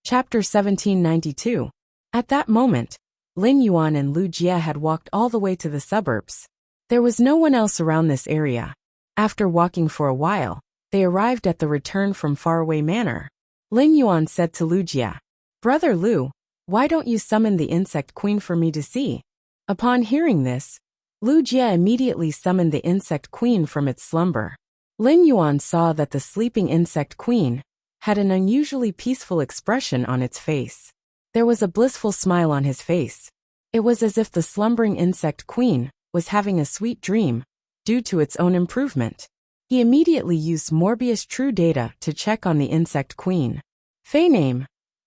Chapter 1792. At that moment, Lin Yuan and Lu Jie had walked all the way to the suburbs. There was no one else around this area. After walking for a while, they arrived at the return from faraway manor. Lin Yuan said to Lu Jie, "Brother Lu, why don't you summon the insect queen for me to see?" Upon hearing this, Lu Jie immediately summoned the insect queen from its slumber. Lin Yuan saw that the sleeping insect queen had an unusually peaceful expression on its face. There was a blissful smile on his face. It was as if the slumbering insect queen was having a sweet dream due to its own improvement. He immediately used Morbius True Data to check on the insect queen. Fey name: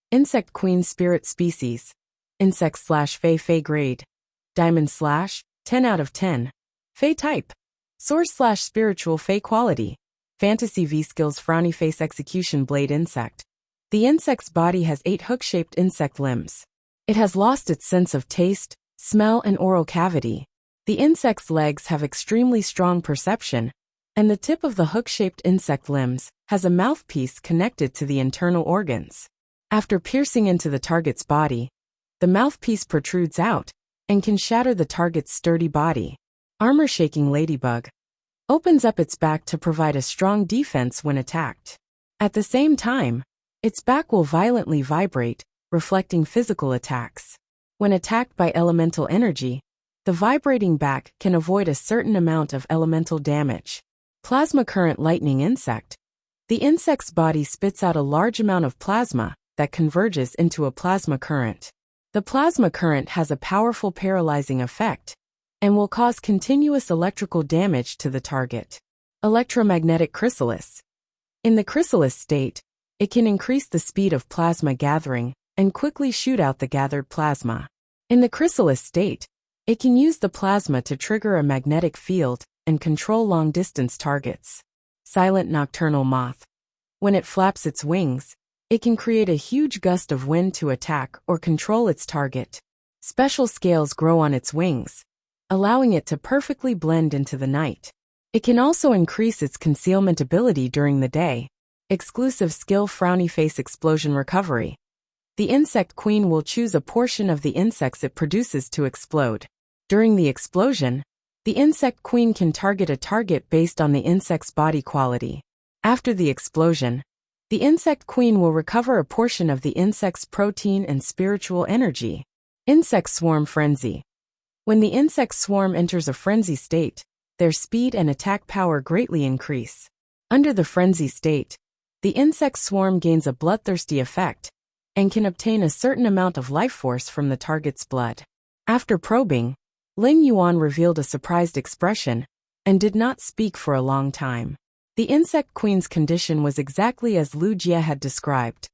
Insect Queen Spirit Species. Insect/Fey Grade. Diamond/ 10 out of 10. Fey Type: Source/Spiritual Fey Quality. Fantasy V Skills Frowny Face Execution Blade Insect. The insect's body has 8 hook-shaped insect limbs. It has lost its sense of taste, smell, and oral cavity. The insect's legs have extremely strong perception, and the tip of the hook-shaped insect limbs has a mouthpiece connected to the internal organs. After piercing into the target's body, the mouthpiece protrudes out and can shatter the target's sturdy body. Armor-shaking ladybug opens up its back to provide a strong defense when attacked. At the same time, its back will violently vibrate, reflecting physical attacks. When attacked by elemental energy, the vibrating back can avoid a certain amount of elemental damage. Plasma Current Lightning Insect. The insect's body spits out a large amount of plasma that converges into a plasma current. The plasma current has a powerful paralyzing effect and will cause continuous electrical damage to the target. Electromagnetic Chrysalis. In the chrysalis state, it can increase the speed of plasma gathering and quickly shoot out the gathered plasma. In the chrysalis state, it can use the plasma to trigger a magnetic field and control long-distance targets. Silent Nocturnal Moth. When it flaps its wings, it can create a huge gust of wind to attack or control its target. Special scales grow on its wings, allowing it to perfectly blend into the night. It can also increase its concealment ability during the day. Exclusive skill Frowny Face Explosion Recovery. The insect queen will choose a portion of the insects it produces to explode. During the explosion, the insect queen can target a target based on the insect's body quality. After the explosion, the insect queen will recover a portion of the insect's protein and spiritual energy. Insect Swarm Frenzy. When the insect swarm enters a frenzy state, their speed and attack power greatly increase. Under the frenzy state, the insect swarm gains a bloodthirsty effect and can obtain a certain amount of life force from the target's blood. After probing, Lin Yuan revealed a surprised expression and did not speak for a long time. The insect queen's condition was exactly as Lu Jie had described.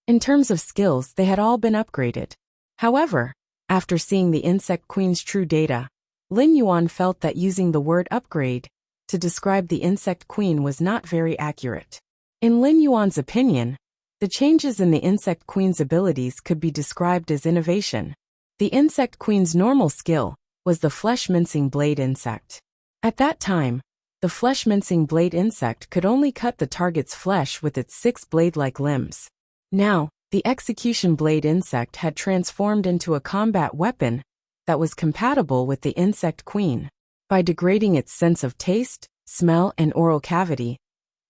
In terms of skills, they had all been upgraded. However, after seeing the insect queen's true data, Lin Yuan felt that using the word upgrade to describe the insect queen was not very accurate. In Lin Yuan's opinion, the changes in the insect queen's abilities could be described as innovation. The insect queen's normal skill was the flesh-mincing blade insect. At that time, the flesh-mincing blade insect could only cut the target's flesh with its 6 blade-like limbs. Now, the execution blade insect had transformed into a combat weapon that was compatible with the insect queen. By degrading its sense of taste, smell, and oral cavity,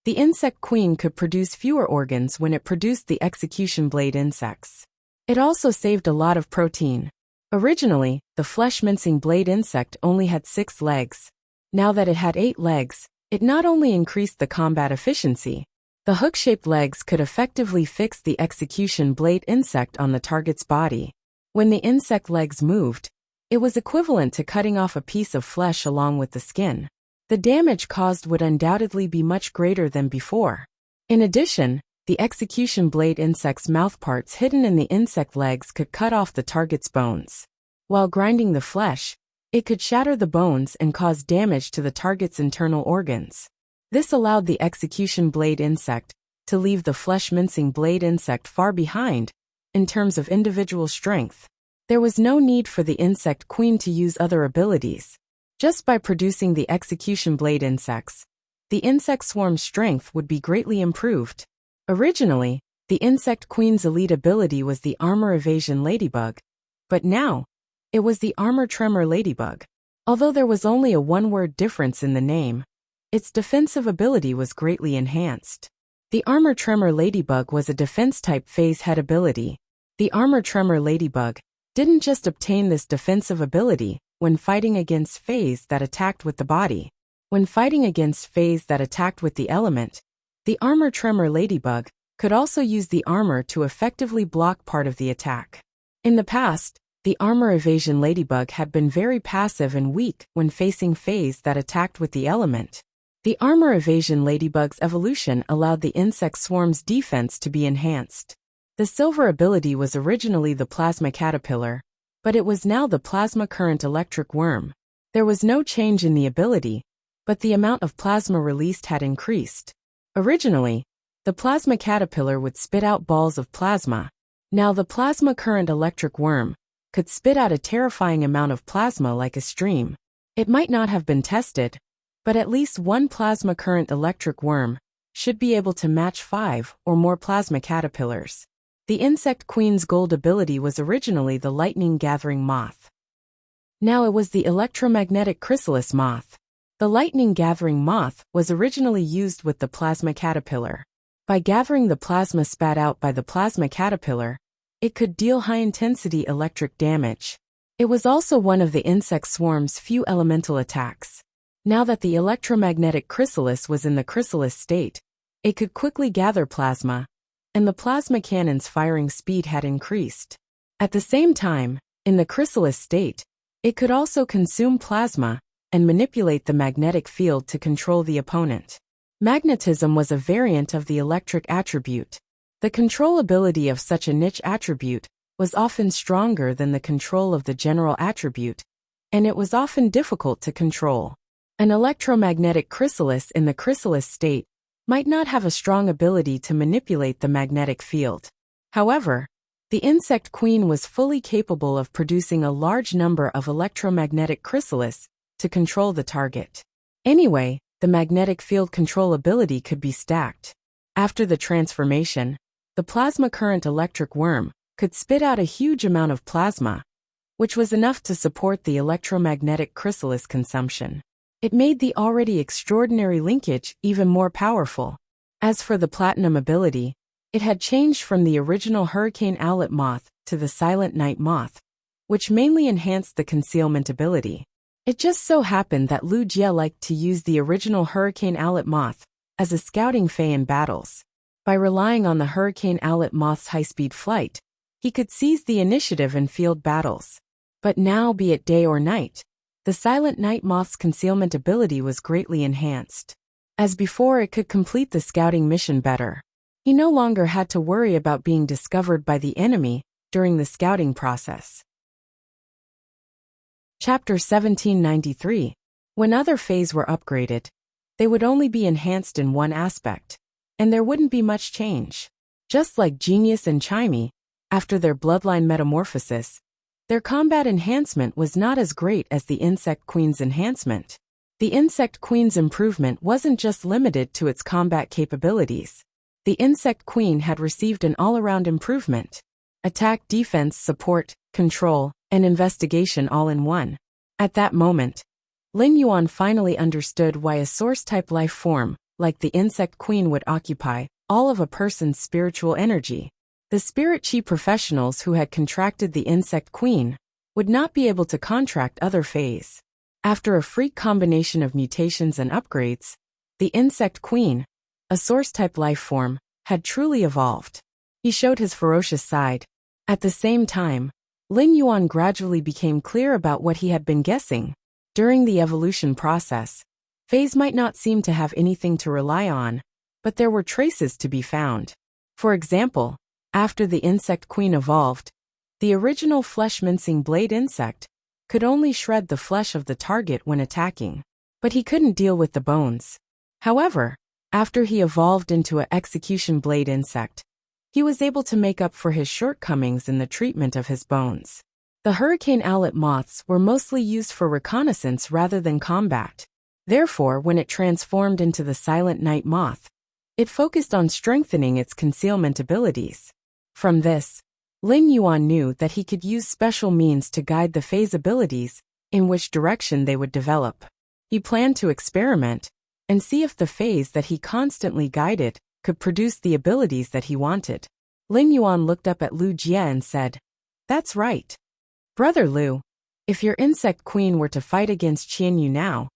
the insect queen could produce fewer organs when it produced the execution blade insects. It also saved a lot of protein. Originally, the flesh-mincing blade insect only had 6 legs. Now that it had 8 legs, it not only increased the combat efficiency, the hook-shaped legs could effectively fix the execution blade insect on the target's body. When the insect legs moved, it was equivalent to cutting off a piece of flesh along with the skin. The damage caused would undoubtedly be much greater than before. In addition, the execution blade insect's mouthparts hidden in the insect legs could cut off the target's bones. While grinding the flesh, it could shatter the bones and cause damage to the target's internal organs. This allowed the execution blade insect to leave the flesh-mincing blade insect far behind in terms of individual strength. There was no need for the insect queen to use other abilities. Just by producing the execution blade insects, the insect swarm's strength would be greatly improved. Originally, The insect queen's elite ability was the armor evasion ladybug, but now, it was the armor tremor ladybug. Although there was only a one-word difference in the name, its defensive ability was greatly enhanced. The armor tremor ladybug was a defense-type phase head ability. The armor tremor ladybug didn't just obtain this defensive ability when fighting against phase that attacked with the body. When fighting against phase that attacked with the element, the armor tremor ladybug could also use the armor to effectively block part of the attack. In the past, the armor evasion ladybug had been very passive and weak when facing phase that attacked with the element. The armor evasion ladybug's evolution allowed the insect swarm's defense to be enhanced. The silver ability was originally the plasma caterpillar, but it was now the plasma current electric worm. There was no change in the ability, but the amount of plasma released had increased. Originally, the plasma caterpillar would spit out balls of plasma. Now the plasma current electric worm could spit out a terrifying amount of plasma like a stream. It might not have been tested, but at least one plasma current electric worm should be able to match 5 or more plasma caterpillars. The insect queen's gold ability was originally the lightning gathering moth. Now it was the electromagnetic chrysalis moth. The lightning gathering moth was originally used with the plasma caterpillar. By gathering the plasma spat out by the plasma caterpillar, it could deal high-intensity electric damage. It was also one of the insect swarm's few elemental attacks. Now that the electromagnetic chrysalis was in the chrysalis state, it could quickly gather plasma, and the plasma cannon's firing speed had increased. At the same time, in the chrysalis state, it could also consume plasma and manipulate the magnetic field to control the opponent. Magnetism was a variant of the electric attribute. The control ability of such a niche attribute was often stronger than the control of the general attribute, and it was often difficult to control. An electromagnetic chrysalis in the chrysalis state might not have a strong ability to manipulate the magnetic field. However, the insect queen was fully capable of producing a large number of electromagnetic chrysalis to control the target. Anyway, the magnetic field control ability could be stacked. After the transformation, the plasma current electric worm could spit out a huge amount of plasma, which was enough to support the electromagnetic chrysalis consumption. It made the already extraordinary linkage even more powerful. As for the platinum ability, it had changed from the original hurricane owlet moth to the silent night moth, which mainly enhanced the concealment ability. It just so happened that Lu Jie liked to use the original hurricane owlet moth as a scouting fae in battles. By relying on the hurricane owlet moth's high-speed flight, he could seize the initiative in field battles. But now, be it day or night, the silent night moth's concealment ability was greatly enhanced. As before, it could complete the scouting mission better. He no longer had to worry about being discovered by the enemy during the scouting process. Chapter 1793. When other faes were upgraded, they would only be enhanced in one aspect, and there wouldn't be much change. Just like Genius and Chimey, after their bloodline metamorphosis, their combat enhancement was not as great as the Insect Queen's enhancement. The Insect Queen's improvement wasn't just limited to its combat capabilities. The Insect Queen had received an all-around improvement. Attack, defense, support, control, and investigation all in one. At that moment, Lin Yuan finally understood why a source-type life form, like the Insect Queen, would occupy all of a person's spiritual energy. The spirit chi professionals who had contracted the Insect Queen would not be able to contract other faes. After a freak combination of mutations and upgrades, the Insect Queen, a source-type life form, had truly evolved. He showed his ferocious side. At the same time, Lin Yuan gradually became clear about what he had been guessing. During the evolution process, faes might not seem to have anything to rely on, but there were traces to be found. For example, after the Insect Queen evolved, the original flesh-mincing blade insect could only shred the flesh of the target when attacking, but he couldn't deal with the bones. However, after he evolved into an execution blade insect, he was able to make up for his shortcomings in the treatment of his bones. The hurricane owlet moths were mostly used for reconnaissance rather than combat. Therefore, when it transformed into the silent night moth, It focused on strengthening its concealment abilities. From this, Lin Yuan knew that he could use special means to guide the phase abilities in which direction they would develop. He planned to experiment and see if the phase that he constantly guided could produce the abilities that he wanted. Lin Yuan looked up at Lu Jie and said, "That's right. Brother Lu, if your insect queen were to fight against Qianyu now,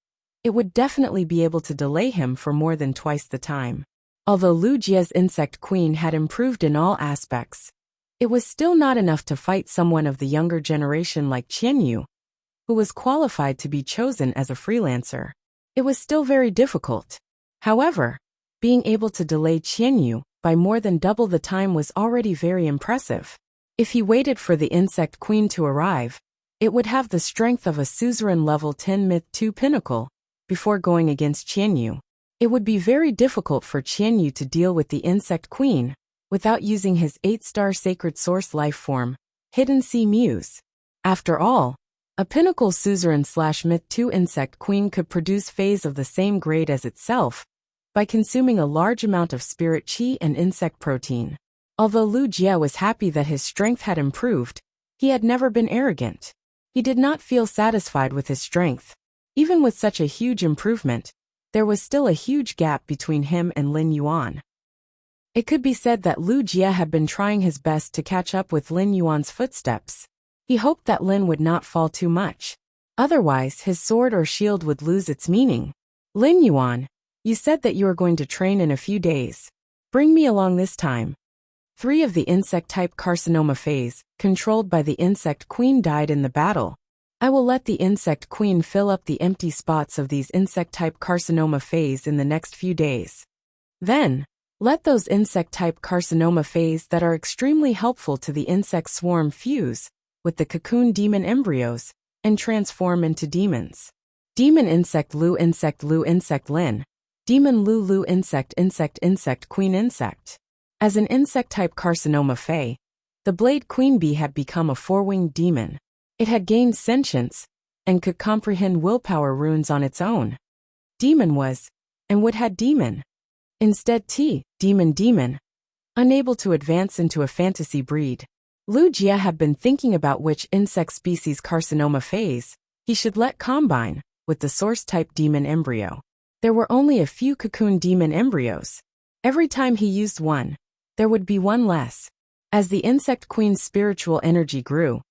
it would definitely be able to delay him for more than twice the time." Although Lu Jie's insect queen had improved in all aspects, it was still not enough to fight someone of the younger generation like Qianyu, who was qualified to be chosen as a freelancer. It was still very difficult. However, being able to delay Qianyu by more than double the time was already very impressive. If he waited for the insect queen to arrive, it would have the strength of a suzerain level 10 myth 2 pinnacle before going against Qianyu. It would be very difficult for Qianyu to deal with the insect queen without using his 8-star sacred source life form, Hidden Sea Muse. After all, a pinnacle suzerain/myth 2 insect queen could produce phase of the same grade as itself by consuming a large amount of spirit chi and insect protein. Although Lu Jie was happy that his strength had improved, he had never been arrogant. He did not feel satisfied with his strength. Even with such a huge improvement, there was still a huge gap between him and Lin Yuan. It could be said that Lu Jie had been trying his best to catch up with Lin Yuan's footsteps. He hoped that Lin would not fall too much. Otherwise, his sword or shield would lose its meaning. "Lin Yuan, you said that you are going to train in a few days. Bring me along this time." 3 of the insect-type carcinoma phase, controlled by the insect queen, died in the battle. I will let the insect queen fill up the empty spots of these insect-type carcinoma phase in the next few days. Then, let those insect-type carcinoma phase that are extremely helpful to the insect swarm fuse with the cocoon demon embryos and transform into demons. Demon insect Lu insect Lin. Demon Lu insect queen insect. As an insect-type carcinoma fae, the blade queen bee had become a 4-winged demon. It had gained sentience and could comprehend willpower runes on its own. Demon was, and would had demon. Instead demon, unable to advance into a fantasy breed. Lu Jie had been thinking about which insect species carcinoma phase he should let combine with the source-type demon embryo. There were only a few cocoon demon embryos. Every time he used one, there would be one less. As the insect queen's spiritual energy grew,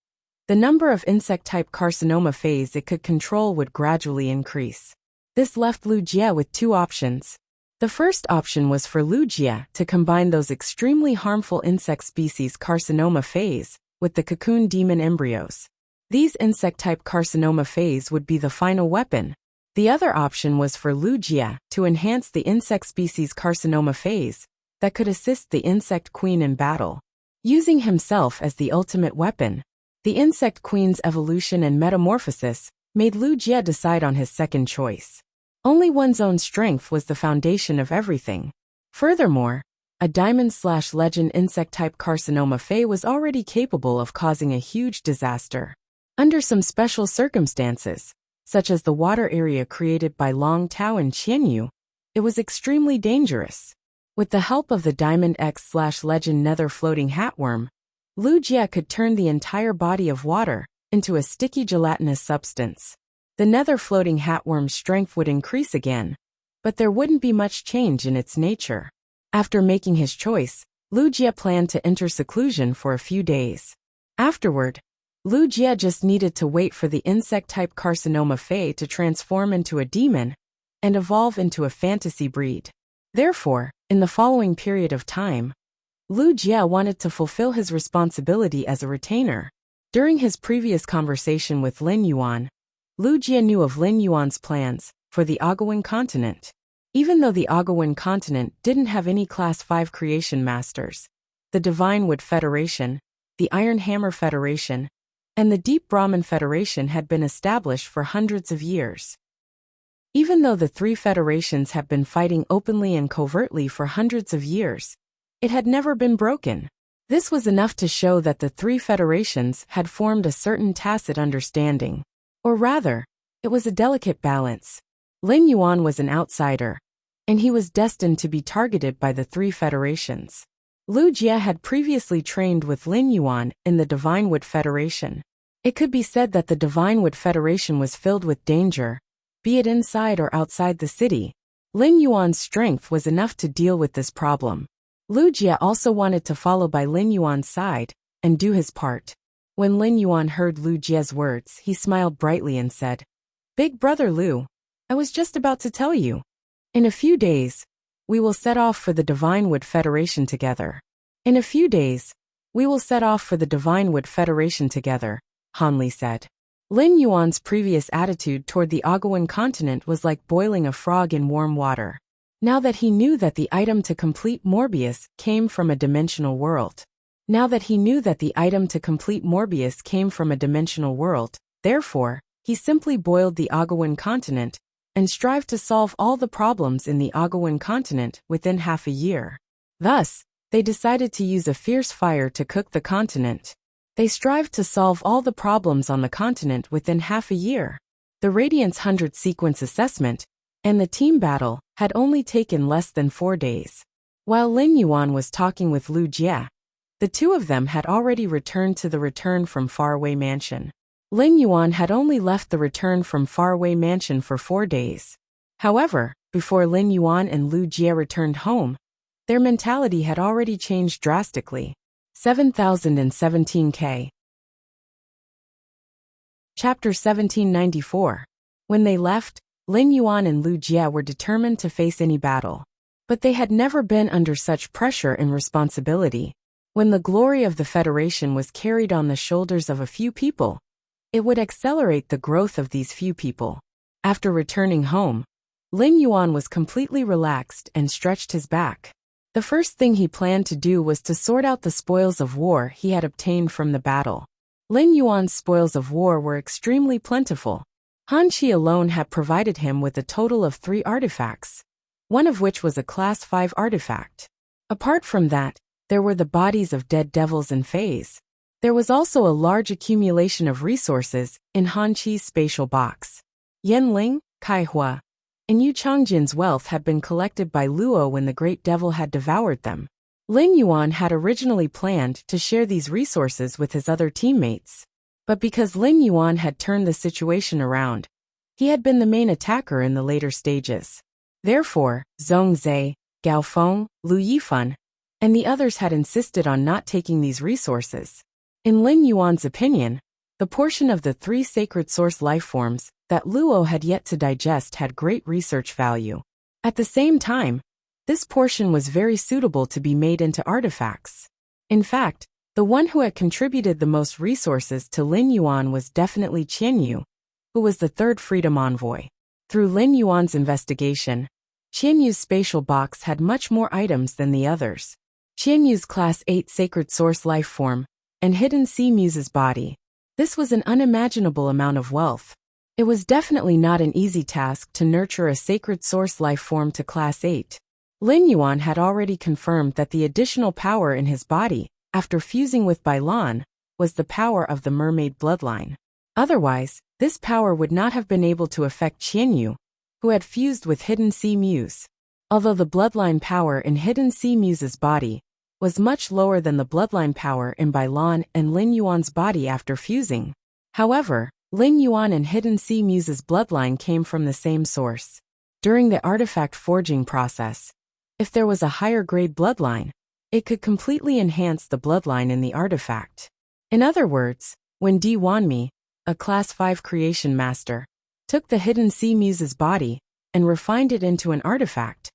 the number of insect-type carcinoma phase it could control would gradually increase. This left Lu Jie with 2 options. The first option was for Lu Jie to combine those extremely harmful insect species carcinoma phase with the cocoon demon embryos. These insect-type carcinoma phase would be the final weapon. The other option was for Lu Jie to enhance the insect species carcinoma phase that could assist the insect queen in battle. Using himself as the ultimate weapon, the insect queen's evolution and metamorphosis made Lu Jie decide on his second choice. Only one's own strength was the foundation of everything. Furthermore, a diamond/legend insect-type carcinoma fae was already capable of causing a huge disaster. Under some special circumstances, such as the water area created by Long Tao and Qianyu, it was extremely dangerous. With the help of the Diamond X/legend nether floating hatworm, Lu Jie could turn the entire body of water into a sticky gelatinous substance. The nether floating hatworm's strength would increase again, but there wouldn't be much change in its nature. After making his choice, Lu Jie planned to enter seclusion for a few days. Afterward, Lu Jie just needed to wait for the insect-type carcinoma fae to transform into a demon and evolve into a fantasy breed. Therefore, in the following period of time, Lu Jie wanted to fulfill his responsibility as a retainer. During his previous conversation with Lin Yuan, Lu Jie knew of Lin Yuan's plans for the Agawan continent. Even though the Agawan continent didn't have any Class 5 creation masters, the Divine Wood Federation, the Iron Hammer Federation, and the Deep Brahman Federation had been established for hundreds of years. Even though the 3 federations had been fighting openly and covertly for hundreds of years, it had never been broken. This was enough to show that the 3 federations had formed a certain tacit understanding. Or rather, it was a delicate balance. Lin Yuan was an outsider, and he was destined to be targeted by the three federations. Lu Jie had previously trained with Lin Yuan in the Divine Wood Federation. It could be said that the Divine Wood Federation was filled with danger, be it inside or outside the city. Lin Yuan's strength was enough to deal with this problem. Lu Jie also wanted to follow by Lin Yuan's side and do his part. When Lin Yuan heard Lu Jie's words, he smiled brightly and said, "Big brother Lu, I was just about to tell you. In a few days, we will set off for the Divine Wood Federation together. In a few days, we will set off for the Divine Wood Federation together," Han Li said. Lin Yuan's previous attitude toward the Agawan continent was like boiling a frog in warm water. Now that he knew that the item to complete Morbius came from a dimensional world. Therefore, he simply boiled the Agawan continent and strived to solve all the problems in the Agawan continent within half a year. Thus, they decided to use a fierce fire to cook the continent. They strived to solve all the problems on the continent within half a year. The Radiance 100 sequence assessment and the team battle had only taken less than 4 days. While Lin Yuan was talking with Lu Jie, the two of them had already returned to the Return from Faraway Mansion. Lin Yuan had only left the Return from Faraway Mansion for 4 days. However, before Lin Yuan and Lu Jie returned home, their mentality had already changed drastically. 7017K. Chapter 1794. When they left, Lin Yuan and Lu Jie were determined to face any battle. But they had never been under such pressure and responsibility. When the glory of the Federation was carried on the shoulders of a few people, it would accelerate the growth of these few people. After returning home, Lin Yuan was completely relaxed and stretched his back. The first thing he planned to do was to sort out the spoils of war he had obtained from the battle. Lin Yuan's spoils of war were extremely plentiful. Han Qi alone had provided him with a total of 3 artifacts, one of which was a Class 5 artifact. Apart from that, there were the bodies of dead devils and fays. There was also a large accumulation of resources in Han Qi's spatial box. Yanling, Kaihua, and Yu Changjin's wealth had been collected by Luo when the Great Devil had devoured them. Lin Yuan had originally planned to share these resources with his other teammates. But because Lin Yuan had turned the situation around, he had been the main attacker in the later stages. Therefore, Zhong Zhe, Gao Feng, Lu Yifan, and the others had insisted on not taking these resources. In Lin Yuan's opinion, the portion of the 3 sacred source lifeforms that Luo had yet to digest had great research value. At the same time, this portion was very suitable to be made into artifacts. In fact, the one who had contributed the most resources to Lin Yuan was definitely Qianyu, who was the 3rd Freedom Envoy. Through Lin Yuan's investigation, Qianyu's spatial box had much more items than the others. Qianyu's Class 8 sacred source lifeform and Hidden Sea Muse's body. This was an unimaginable amount of wealth. It was definitely not an easy task to nurture a sacred source life form to Class 8. Lin Yuan had already confirmed that the additional power in his body, after fusing with Bailan, was the power of the mermaid bloodline. Otherwise, this power would not have been able to affect Qianyu, who had fused with Hidden Sea Muse. Although the bloodline power in Hidden Sea Muse's body was much lower than the bloodline power in Bailan and Lin Yuan's body after fusing. However, Lin Yuan and Hidden Sea Muse's bloodline came from the same source. During the artifact forging process, if there was a higher grade bloodline, it could completely enhance the bloodline in the artifact. In other words, when Di Wanmi, a Class 5 creation master, took the Hidden Sea Muse's body and refined it into an artifact,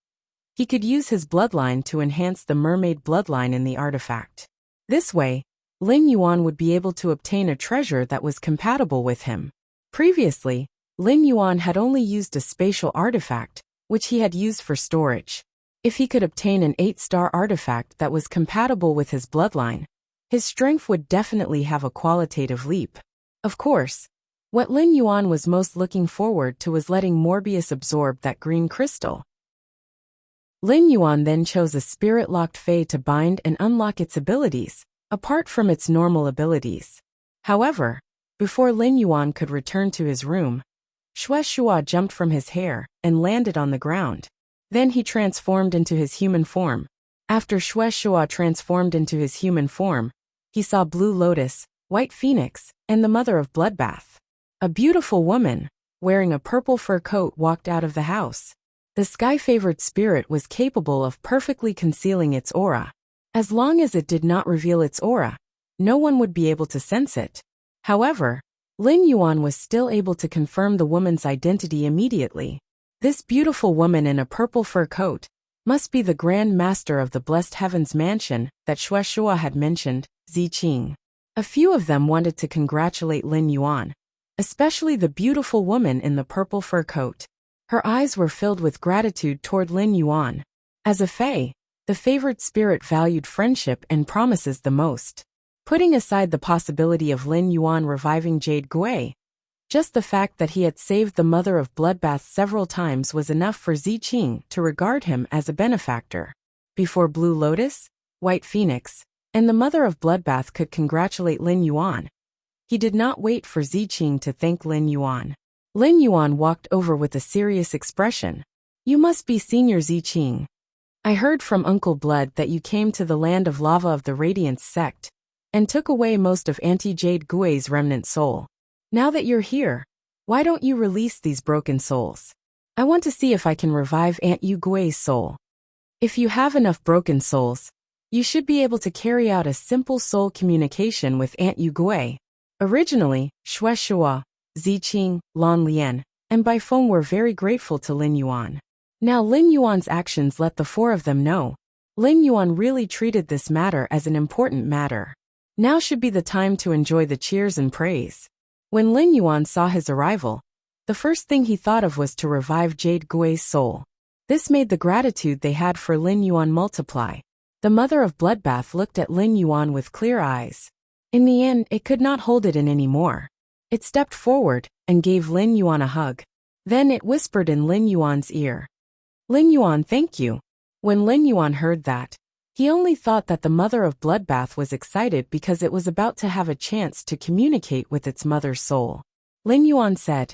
he could use his bloodline to enhance the mermaid bloodline in the artifact. This way, Lin Yuan would be able to obtain a treasure that was compatible with him. Previously, Lin Yuan had only used a spatial artifact, which he had used for storage. If he could obtain an 8-star artifact that was compatible with his bloodline, his strength would definitely have a qualitative leap. Of course, what Lin Yuan was most looking forward to was letting Morbius absorb that green crystal. Lin Yuan then chose a spirit-locked Fey to bind and unlock its abilities, apart from its normal abilities. However, before Lin Yuan could return to his room, Xue Shua jumped from his hair and landed on the ground. Then he transformed into his human form. After Xue Shua transformed into his human form, he saw Blue Lotus, White Phoenix, and the Mother of Bloodbath. A beautiful woman, wearing a purple fur coat, walked out of the house. The sky-favored spirit was capable of perfectly concealing its aura. As long as it did not reveal its aura, no one would be able to sense it. However, Lin Yuan was still able to confirm the woman's identity immediately. This beautiful woman in a purple fur coat must be the Grand Master of the Blessed Heavens Mansion that Xue Shua had mentioned, Ziqing. A few of them wanted to congratulate Lin Yuan, especially the beautiful woman in the purple fur coat. Her eyes were filled with gratitude toward Lin Yuan. As a fae, the favored spirit valued friendship and promises the most. Putting aside the possibility of Lin Yuan reviving Jade Gui, just the fact that he had saved the Mother of Bloodbath several times was enough for Ziqing to regard him as a benefactor. Before Blue Lotus, White Phoenix, and the Mother of Bloodbath could congratulate Lin Yuan, he did not wait for Ziqing to thank Lin Yuan. Lin Yuan walked over with a serious expression. "You must be Senior Ziqing. I heard from Uncle Blood that you came to the land of lava of the Radiance sect and took away most of Auntie Jade Gui's remnant soul. Now that you're here, why don't you release these broken souls? I want to see if I can revive Aunt Yu Gui's soul. If you have enough broken souls, you should be able to carry out a simple soul communication with Aunt Yu Gui." Originally, Xue Shua, Ziqing, Lan Lian, and Baifeng were very grateful to Lin Yuan. Now Lin Yuan's actions let the four of them know Lin Yuan really treated this matter as an important matter. Now should be the time to enjoy the cheers and praise. When Lin Yuan saw his arrival, the first thing he thought of was to revive Jade Gui's soul. This made the gratitude they had for Lin Yuan multiply. The Mother of Bloodbath looked at Lin Yuan with clear eyes. In the end, it could not hold it in anymore. It stepped forward and gave Lin Yuan a hug. Then it whispered in Lin Yuan's ear, "Lin Yuan, thank you." When Lin Yuan heard that, he only thought that the Mother of Bloodbath was excited because it was about to have a chance to communicate with its mother's soul. Lin Yuan said,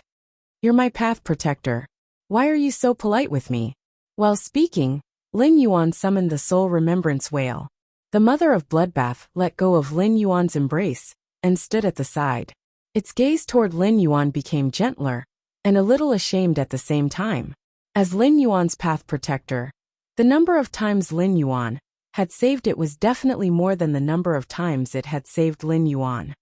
"You're my path protector. Why are you so polite with me?" While speaking, Lin Yuan summoned the soul remembrance whale. The Mother of Bloodbath let go of Lin Yuan's embrace and stood at the side. Its gaze toward Lin Yuan became gentler and a little ashamed at the same time. As Lin Yuan's path protector, the number of times Lin Yuan had saved it was definitely more than the number of times it had saved Lin Yuan.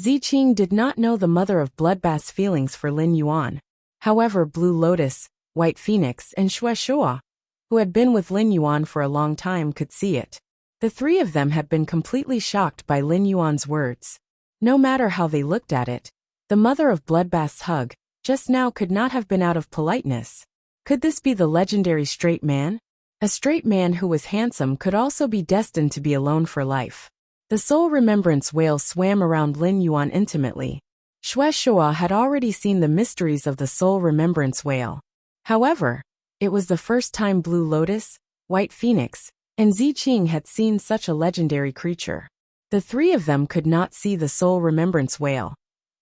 Ziqing did not know the Mother of Bloodbath's feelings for Lin Yuan. However, Blue Lotus, White Phoenix, and Xue Shua, who had been with Lin Yuan for a long time, could see it. The three of them had been completely shocked by Lin Yuan's words. No matter how they looked at it, the Mother of Bloodbath's hug just now could not have been out of politeness. Could this be the legendary straight man? A straight man who was handsome could also be destined to be alone for life. The soul remembrance whale swam around Lin Yuan intimately. Xue Shua had already seen the mysteries of the soul remembrance whale. However, it was the first time Blue Lotus, White Phoenix, and Ziqing had seen such a legendary creature. The three of them could not see the soul remembrance whale,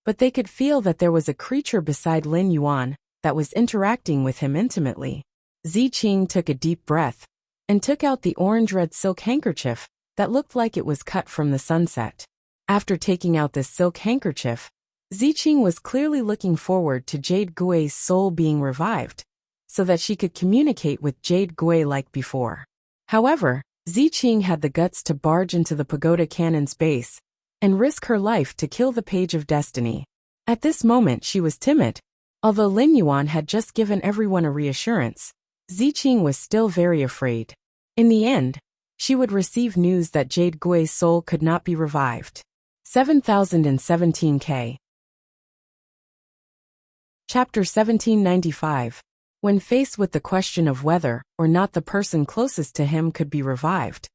but they could feel that there was a creature beside Lin Yuan that was interacting with him intimately. Ziqing took a deep breath and took out the orange-red silk handkerchief that looked like it was cut from the sunset. After taking out this silk handkerchief, Ziqing was clearly looking forward to Jade Gui's soul being revived, so that she could communicate with Jade Gui like before. However, Ziqing had the guts to barge into the pagoda cannon's base and risk her life to kill the Page of Destiny. At this moment she was timid. Although Lin Yuan had just given everyone a reassurance, Ziqing was still very afraid. In the end, she would receive news that Jade Gui's soul could not be revived. 7017K. Chapter 1795. When faced with the question of whether or not the person closest to him could be revived,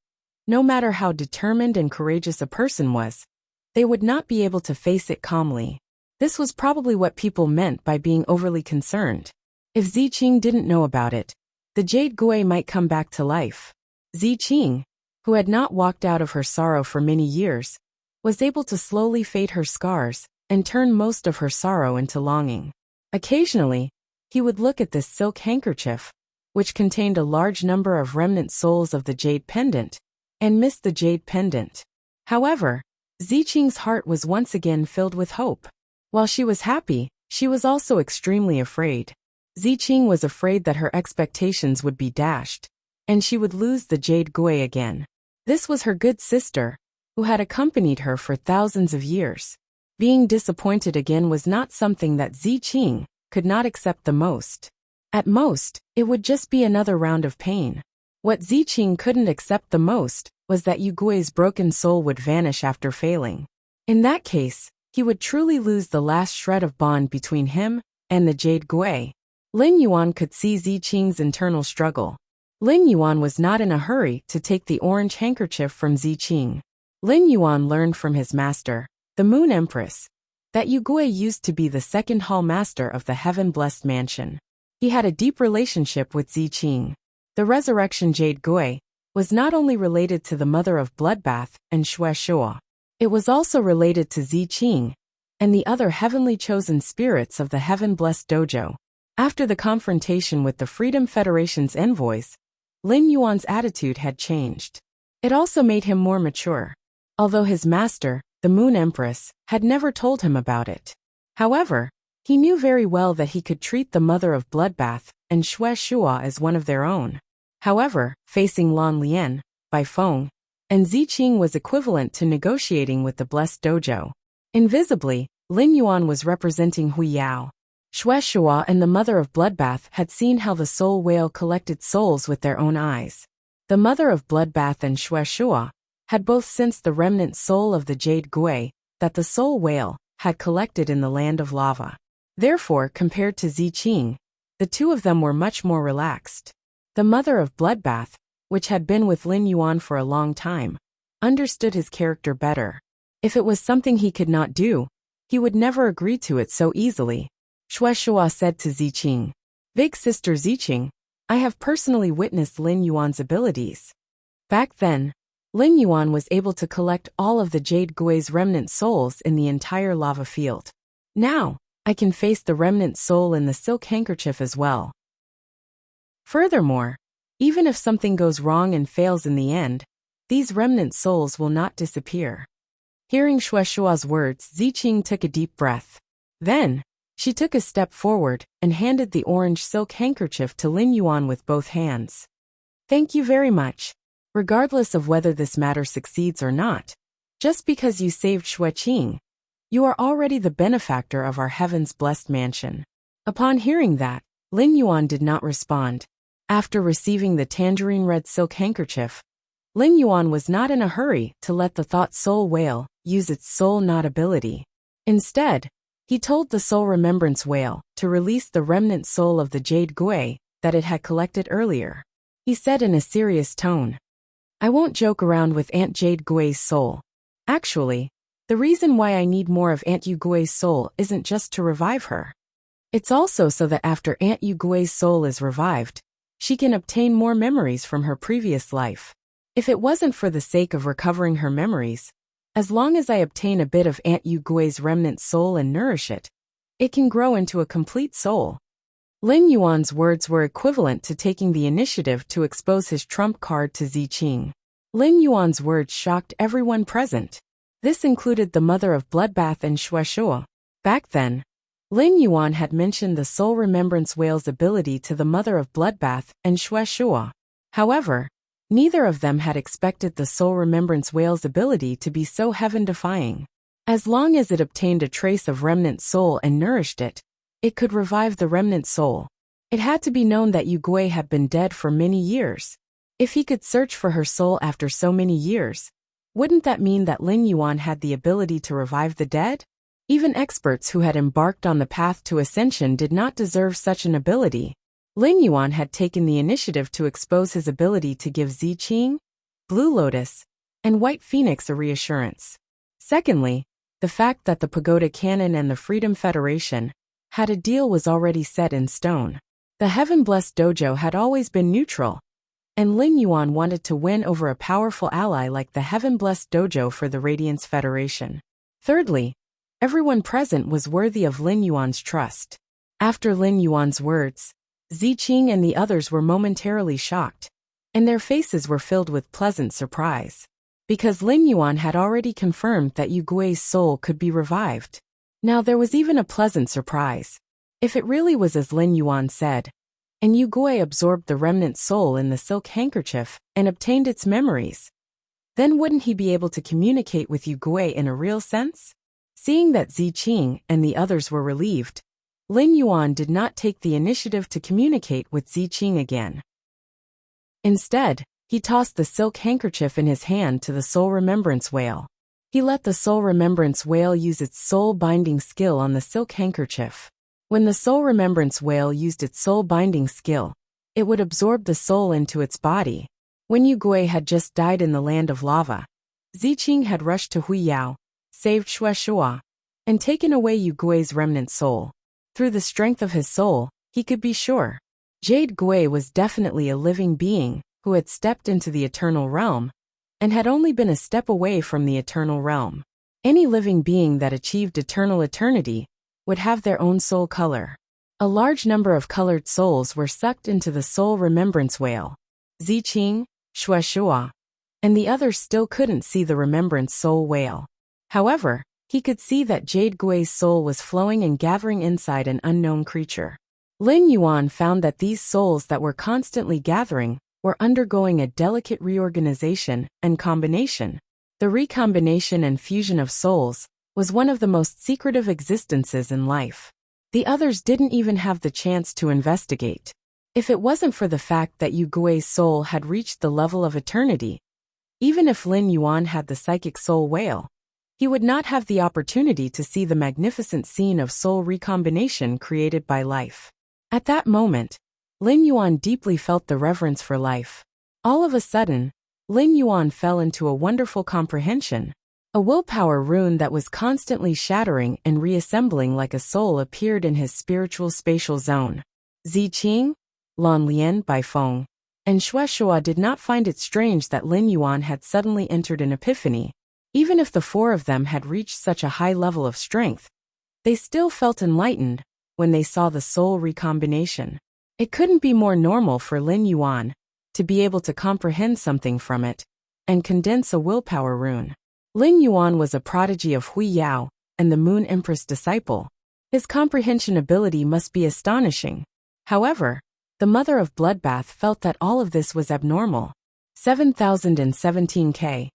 no matter how determined and courageous a person was, they would not be able to face it calmly. This was probably what people meant by being overly concerned. If Ziqing didn't know about it, the Jade Gui might come back to life. Ziqing, who had not walked out of her sorrow for many years, was able to slowly fade her scars and turn most of her sorrow into longing. Occasionally, he would look at this silk handkerchief, which contained a large number of remnant souls of the jade pendant, and missed the jade pendant. However, Ziqing's heart was once again filled with hope. While she was happy, she was also extremely afraid. Ziqing was afraid that her expectations would be dashed, and she would lose the jade gui again. This was her good sister, who had accompanied her for thousands of years. Being disappointed again was not something that Ziqing could not accept the most. At most, it would just be another round of pain. What Ziqing couldn't accept the most was that Yu Gui's broken soul would vanish after failing. In that case, he would truly lose the last shred of bond between him and the jade gui. Lin Yuan could see Ziqing's internal struggle. Lin Yuan was not in a hurry to take the orange handkerchief from Ziqing. Lin Yuan learned from his master, the Moon Empress, that Yu Gui used to be the second hall master of the heaven-blessed mansion. He had a deep relationship with Ziqing. The resurrection jade gui was not only related to the mother of Bloodbath and Shueshua. It was also related to Ziqing and the other heavenly chosen spirits of the heaven-blessed dojo. After the confrontation with the Freedom Federation's envoys, Lin Yuan's attitude had changed. It also made him more mature, although his master, the Moon Empress, had never told him about it. However, he knew very well that he could treat the mother of Bloodbath and Shueshua as one of their own. However, facing Lan Lian, Bai Feng, and Ziqing was equivalent to negotiating with the Blessed Dojo. Invisibly, Lin Yuan was representing Hu Yao. Shueshua and the mother of Bloodbath had seen how the soul whale collected souls with their own eyes. The mother of Bloodbath and Shueshua had both sensed the remnant soul of the jade gui that the soul whale had collected in the land of lava. Therefore, compared to Ziqing, the two of them were much more relaxed. The mother of Bloodbath, which had been with Lin Yuan for a long time, understood his character better. If it was something he could not do, he would never agree to it so easily. Shueshua said to Ziqing, "Big sister Ziqing, I have personally witnessed Lin Yuan's abilities." Back then, Lin Yuan was able to collect all of the jade gui's remnant souls in the entire lava field. Now, I can face the remnant soul in the silk handkerchief as well. Furthermore, even if something goes wrong and fails in the end, these remnant souls will not disappear. Hearing Shueshua's words, Ziqing took a deep breath. Then, she took a step forward and handed the orange silk handkerchief to Lin Yuan with both hands. "Thank you very much. Regardless of whether this matter succeeds or not, just because you saved Shueqing, you are already the benefactor of our heaven's blessed mansion." Upon hearing that, Lin Yuan did not respond. After receiving the tangerine red silk handkerchief, Lin Yuan was not in a hurry to let the thought soul whale use its soul knot ability. Instead, he told the soul remembrance whale to release the remnant soul of the jade gui that it had collected earlier. He said in a serious tone, "I won't joke around with Aunt Jade Gui's soul. Actually, the reason why I need more of Aunt Yu Gui's soul isn't just to revive her. It's also so that after Aunt Yu Gui's soul is revived, she can obtain more memories from her previous life. If it wasn't for the sake of recovering her memories, as long as I obtain a bit of Aunt Yu Gui's remnant soul and nourish it, it can grow into a complete soul." Lin Yuan's words were equivalent to taking the initiative to expose his trump card to Ziqing. Lin Yuan's words shocked everyone present. This included the mother of Bloodbath and Shueshua. Back then, Lin Yuan had mentioned the soul remembrance whale's ability to the mother of Bloodbath and Shueshua. However, neither of them had expected the soul remembrance whale's ability to be so heaven-defying. As long as it obtained a trace of remnant soul and nourished it, it could revive the remnant soul. It had to be known that Yu Gui had been dead for many years. If he could search for her soul after so many years, wouldn't that mean that Lin Yuan had the ability to revive the dead? Even experts who had embarked on the path to ascension did not deserve such an ability. Lin Yuan had taken the initiative to expose his ability to give Ziqing, Blue Lotus, and White Phoenix a reassurance. Secondly, the fact that the Pagoda Canon and the Freedom Federation had a deal was already set in stone. The Heaven-Blessed Dojo had always been neutral, and Lin Yuan wanted to win over a powerful ally like the Heaven-Blessed Dojo for the Radiance Federation. Thirdly, everyone present was worthy of Lin Yuan's trust. After Lin Yuan's words, Ziqing and the others were momentarily shocked, and their faces were filled with pleasant surprise. Because Lin Yuan had already confirmed that Yu Gui's soul could be revived. Now there was even a pleasant surprise. If it really was as Lin Yuan said, and Yu Gui absorbed the remnant soul in the silk handkerchief and obtained its memories, then wouldn't he be able to communicate with Yu Gui in a real sense? Seeing that Ziqing and the others were relieved, Lin Yuan did not take the initiative to communicate with Ziqing again. Instead, he tossed the silk handkerchief in his hand to the soul remembrance whale. He let the soul remembrance whale use its soul binding skill on the silk handkerchief. When the soul remembrance whale used its soul binding skill, it would absorb the soul into its body. When Yu Gui had just died in the land of lava, Ziqing had rushed to Huiyao, saved Shueshua, and taken away Yu Gui's remnant soul. Through the strength of his soul, he could be sure. Jade Gui was definitely a living being who had stepped into the eternal realm and had only been a step away from the eternal realm. Any living being that achieved eternal eternity would have their own soul color. A large number of colored souls were sucked into the soul remembrance whale. Ziqing, Shueshua, and the others still couldn't see the remembrance soul whale. However, he could see that Jade Gui's soul was flowing and gathering inside an unknown creature. Lin Yuan found that these souls that were constantly gathering were undergoing a delicate reorganization and combination. The recombination and fusion of souls was one of the most secretive existences in life. The others didn't even have the chance to investigate. If it wasn't for the fact that Yu Gui's soul had reached the level of eternity, even if Lin Yuan had the psychic soul whale, he would not have the opportunity to see the magnificent scene of soul recombination created by life. At that moment, Lin Yuan deeply felt the reverence for life. All of a sudden, Lin Yuan fell into a wonderful comprehension. A willpower rune that was constantly shattering and reassembling like a soul appeared in his spiritual spatial zone. Ziqing, Lan Lian, Bai Feng, and Shueshua did not find it strange that Lin Yuan had suddenly entered an epiphany. Even if the four of them had reached such a high level of strength, they still felt enlightened when they saw the soul recombination. It couldn't be more normal for Lin Yuan to be able to comprehend something from it and condense a willpower rune. Lin Yuan was a prodigy of Huiyao and the Moon Empress disciple. His comprehension ability must be astonishing. However, the mother of Bloodbath felt that all of this was abnormal. 7017K.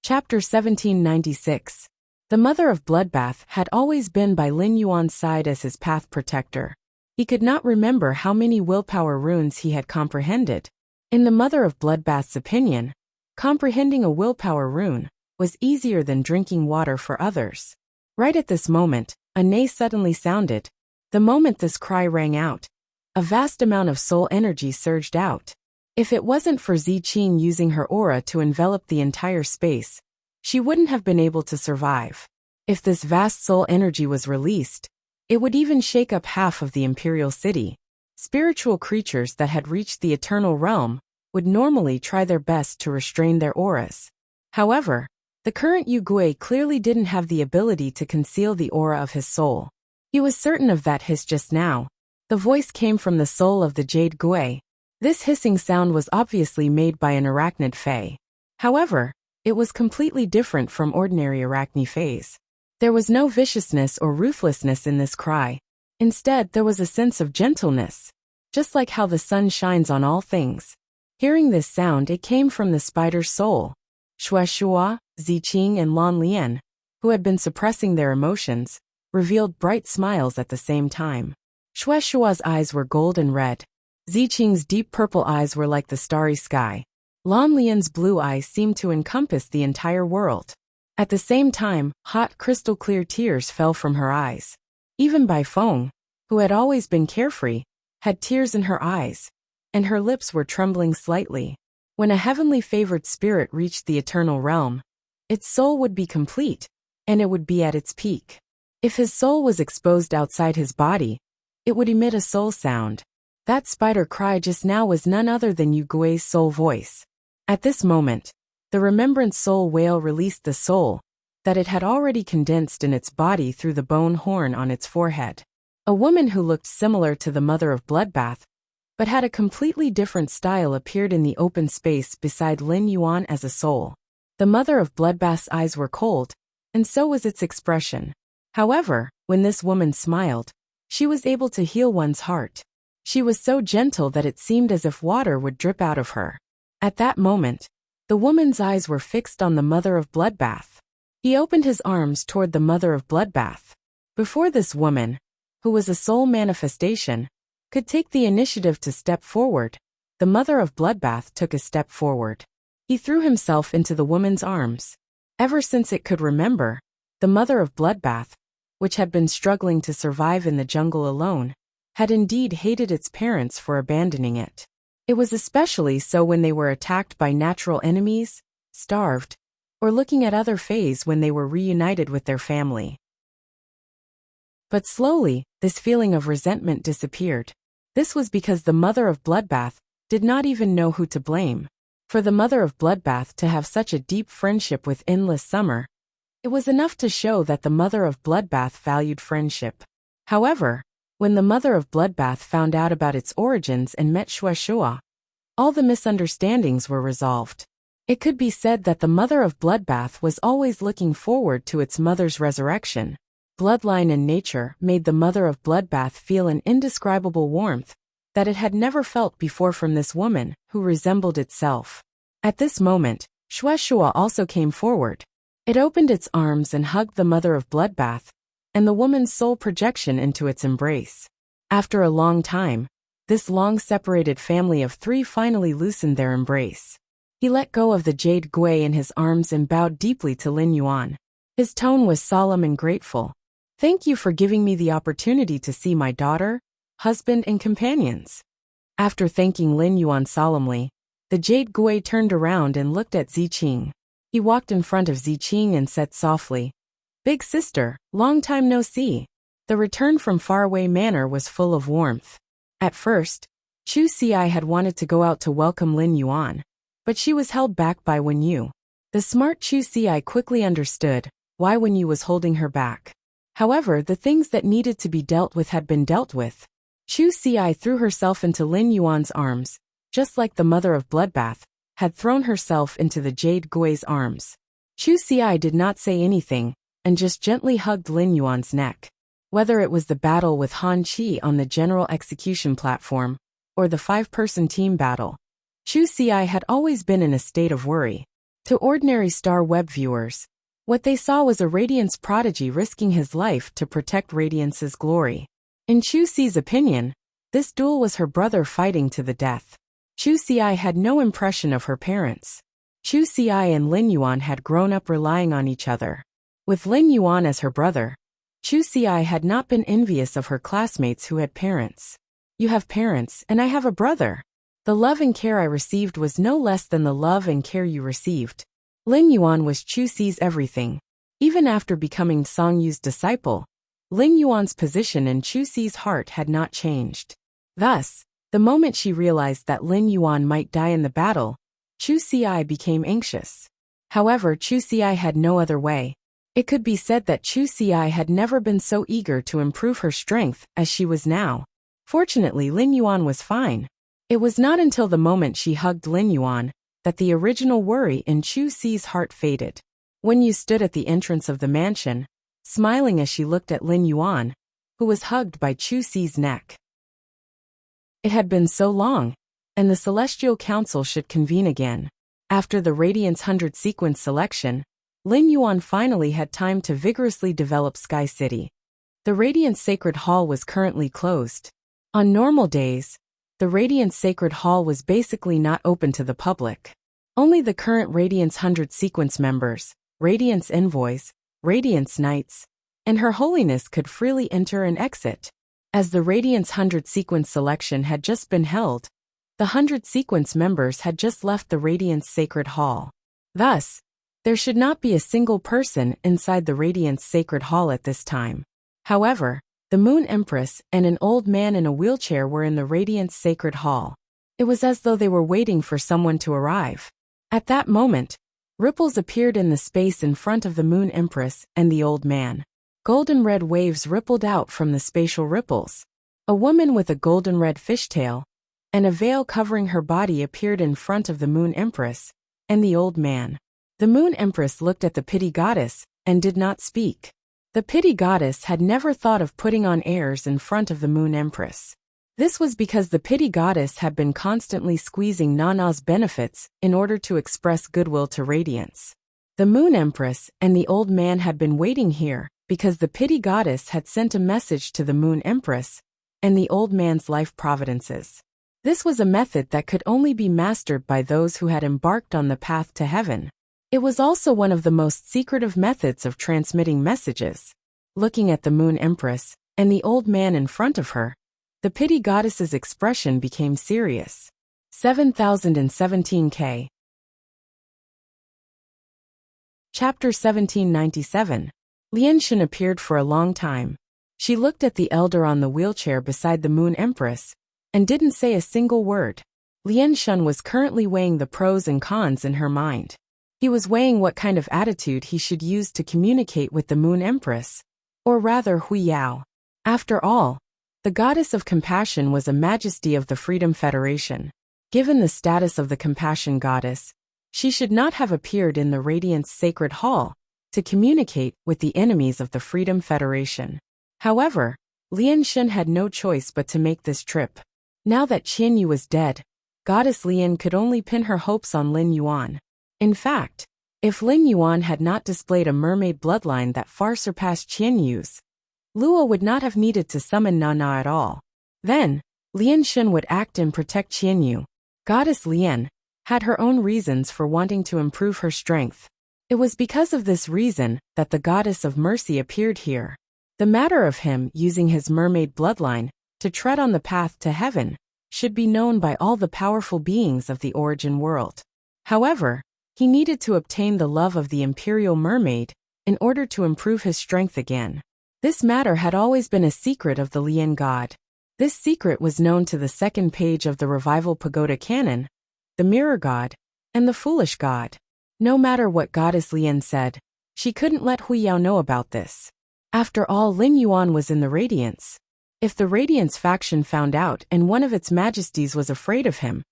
Chapter 1796. The mother of Bloodbath had always been by Lin Yuan's side as his path protector. He could not remember how many willpower runes he had comprehended. In the mother of Bloodbath's opinion, comprehending a willpower rune was easier than drinking water for others. Right at this moment, a neigh suddenly sounded. The moment this cry rang out, a vast amount of soul energy surged out. If it wasn't for Ziqing using her aura to envelop the entire space, she wouldn't have been able to survive. If this vast soul energy was released, it would even shake up half of the imperial city. Spiritual creatures that had reached the eternal realm would normally try their best to restrain their auras. However, the current Yu Gui clearly didn't have the ability to conceal the aura of his soul. He was certain of that hiss just now. The voice came from the soul of the Jade Gui. This hissing sound was obviously made by an arachnid fae. However, it was completely different from ordinary arachne fays. There was no viciousness or ruthlessness in this cry. Instead, there was a sense of gentleness, just like how the sun shines on all things. Hearing this sound, it came from the spider's soul. Shueshua, Ziqing, and Lan Lian, who had been suppressing their emotions, revealed bright smiles at the same time. Shueshua's eyes were gold and red. Ziqing's deep purple eyes were like the starry sky. Lan Lian's blue eyes seemed to encompass the entire world. At the same time, hot crystal-clear tears fell from her eyes. Even Bai Feng, who had always been carefree, had tears in her eyes, and her lips were trembling slightly. When a heavenly favored spirit reached the eternal realm, its soul would be complete, and it would be at its peak. If his soul was exposed outside his body, it would emit a soul sound. That spider cry just now was none other than Yu Gui's soul voice. At this moment, the remembrance soul whale released the soul that it had already condensed in its body through the bone horn on its forehead. A woman who looked similar to the mother of Bloodbath, but had a completely different style appeared in the open space beside Lin Yuan as a soul. The mother of Bloodbath's eyes were cold, and so was its expression. However, when this woman smiled, she was able to heal one's heart. She was so gentle that it seemed as if water would drip out of her. At that moment, the woman's eyes were fixed on the mother of Bloodbath. He opened his arms toward the mother of Bloodbath. Before this woman, who was a soul manifestation, could take the initiative to step forward, the mother of Bloodbath took a step forward. He threw himself into the woman's arms. Ever since it could remember, the mother of Bloodbath, which had been struggling to survive in the jungle alone, had indeed hated its parents for abandoning it. It was especially so when they were attacked by natural enemies, starved, or looking at other fays when they were reunited with their family. But slowly, this feeling of resentment disappeared. This was because the mother of Bloodbath did not even know who to blame. For the mother of Bloodbath to have such a deep friendship with Endless Summer, it was enough to show that the mother of Bloodbath valued friendship. However, when the mother of Bloodbath found out about its origins and met Shueshua, all the misunderstandings were resolved. It could be said that the mother of Bloodbath was always looking forward to its mother's resurrection. Bloodline and nature made the mother of Bloodbath feel an indescribable warmth that it had never felt before from this woman, who resembled itself. At this moment, Shueshua also came forward. It opened its arms and hugged the mother of Bloodbath, and the woman's soul projection into its embrace. After a long time, this long-separated family of three finally loosened their embrace. He let go of the jade gui in his arms and bowed deeply to Lin Yuan. His tone was solemn and grateful. "Thank you for giving me the opportunity to see my daughter, husband, and companions." After thanking Lin Yuan solemnly, the jade gui turned around and looked at Ziqing. He walked in front of Ziqing and said softly, "Big sister, long time no see." The return from faraway manor was full of warmth. At first, Chu Xi had wanted to go out to welcome Lin Yuan, but she was held back by Wen Yu. The smart Chu Xi quickly understood why Wen Yu was holding her back. However, the things that needed to be dealt with had been dealt with. Chu Xi threw herself into Lin Yuan's arms, just like the mother of Bloodbath had thrown herself into the jade gui's arms. Chu Xi did not say anything, and just gently hugged Lin Yuan's neck. Whether it was the battle with Han Qi on the general execution platform, or the 5-person team battle, Chu Xi had always been in a state of worry. To ordinary Star Web viewers, what they saw was a Radiance prodigy risking his life to protect Radiance's glory. In Chu Xi's opinion, this duel was her brother fighting to the death. Chu Xi had no impression of her parents. Chu Xi and Lin Yuan had grown up relying on each other. With Lin Yuan as her brother, Chu Xi had not been envious of her classmates who had parents. "You have parents, and I have a brother. The love and care I received was no less than the love and care you received." Lin Yuan was Chu Xi's everything. Even after becoming Song Yu's disciple, Lin Yuan's position in Chu Xi's heart had not changed. Thus, the moment she realized that Lin Yuan might die in the battle, Chu Xi became anxious. However, Chu Xi had no other way. It could be said that Chu Xi had never been so eager to improve her strength as she was now. Fortunately, Lin Yuan was fine. It was not until the moment she hugged Lin Yuan that the original worry in Chu Xi's heart faded. Wen Yu stood at the entrance of the mansion, smiling as she looked at Lin Yuan, who was hugged by Chu Xi's neck. It had been so long, and the Celestial Council should convene again. After the Radiance 100 sequence selection, Lin Yuan finally had time to vigorously develop Sky City. The Radiance Sacred Hall was currently closed. On normal days, the Radiance Sacred Hall was basically not open to the public. Only the current Radiance 100 sequence members, Radiance Envoys, Radiance Knights, and Her Holiness could freely enter and exit. As the Radiance 100 sequence selection had just been held, the 100 sequence members had just left the Radiance Sacred Hall. Thus, there should not be a single person inside the Radiance Sacred Hall at this time. However, the Moon Empress and an old man in a wheelchair were in the Radiance Sacred Hall. It was as though they were waiting for someone to arrive. At that moment, ripples appeared in the space in front of the Moon Empress and the old man. Golden red waves rippled out from the spatial ripples. A woman with a golden red fishtail and a veil covering her body appeared in front of the Moon Empress and the old man. The Moon Empress looked at the Pity Goddess and did not speak. The Pity Goddess had never thought of putting on airs in front of the Moon Empress. This was because the Pity Goddess had been constantly squeezing Nana's benefits in order to express goodwill to Radiance. The Moon Empress and the old man had been waiting here because the Pity Goddess had sent a message to the Moon Empress and the old man's life providences. This was a method that could only be mastered by those who had embarked on the path to heaven. It was also one of the most secretive methods of transmitting messages. Looking at the Moon Empress and the old man in front of her, the Pity Goddess's expression became serious. 7017K. Chapter 1797. Lianshan appeared for a long time. She looked at the elder on the wheelchair beside the Moon Empress and didn't say a single word. Lianshan was currently weighing the pros and cons in her mind. He was weighing what kind of attitude he should use to communicate with the Moon Empress, or rather Hui Yao. After all, the goddess of compassion was a majesty of the Freedom Federation. Given the status of the compassion goddess, she should not have appeared in the Radiance Sacred Hall to communicate with the enemies of the Freedom Federation. However, Lianshan had no choice but to make this trip. Now that Qianyu was dead, Goddess Lian could only pin her hopes on Lin Yuan. In fact, if Lin Yuan had not displayed a mermaid bloodline that far surpassed Qianyu's, Luo would not have needed to summon Nana at all. Then, Lianshan would act and protect Qianyu. Goddess Lian had her own reasons for wanting to improve her strength. It was because of this reason that the Goddess of Mercy appeared here. The matter of him using his mermaid bloodline to tread on the path to heaven should be known by all the powerful beings of the origin world. However, he needed to obtain the love of the Imperial Mermaid in order to improve his strength again. This matter had always been a secret of the Lian God. This secret was known to the second page of the Revival Pagoda canon, the Mirror God, and the Foolish God. No matter what Goddess Lian said, she couldn't let Hui Yao know about this. After all, Lin Yuan was in the Radiance. If the Radiance faction found out and one of its majesties was afraid of him,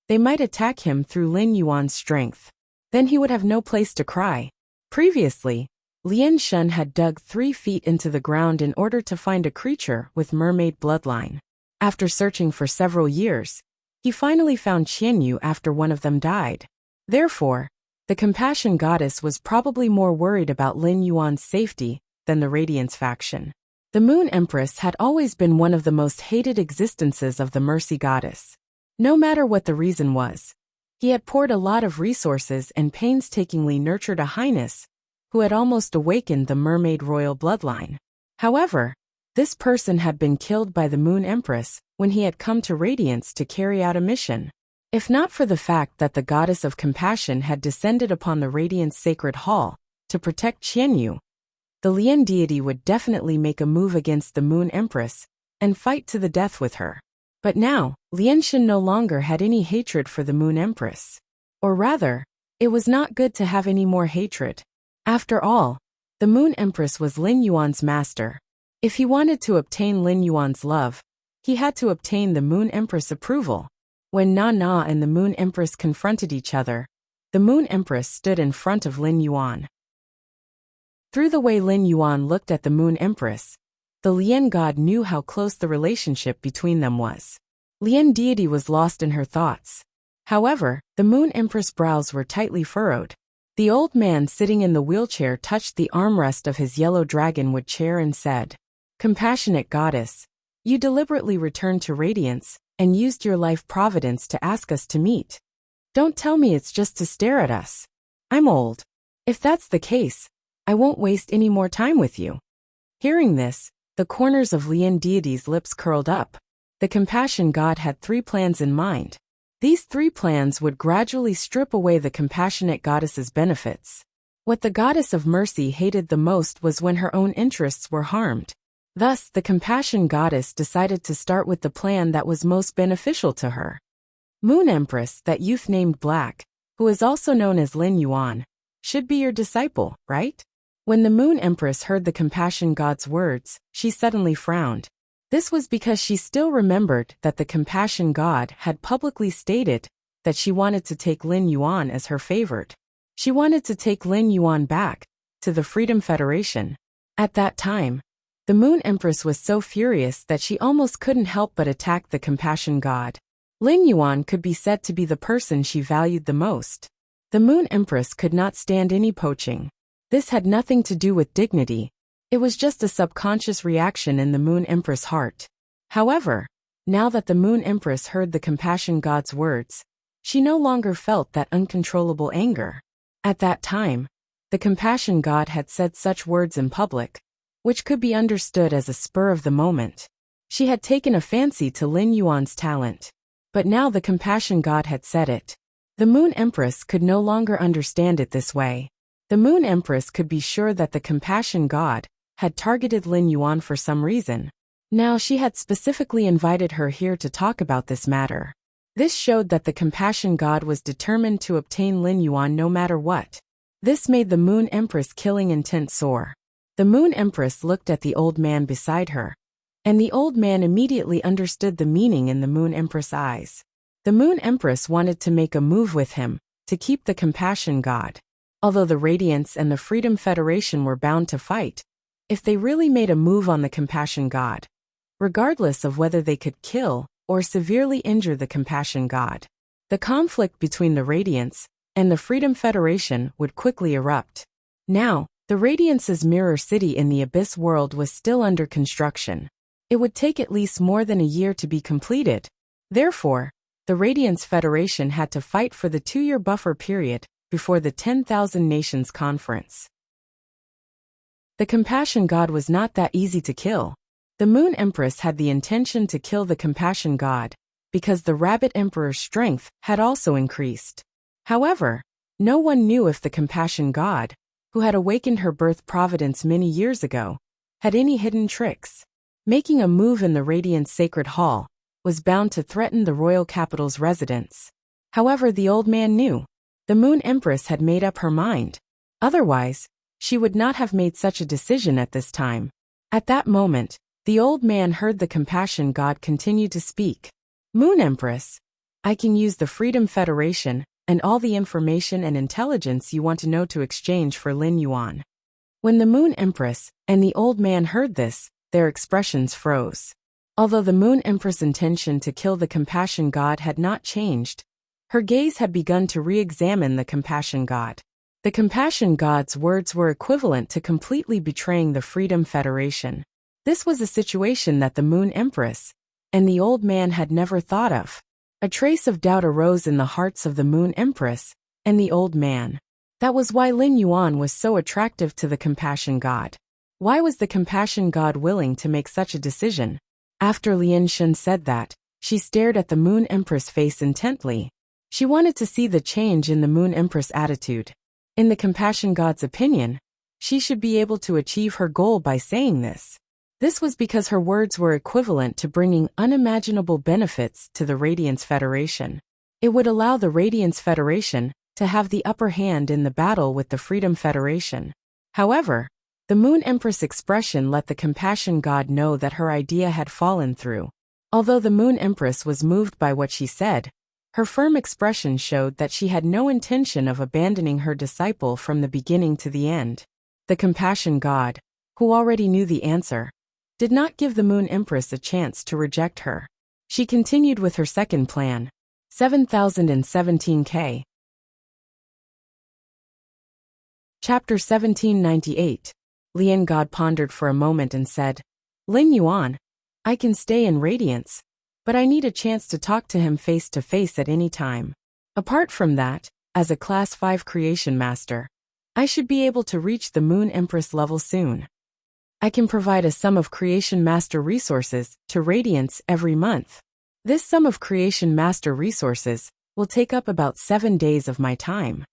they might attack him through Lin Yuan's strength. Then he would have no place to cry. Previously, Lianshan had dug 3 feet into the ground in order to find a creature with mermaid bloodline. After searching for several years, he finally found Qianyu after one of them died. Therefore, the Compassion Goddess was probably more worried about Lin Yuan's safety than the Radiance faction. The Moon Empress had always been one of the most hated existences of the Mercy Goddess. No matter what the reason was, he had poured a lot of resources and painstakingly nurtured a highness who had almost awakened the mermaid royal bloodline. However, this person had been killed by the Moon Empress when he had come to Radiance to carry out a mission. If not for the fact that the Goddess of Compassion had descended upon the Radiance Sacred Hall to protect Qianyu, the Lian deity would definitely make a move against the Moon Empress and fight to the death with her. But now, Lianshan no longer had any hatred for the Moon Empress. Or rather, it was not good to have any more hatred. After all, the Moon Empress was Lin Yuan's master. If he wanted to obtain Lin Yuan's love, he had to obtain the Moon Empress' approval. When Nana and the Moon Empress confronted each other, the Moon Empress stood in front of Lin Yuan. Through the way Lin Yuan looked at the Moon Empress, the Lian God knew how close the relationship between them was. Lian deity was lost in her thoughts. However, the Moon Empress' brows were tightly furrowed. The old man sitting in the wheelchair touched the armrest of his yellow dragonwood chair and said, "Compassionate Goddess, you deliberately returned to Radiance and used your life providence to ask us to meet. Don't tell me it's just to stare at us. I'm old. If that's the case, I won't waste any more time with you." Hearing this, the corners of Lian deity's lips curled up. The Compassion God had 3 plans in mind. These 3 plans would gradually strip away the Compassionate Goddess's benefits. What the Goddess of Mercy hated the most was when her own interests were harmed. Thus, the Compassion Goddess decided to start with the plan that was most beneficial to her. Moon Empress, that youth named Black, who is also known as Lin Yuan, should be your disciple, right? When the Moon Empress heard the Compassion God's words, she suddenly frowned. This was because she still remembered that the Compassion God had publicly stated that she wanted to take Lin Yuan as her favorite. She wanted to take Lin Yuan back to the Freedom Federation. At that time, the Moon Empress was so furious that she almost couldn't help but attack the Compassion God. Lin Yuan could be said to be the person she valued the most. The Moon Empress could not stand any poaching. This had nothing to do with dignity. It was just a subconscious reaction in the Moon Empress' heart. However, now that the Moon Empress heard the Compassion God's words, she no longer felt that uncontrollable anger. At that time, the Compassion God had said such words in public, which could be understood as a spur of the moment. She had taken a fancy to Lin Yuan's talent. But now the Compassion God had said it. The Moon Empress could no longer understand it this way. The Moon Empress could be sure that the Compassion God had targeted Lin Yuan for some reason. Now she had specifically invited her here to talk about this matter. This showed that the Compassion God was determined to obtain Lin Yuan no matter what. This made the Moon Empress' killing intent soar. The Moon Empress looked at the old man beside her, and the old man immediately understood the meaning in the Moon Empress' eyes. The Moon Empress wanted to make a move with him to keep the Compassion God. Although the Radiance and the Freedom Federation were bound to fight, if they really made a move on the Compassion God, regardless of whether they could kill or severely injure the Compassion God, the conflict between the Radiance and the Freedom Federation would quickly erupt. Now, the Radiance's mirror city in the Abyss world was still under construction. It would take at least more than a year to be completed. Therefore, the Radiance Federation had to fight for the 2-year buffer period before the 10,000 Nations Conference. The Compassion God was not that easy to kill. The Moon Empress had the intention to kill the Compassion God because the Rabbit Emperor's strength had also increased. However, no one knew if the Compassion God, who had awakened her birth providence many years ago, had any hidden tricks. Making a move in the Radiant Sacred Hall was bound to threaten the royal capital's residents. However, the old man knew. The Moon Empress had made up her mind. Otherwise, she would not have made such a decision at this time. At that moment, the old man heard the Compassion God continue to speak. Moon Empress, I can use the Freedom Federation and all the information and intelligence you want to know to exchange for Lin Yuan. When the Moon Empress and the old man heard this, their expressions froze. Although the Moon Empress' intention to kill the Compassion God had not changed, her gaze had begun to re-examine the Compassion God. The Compassion God's words were equivalent to completely betraying the Freedom Federation. This was a situation that the Moon Empress and the old man had never thought of. A trace of doubt arose in the hearts of the Moon Empress and the old man. That was why Lin Yuan was so attractive to the Compassion God. Why was the Compassion God willing to make such a decision? After Lien Shen said that, she stared at the Moon Empress' face intently. She wanted to see the change in the Moon Empress' attitude. In the Compassion God's opinion, she should be able to achieve her goal by saying this. This was because her words were equivalent to bringing unimaginable benefits to the Radiance Federation. It would allow the Radiance Federation to have the upper hand in the battle with the Freedom Federation. However, the Moon Empress' expression let the Compassion God know that her idea had fallen through. Although the Moon Empress was moved by what she said, her firm expression showed that she had no intention of abandoning her disciple from the beginning to the end. The Compassion God, who already knew the answer, did not give the Moon Empress a chance to reject her. She continued with her second plan. 7017K. Chapter 1798. Lien God pondered for a moment and said, Lin Yuan, I can stay in Radiance, but I need a chance to talk to him face to face at any time. Apart from that, as a Class 5 Creation Master, I should be able to reach the Moon Empress level soon. I can provide a sum of Creation Master resources to Radiance every month. This sum of Creation Master resources will take up about 7 days of my time.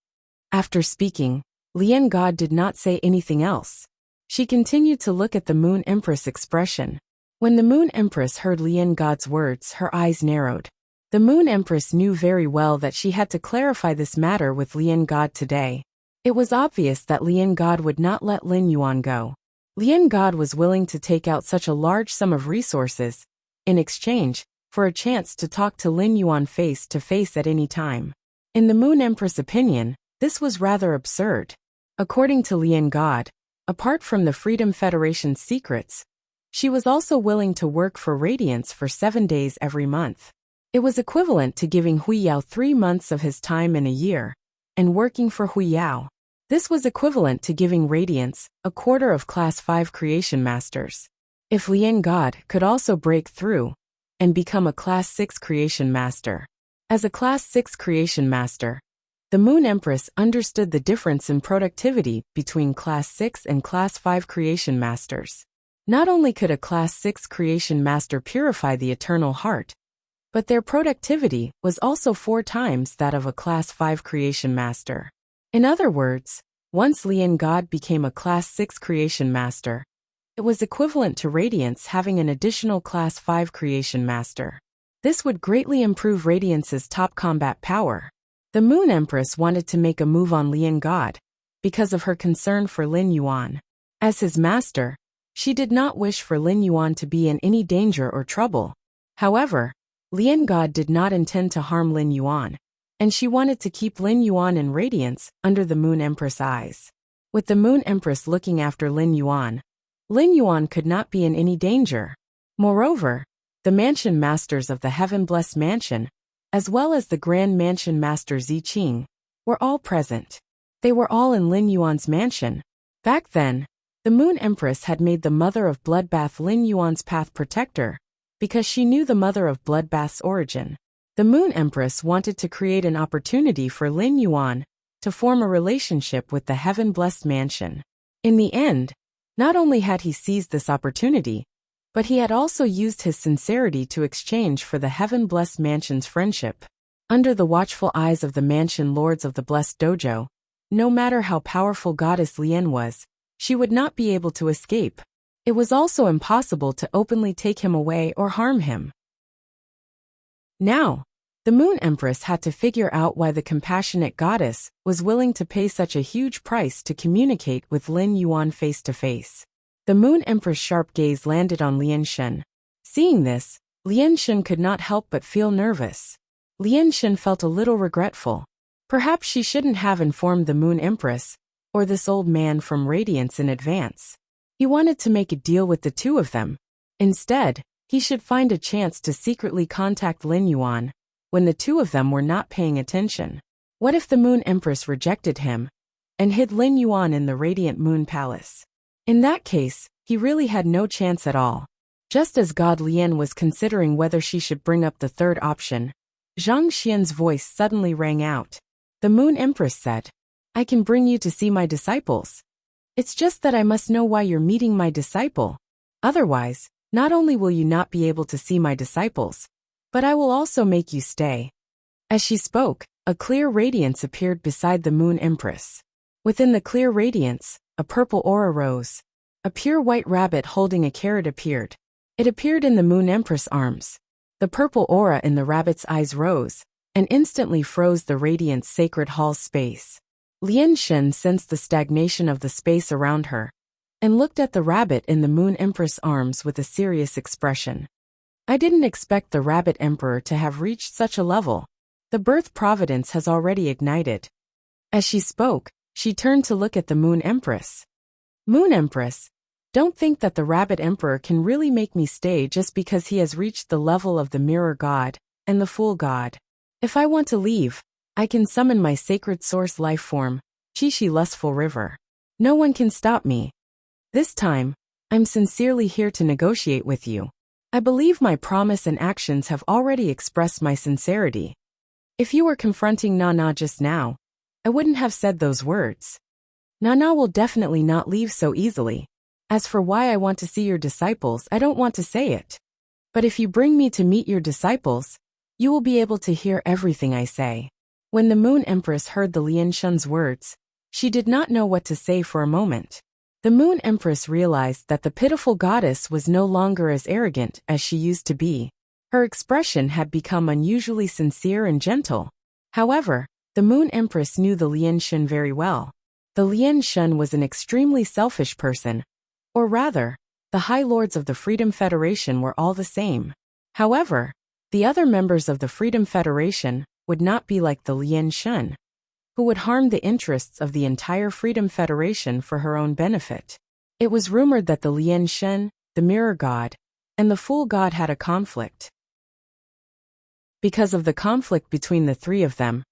After speaking, Lien God did not say anything else. She continued to look at the Moon Empress' expression. When the Moon Empress heard Lien God's words, her eyes narrowed. The Moon Empress knew very well that she had to clarify this matter with Lien God today. It was obvious that Lian God would not let Lin Yuan go. Lian God was willing to take out such a large sum of resources, in exchange for a chance to talk to Lin Yuan face to face at any time. In the Moon Empress' opinion, this was rather absurd. According to Lian God, apart from the Freedom Federation's secrets, she was also willing to work for Radiance for 7 days every month. It was equivalent to giving Hui Yao 3 months of his time in a year, and working for Hui Yao. This was equivalent to giving Radiance a quarter of Class 5 Creation Masters. If Lian God could also break through and become a Class 6 Creation Master. As a Class 6 Creation Master, the Moon Empress understood the difference in productivity between Class 6 and Class 5 Creation Masters. Not only could a Class 6 Creation Master purify the Eternal Heart, but their productivity was also 4 times that of a Class 5 Creation Master. In other words, once Lian God became a Class 6 Creation Master, it was equivalent to Radiance having an additional Class 5 Creation Master. This would greatly improve Radiance's top combat power. The Moon Empress wanted to make a move on Lian God because of her concern for Lin Yuan. As his master, she did not wish for Lin Yuan to be in any danger or trouble. However, Lian God did not intend to harm Lin Yuan, and she wanted to keep Lin Yuan in Radiance under the Moon Empress' eyes. With the Moon Empress looking after Lin Yuan could not be in any danger. Moreover, the Mansion Masters of the Heaven-Blessed Mansion, as well as the Grand Mansion Master Zi Qing, were all present. They were all in Lin Yuan's mansion. Back then, the Moon Empress had made the Mother of Bloodbath Lin Yuan's path protector, because she knew the Mother of Bloodbath's origin. The Moon Empress wanted to create an opportunity for Lin Yuan to form a relationship with the Heaven-Blessed Mansion. In the end, not only had he seized this opportunity, but he had also used his sincerity to exchange for the Heaven-Blessed Mansion's friendship. Under the watchful eyes of the Mansion Lords of the Blessed Dojo, no matter how powerful Goddess Lian was, she would not be able to escape. It was also impossible to openly take him away or harm him. Now, the Moon Empress had to figure out why the compassionate goddess was willing to pay such a huge price to communicate with Lin Yuan face to face. The Moon Empress' sharp gaze landed on Lian Shen. Seeing this, Lian Shen could not help but feel nervous. Lian Shen felt a little regretful. Perhaps she shouldn't have informed the Moon Empress, or this old man from Radiance in advance. He wanted to make a deal with the two of them. Instead, he should find a chance to secretly contact Lin Yuan when the two of them were not paying attention. What if the Moon Empress rejected him and hid Lin Yuan in the Radiant Moon Palace? In that case, he really had no chance at all. Just as God Lian was considering whether she should bring up the third option, Zhang Xian's voice suddenly rang out. The Moon Empress said, "I can bring you to see my disciples. It's just that I must know why you're meeting my disciple. Otherwise, not only will you not be able to see my disciples, but I will also make you stay." As she spoke, a clear radiance appeared beside the Moon Empress. Within the clear radiance, a purple aura rose. A pure white rabbit holding a carrot appeared. It appeared in the Moon Empress' arms. The purple aura in the rabbit's eyes rose, and instantly froze the radiant's sacred hall's space. Lian Shen sensed the stagnation of the space around her, and looked at the rabbit in the Moon Empress' arms with a serious expression. I didn't expect the Rabbit Emperor to have reached such a level. The birth providence has already ignited. As she spoke, she turned to look at the Moon Empress. Moon Empress, don't think that the Rabbit Emperor can really make me stay just because he has reached the level of the Mirror God and the Fool God. If I want to leave, I can summon my sacred source life form, Qixi Lustful River. No one can stop me. This time, I'm sincerely here to negotiate with you. I believe my promise and actions have already expressed my sincerity. If you were confronting Nana just now, I wouldn't have said those words. Nana will definitely not leave so easily. As for why I want to see your disciples, I don't want to say it. But if you bring me to meet your disciples, you will be able to hear everything I say. When the Moon Empress heard the Lian Shen's words, she did not know what to say for a moment. The Moon Empress realized that the pitiful goddess was no longer as arrogant as she used to be. Her expression had become unusually sincere and gentle. However, the Moon Empress knew the Lian Shen very well. The Lian Shun was an extremely selfish person, or rather, the High Lords of the Freedom Federation were all the same. However, the other members of the Freedom Federation would not be like the Lian Shun, who would harm the interests of the entire Freedom Federation for her own benefit. It was rumored that the Lian Shun, the Mirror God, and the Fool God had a conflict. Because of the conflict between the three of them,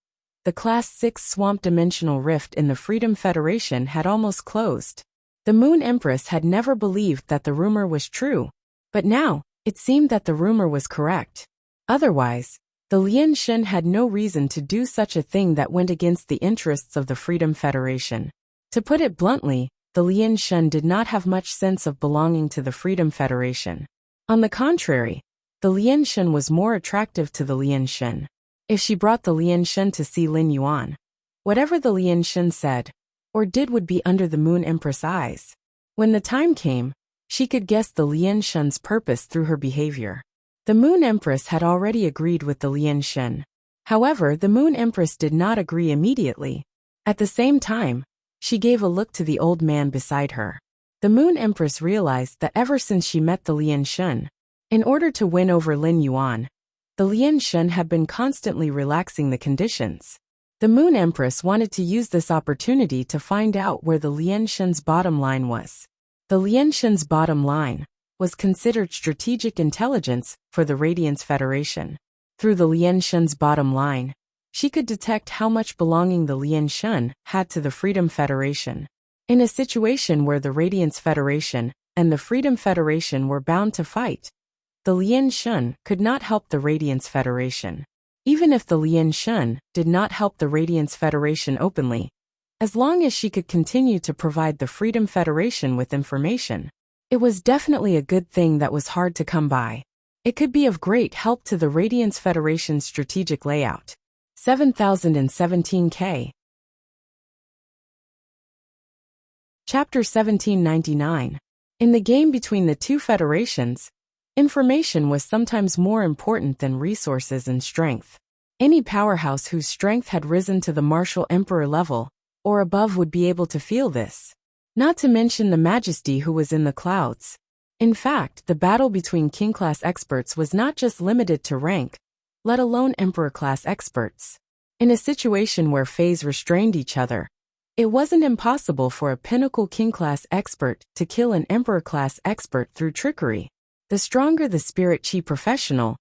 the Class 6 Swamp Dimensional Rift in the Freedom Federation had almost closed. The Moon Empress had never believed that the rumor was true, but now, it seemed that the rumor was correct. Otherwise, the Lian Shun had no reason to do such a thing that went against the interests of the Freedom Federation. To put it bluntly, the Lian Shun did not have much sense of belonging to the Freedom Federation. On the contrary, the Lian Shun was more attractive to the Lian Shun. If she brought the Lian Shun to see Lin Yuan, whatever the Lian Shun said or did would be under the Moon Empress' eyes. When the time came, she could guess the Lian Shun's purpose through her behavior. The Moon Empress had already agreed with the Lian Shun. However, the Moon Empress did not agree immediately. At the same time, she gave a look to the old man beside her. The Moon Empress realized that ever since she met the Lian Shun, in order to win over Lin Yuan, the Lian Shun had been constantly relaxing the conditions. The Moon Empress wanted to use this opportunity to find out where the Lian Shun's bottom line was. The Lian Shun's bottom line was considered strategic intelligence for the Radiance Federation. Through the Lian Shun's bottom line, she could detect how much belonging the Lian Shun had to the Freedom Federation. In a situation where the Radiance Federation and the Freedom Federation were bound to fight, the Lian Shun could not help the Radiance Federation. Even if the Lian Shun did not help the Radiance Federation openly, as long as she could continue to provide the Freedom Federation with information, it was definitely a good thing that was hard to come by. It could be of great help to the Radiance Federation's strategic layout. 7017K. Chapter 1799. In the game between the two federations, information was sometimes more important than resources and strength. Any powerhouse whose strength had risen to the martial emperor level or above would be able to feel this. Not to mention the majesty who was in the clouds. In fact, the battle between king-class experts was not just limited to rank, let alone emperor-class experts. In a situation where fays restrained each other, it wasn't impossible for a pinnacle king-class expert to kill an emperor-class expert through trickery. The stronger the spirit chi professional,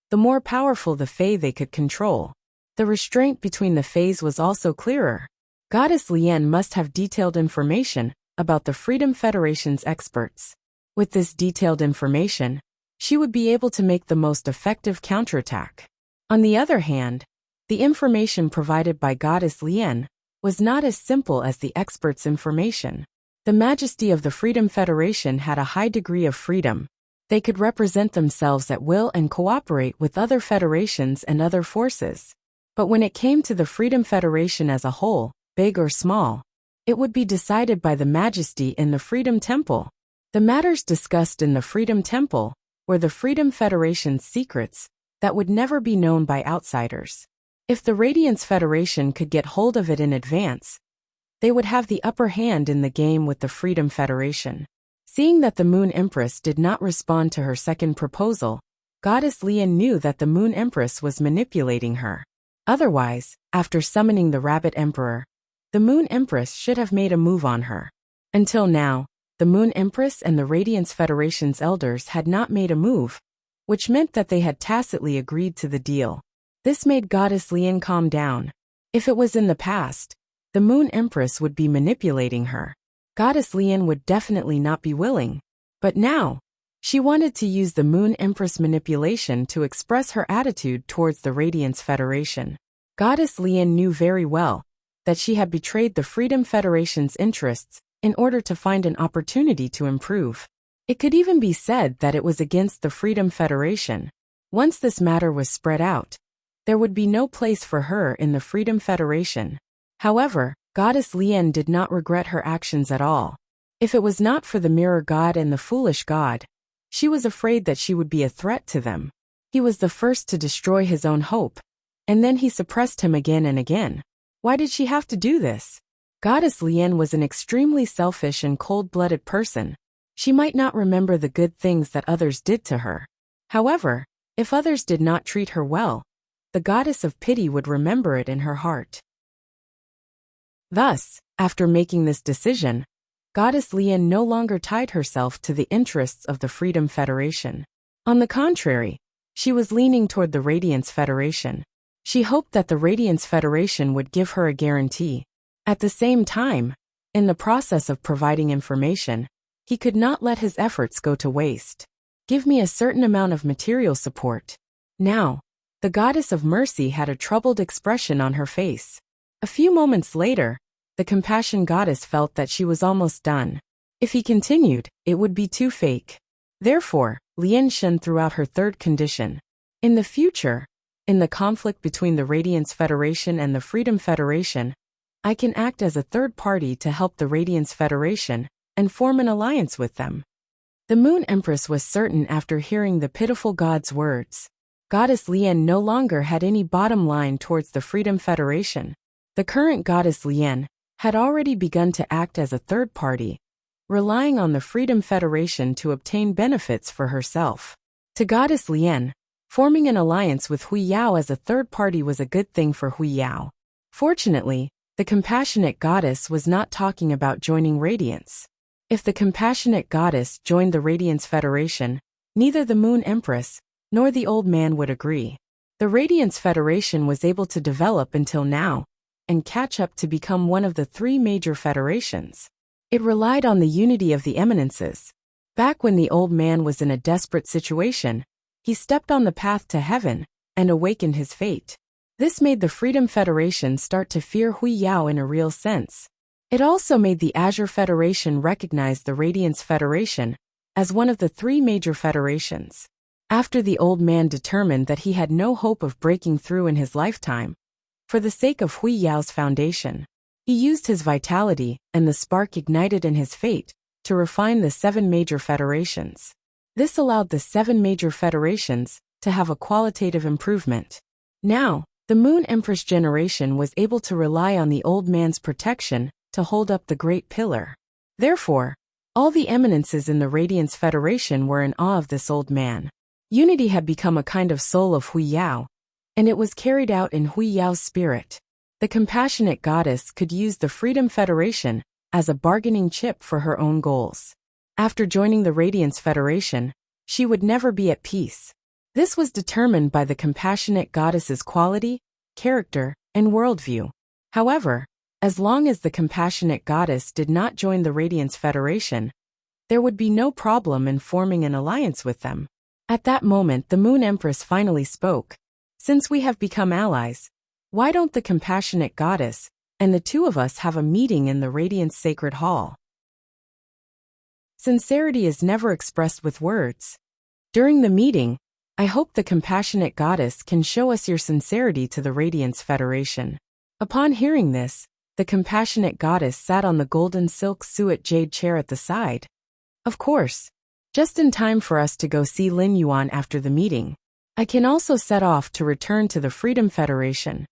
the more powerful the fae they could control. The restraint between the fays was also clearer. Goddess Lian must have detailed information about the Freedom Federation's experts. With this detailed information, she would be able to make the most effective counterattack. On the other hand, the information provided by Goddess Lian was not as simple as the experts' information. The majesty of the Freedom Federation had a high degree of freedom. They could represent themselves at will and cooperate with other federations and other forces. But when it came to the Freedom Federation as a whole, big or small, it would be decided by the majesty in the Freedom Temple. The matters discussed in the Freedom Temple were the Freedom Federation's secrets that would never be known by outsiders. If the Radiance Federation could get hold of it in advance, they would have the upper hand in the game with the Freedom Federation. Seeing that the Moon Empress did not respond to her second proposal, Goddess Lian knew that the Moon Empress was manipulating her. Otherwise, after summoning the Rabbit Emperor, the Moon Empress should have made a move on her. Until now, the Moon Empress and the Radiance Federation's elders had not made a move, which meant that they had tacitly agreed to the deal. This made Goddess Lian calm down. If it was in the past, the Moon Empress would be manipulating her. Goddess Lian would definitely not be willing. But now, she wanted to use the Moon Empress manipulation to express her attitude towards the Radiance Federation. Goddess Lian knew very well that she had betrayed the Freedom Federation's interests in order to find an opportunity to improve. It could even be said that it was against the Freedom Federation. Once this matter was spread out, there would be no place for her in the Freedom Federation. However, Goddess Lian did not regret her actions at all. If it was not for the Mirror God and the Foolish God, she was afraid that she would be a threat to them. He was the first to destroy his own hope, and then he suppressed him again and again. Why did she have to do this? Goddess Lian was an extremely selfish and cold-blooded person. She might not remember the good things that others did to her. However, if others did not treat her well, the goddess of pity would remember it in her heart. Thus, after making this decision, Goddess Lian no longer tied herself to the interests of the Freedom Federation. On the contrary, she was leaning toward the Radiance Federation. She hoped that the Radiance Federation would give her a guarantee. At the same time, in the process of providing information, he could not let his efforts go to waste. Give me a certain amount of material support. Now, the Goddess of Mercy had a troubled expression on her face. A few moments later, the Compassion Goddess felt that she was almost done. If he continued, it would be too fake. Therefore, Lian Shen threw out her third condition. In the future, in the conflict between the Radiance Federation and the Freedom Federation, I can act as a third party to help the Radiance Federation and form an alliance with them. The Moon Empress was certain after hearing the pitiful god's words. Goddess Lian no longer had any bottom line towards the Freedom Federation. The current Goddess Lian had already begun to act as a third party, relying on the Freedom Federation to obtain benefits for herself. To Goddess Lian, forming an alliance with Hui Yao as a third party was a good thing for Hui Yao. Fortunately, the Compassionate Goddess was not talking about joining Radiance. If the Compassionate Goddess joined the Radiance Federation, neither the Moon Empress nor the old man would agree. The Radiance Federation was able to develop until now and catch up to become one of the three major federations. It relied on the unity of the eminences. Back when the old man was in a desperate situation, he stepped on the path to heaven and awakened his fate. This made the Freedom Federation start to fear Hui Yao in a real sense. It also made the Azure Federation recognize the Radiance Federation as one of the three major federations. After the old man determined that he had no hope of breaking through in his lifetime, for the sake of Hui Yao's foundation, he used his vitality and the spark ignited in his fate to refine the 7 major federations. This allowed the 7 major federations to have a qualitative improvement. Now, the Moon Empress generation was able to rely on the old man's protection to hold up the Great Pillar. Therefore, all the eminences in the Radiance Federation were in awe of this old man. Unity had become a kind of soul of Hui Yao, and it was carried out in Hui Yao's spirit. The Compassionate Goddess could use the Freedom Federation as a bargaining chip for her own goals. After joining the Radiance Federation, she would never be at peace. This was determined by the Compassionate Goddess's quality, character, and worldview. However, as long as the Compassionate Goddess did not join the Radiance Federation, there would be no problem in forming an alliance with them. At that moment, the Moon Empress finally spoke. Since we have become allies, why don't the Compassionate Goddess and the two of us have a meeting in the Radiance Sacred Hall? Sincerity is never expressed with words. During the meeting, I hope the Compassionate Goddess can show us your sincerity to the Radiance Federation. Upon hearing this, the Compassionate Goddess sat on the golden silk suet jade chair at the side. Of course, just in time for us to go see Lin Yuan after the meeting. I can also set off to return to the Freedom Federation.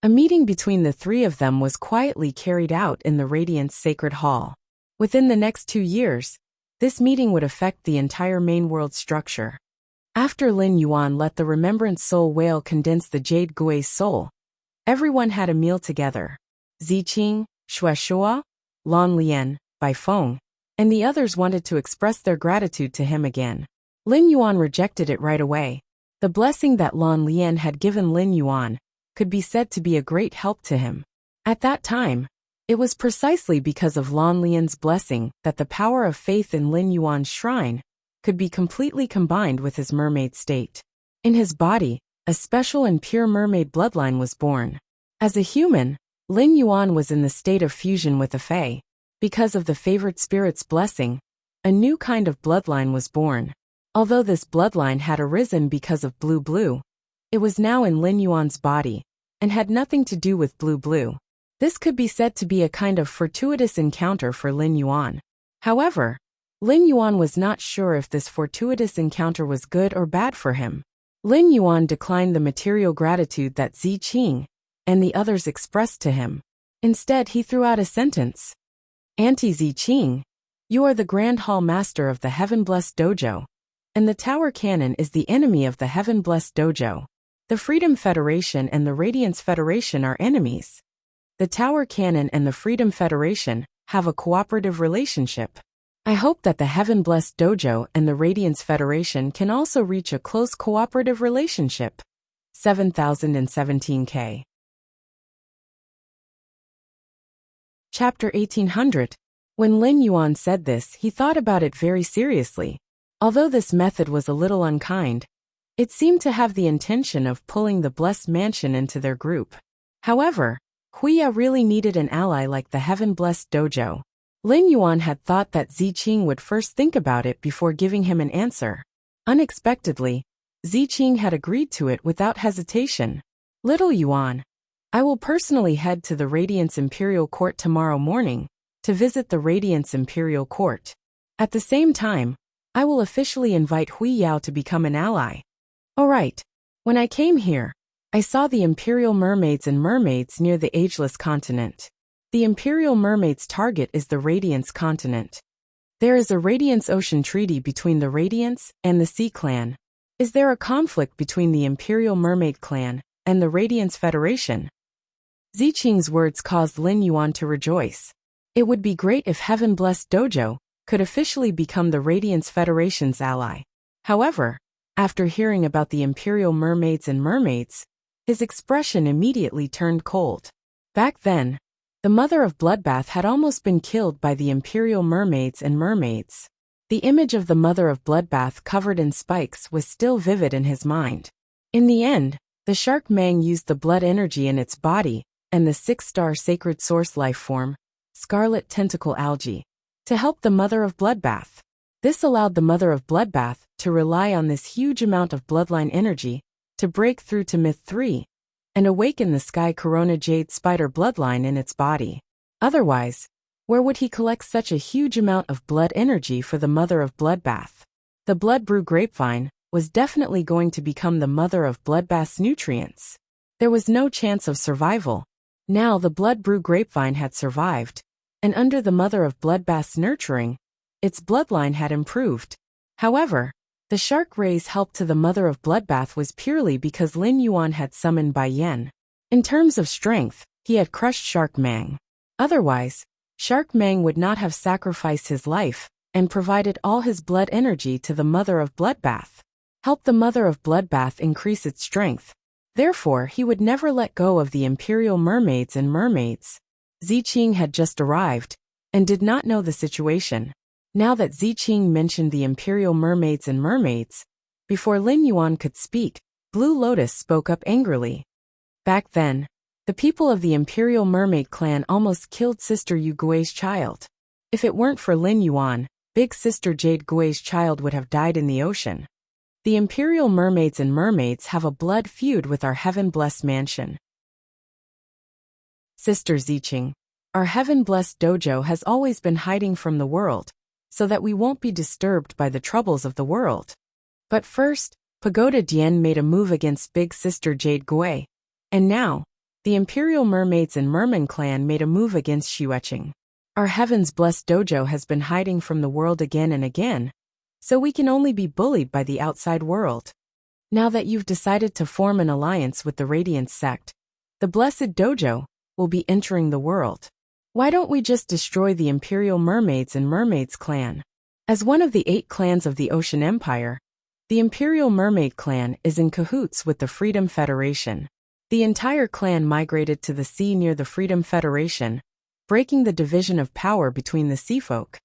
A meeting between the three of them was quietly carried out in the Radiance Sacred Hall. Within the next 2 years, this meeting would affect the entire main world structure. After Lin Yuan let the Remembrance Soul Whale condense the Jade Gui's soul, everyone had a meal together. Ziqing, Shueshua, Lan Lian, Baifeng, and the others wanted to express their gratitude to him again. Lin Yuan rejected it right away. The blessing that Lan Lian had given Lin Yuan could be said to be a great help to him. At that time, it was precisely because of Lan Lian's blessing that the power of faith in Lin Yuan's shrine could be completely combined with his mermaid state. In his body, a special and pure mermaid bloodline was born. As a human, Lin Yuan was in the state of fusion with a fae. Because of the favored spirit's blessing, a new kind of bloodline was born. Although this bloodline had arisen because of Blue Blue, it was now in Lin Yuan's body, and had nothing to do with Blue Blue. This could be said to be a kind of fortuitous encounter for Lin Yuan. However, Lin Yuan was not sure if this fortuitous encounter was good or bad for him. Lin Yuan declined the material gratitude that Ziqing and the others expressed to him. Instead, he threw out a sentence. Auntie Ziqing, you are the Grand Hall Master of the Heaven-Blessed Dojo, and the Tower Cannon is the enemy of the Heaven-Blessed Dojo. The Freedom Federation and the Radiance Federation are enemies. The Tower Cannon and the Freedom Federation have a cooperative relationship. I hope that the Heaven-Blessed Dojo and the Radiance Federation can also reach a close cooperative relationship. 7017K. Chapter 1800. When Lin Yuan said this, he thought about it very seriously. Although this method was a little unkind, it seemed to have the intention of pulling the Blessed Mansion into their group. However, Huiya really needed an ally like the Heaven-Blessed Dojo. Lin Yuan had thought that Ziqing would first think about it before giving him an answer. Unexpectedly, Ziqing had agreed to it without hesitation. Little Yuan, I will personally head to the Radiance Imperial Court tomorrow morning to visit the Radiance Imperial Court. At the same time, I will officially invite Hui Yao to become an ally. Alright, when I came here, I saw the Imperial Mermaids and Mermaids near the Ageless Continent. The Imperial Mermaids' target is the Radiance Continent. There is a Radiance Ocean Treaty between the Radiance and the Sea Clan. Is there a conflict between the Imperial Mermaid Clan and the Radiance Federation? Ziqing's words caused Lin Yuan to rejoice. It would be great if Heaven-Blessed Dojo could officially become the Radiance Federation's ally. However, after hearing about the Imperial Mermaids and Mermaids, his expression immediately turned cold. Back then, the Mother of Bloodbath had almost been killed by the Imperial Mermaids and Mermaids. The image of the Mother of Bloodbath covered in spikes was still vivid in his mind. In the end, the shark Mang used the blood energy in its body and the 6-star sacred source life form, Scarlet Tentacle Algae, to help the Mother of Bloodbath. This allowed the Mother of Bloodbath to rely on this huge amount of bloodline energy to break through to Myth 3 and awaken the Sky Corona Jade Spider bloodline in its body. Otherwise, where would he collect such a huge amount of blood energy for the Mother of Bloodbath? The Blood Brew Grapevine was definitely going to become the Mother of Bloodbath's nutrients. There was no chance of survival. Now the Blood Brew Grapevine had survived, and under the Mother of Bloodbath's nurturing, its bloodline had improved. However, the shark ray's help to the Mother of Bloodbath was purely because Lin Yuan had summoned Bai Yen. In terms of strength, he had crushed Shark Mang. Otherwise, Shark Mang would not have sacrificed his life and provided all his blood energy to the Mother of Bloodbath. Help the Mother of Bloodbath increase its strength. Therefore, he would never let go of the Imperial Mermaids and Mermaids. Ziqing had just arrived and did not know the situation. Now that Ziqing mentioned the Imperial Mermaids and Mermaids, before Lin Yuan could speak, Blue Lotus spoke up angrily. Back then, the people of the Imperial Mermaid clan almost killed Sister Yu Gui's child. If it weren't for Lin Yuan, Big Sister Jade Gui's child would have died in the ocean. The Imperial Mermaids and Mermaids have a blood feud with our Heaven-Blessed Mansion. Sister Ziqing, our Heaven-Blessed Dojo has always been hiding from the world, so that we won't be disturbed by the troubles of the world. But first, Pagoda Dian made a move against Big Sister Jade Gui, and now, the Imperial Mermaids and Merman clan made a move against Xueqing. Our Heaven's Blessed Dojo has been hiding from the world again and again, so we can only be bullied by the outside world. Now that you've decided to form an alliance with the Radiance sect, the Blessed Dojo will be entering the world. Why don't we just destroy the Imperial Mermaids and Mermaids clan? As one of the 8 clans of the Ocean Empire, the Imperial Mermaid clan is in cahoots with the Freedom Federation. The entire clan migrated to the sea near the Freedom Federation, breaking the division of power between the seafolk.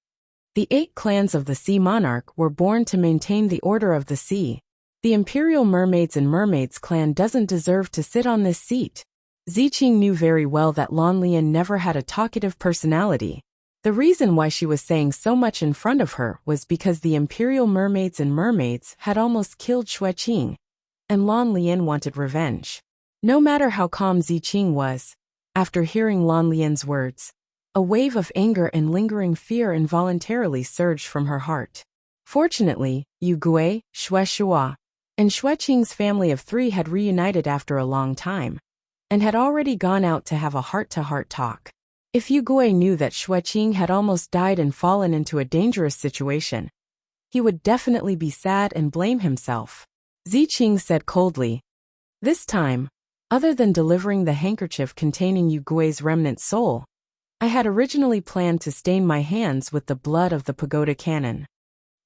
The 8 clans of the Sea Monarch were born to maintain the order of the sea. The Imperial Mermaids and Mermaids clan doesn't deserve to sit on this seat. Ziqing knew very well that Lan Lian never had a talkative personality. The reason why she was saying so much in front of her was because the Imperial Mermaids and Mermaids had almost killed Xueqing, and Lan Lian wanted revenge. No matter how calm Ziqing was, after hearing Lan Lian's words, a wave of anger and lingering fear involuntarily surged from her heart. Fortunately, Yu Gui, Xue Shua, and Xueqing's family of 3 had reunited after a long time, and had already gone out to have a heart-to-heart talk. If Yu Gui knew that Xueqing had almost died and fallen into a dangerous situation, he would definitely be sad and blame himself. Ziqing said coldly. This time, other than delivering the handkerchief containing Yu Gui's remnant soul, I had originally planned to stain my hands with the blood of the pagoda cannon.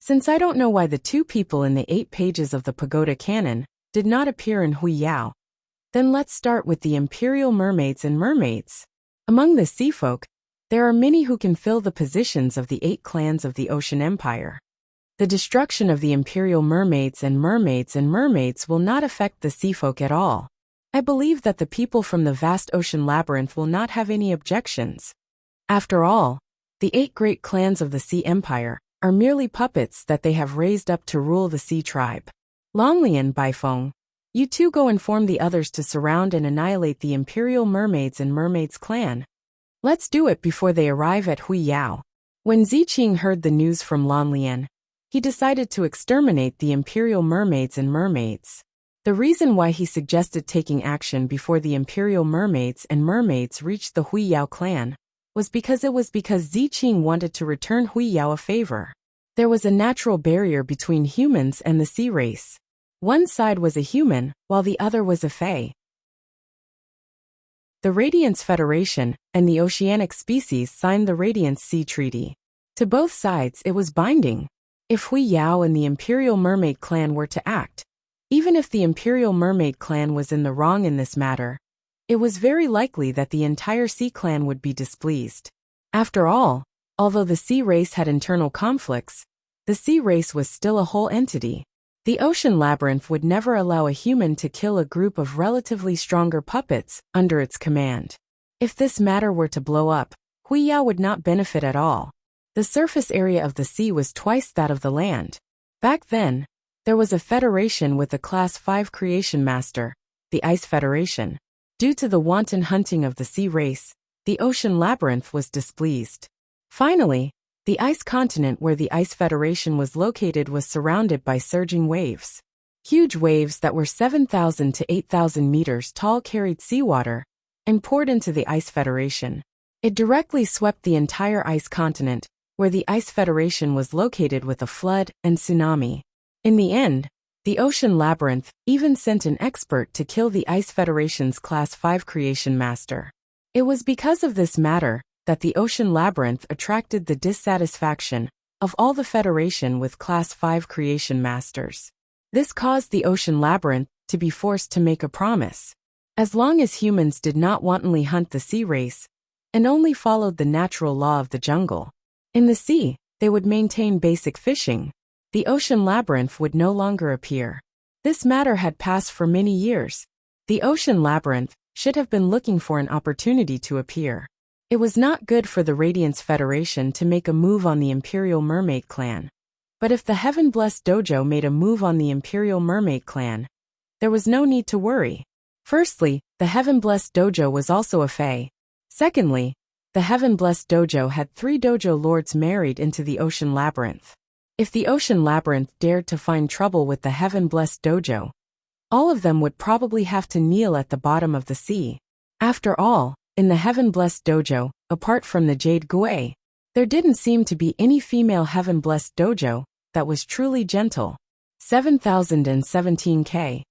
Since I don't know why the two people in the 8 pages of the pagoda cannon did not appear in Huiyao, then let's start with the imperial mermaids and mermaids. Among the sea folk, there are many who can fill the positions of the 8 clans of the Ocean Empire. The destruction of the imperial mermaids and mermaids will not affect the sea folk at all. I believe that the people from the vast ocean labyrinth will not have any objections. After all, the 8 great clans of the Sea Empire are merely puppets that they have raised up to rule the Sea Tribe. Longlian, Baifeng, you two go inform the others to surround and annihilate the imperial mermaids and mermaids clan. Let's do it before they arrive at Huiyao. When Ziqing heard the news from Longlian, he decided to exterminate the imperial mermaids and mermaids. The reason why he suggested taking action before the imperial mermaids and mermaids reached the Huiyao clan was because Ziqing wanted to return Huiyao a favor. There was a natural barrier between humans and the sea race. One side was a human, while the other was a fae. The Radiance Federation and the oceanic species signed the Radiance Sea Treaty. To both sides it was binding. If Huiyao and the Imperial Mermaid clan were to act, even if the Imperial Mermaid clan was in the wrong in this matter, it was very likely that the entire Sea clan would be displeased. After all, although the sea race had internal conflicts, the sea race was still a whole entity. The ocean labyrinth would never allow a human to kill a group of relatively stronger puppets under its command. If this matter were to blow up, Huiyao would not benefit at all. The surface area of the sea was twice that of the land. Back then, there was a federation with a Class 5 creation master, the Ice Federation. Due to the wanton hunting of the sea race, the ocean labyrinth was displeased. Finally, the ice continent where the Ice Federation was located was surrounded by surging waves. Huge waves that were 7,000 to 8,000 meters tall carried seawater and poured into the Ice Federation. It directly swept the entire ice continent, where the Ice Federation was located, with a flood and tsunami. In the end, the Ocean Labyrinth even sent an expert to kill the Ice Federation's Class 5 creation master. It was because of this matter that the Ocean Labyrinth attracted the dissatisfaction of all the Federation with Class 5 creation masters. This caused the Ocean Labyrinth to be forced to make a promise. As long as humans did not wantonly hunt the sea race and only followed the natural law of the jungle in the sea, they would maintain basic fishing. The Ocean Labyrinth would no longer appear. This matter had passed for many years. The Ocean Labyrinth should have been looking for an opportunity to appear. It was not good for the Radiance Federation to make a move on the Imperial Mermaid clan. But if the Heaven Blessed Dojo made a move on the Imperial Mermaid clan, there was no need to worry. Firstly, the Heaven Blessed Dojo was also a fae. Secondly, the Heaven Blessed Dojo had 3 dojo lords married into the Ocean Labyrinth. If the Ocean Labyrinth dared to find trouble with the Heaven Blessed Dojo, all of them would probably have to kneel at the bottom of the sea. After all, in the Heaven Blessed Dojo, apart from the Jade Gui, there didn't seem to be any female Heaven Blessed Dojo that was truly gentle. 7017K.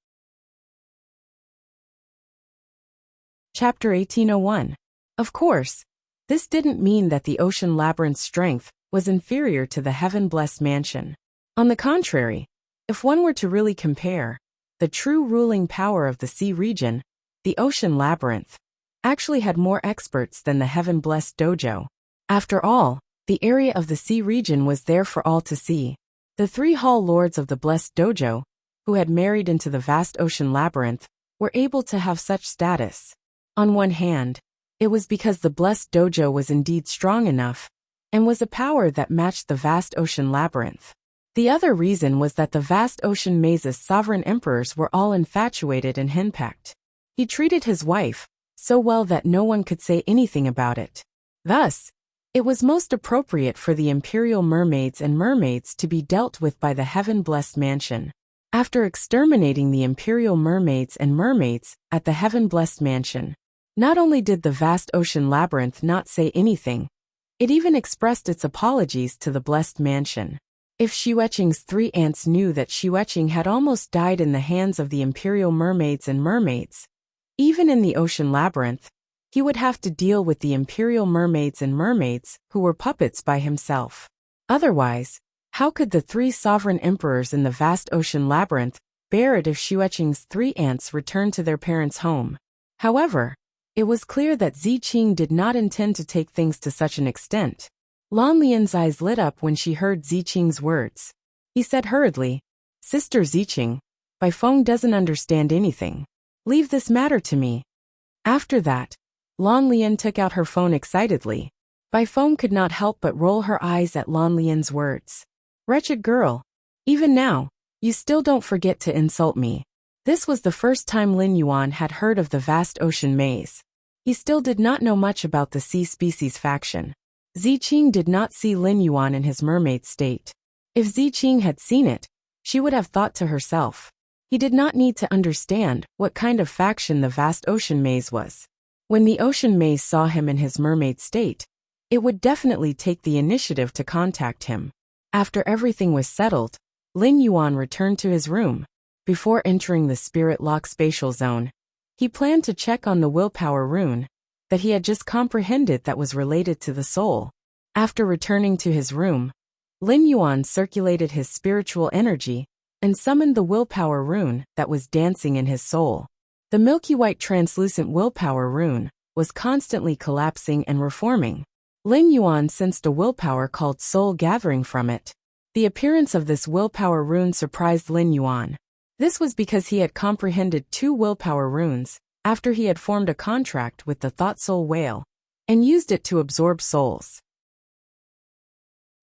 Chapter 1801. Of course, this didn't mean that the Ocean Labyrinth's strength was inferior to the Heaven Blessed Mansion. On the contrary, if one were to really compare the true ruling power of the sea region, the Ocean Labyrinth actually had more experts than the Heaven Blessed Dojo. After all, the area of the sea region was there for all to see. The 3 hall lords of the Blessed Dojo, who had married into the vast Ocean Labyrinth, were able to have such status. On one hand, it was because the Blessed Dojo was indeed strong enough and was a power that matched the vast Ocean Labyrinth. The other reason was that the vast ocean maze's sovereign emperors were all infatuated and henpecked. He treated his wife so well that no one could say anything about it. Thus, it was most appropriate for the Imperial Mermaids and mermaids to be dealt with by the Heaven Blessed Mansion. After exterminating the Imperial mermaids and mermaids at the heaven-blessed mansion, not only did the vast ocean labyrinth not say anything, it even expressed its apologies to the blessed mansion. If Xueqing's 3 aunts knew that Xueqing had almost died in the hands of the Imperial mermaids and mermaids, even in the ocean labyrinth, he would have to deal with the Imperial mermaids and mermaids who were puppets by himself. Otherwise, how could the 3 sovereign emperors in the vast ocean labyrinth bear it if Xueqing's 3 aunts returned to their parents' home? However, it was clear that Ziqing did not intend to take things to such an extent. Lan Lian's eyes lit up when she heard Ziqing's words. He said hurriedly, "Sister Ziqing, Bai Feng doesn't understand anything. Leave this matter to me." After that, Lan Lian took out her phone excitedly. Bai Feng could not help but roll her eyes at Lan Lian's words. "Wretched girl. Even now, you still don't forget to insult me." This was the first time Lin Yuan had heard of the vast ocean maze. He still did not know much about the sea species faction. Ziqing did not see Lin Yuan in his mermaid state. If Ziqing had seen it, she would have thought to herself, he did not need to understand what kind of faction the vast ocean maze was. When the ocean maze saw him in his mermaid state, it would definitely take the initiative to contact him. After everything was settled, Lin Yuan returned to his room. Before entering the spirit lock spatial zone, he planned to check on the willpower rune that he had just comprehended that was related to the soul. After returning to his room, Lin Yuan circulated his spiritual energy and summoned the willpower rune that was dancing in his soul. The milky white translucent willpower rune was constantly collapsing and reforming. Lin Yuan sensed a willpower called soul gathering from it. The appearance of this willpower rune surprised Lin Yuan. This was because he had comprehended 2 willpower runes after he had formed a contract with the thought soul whale and used it to absorb souls.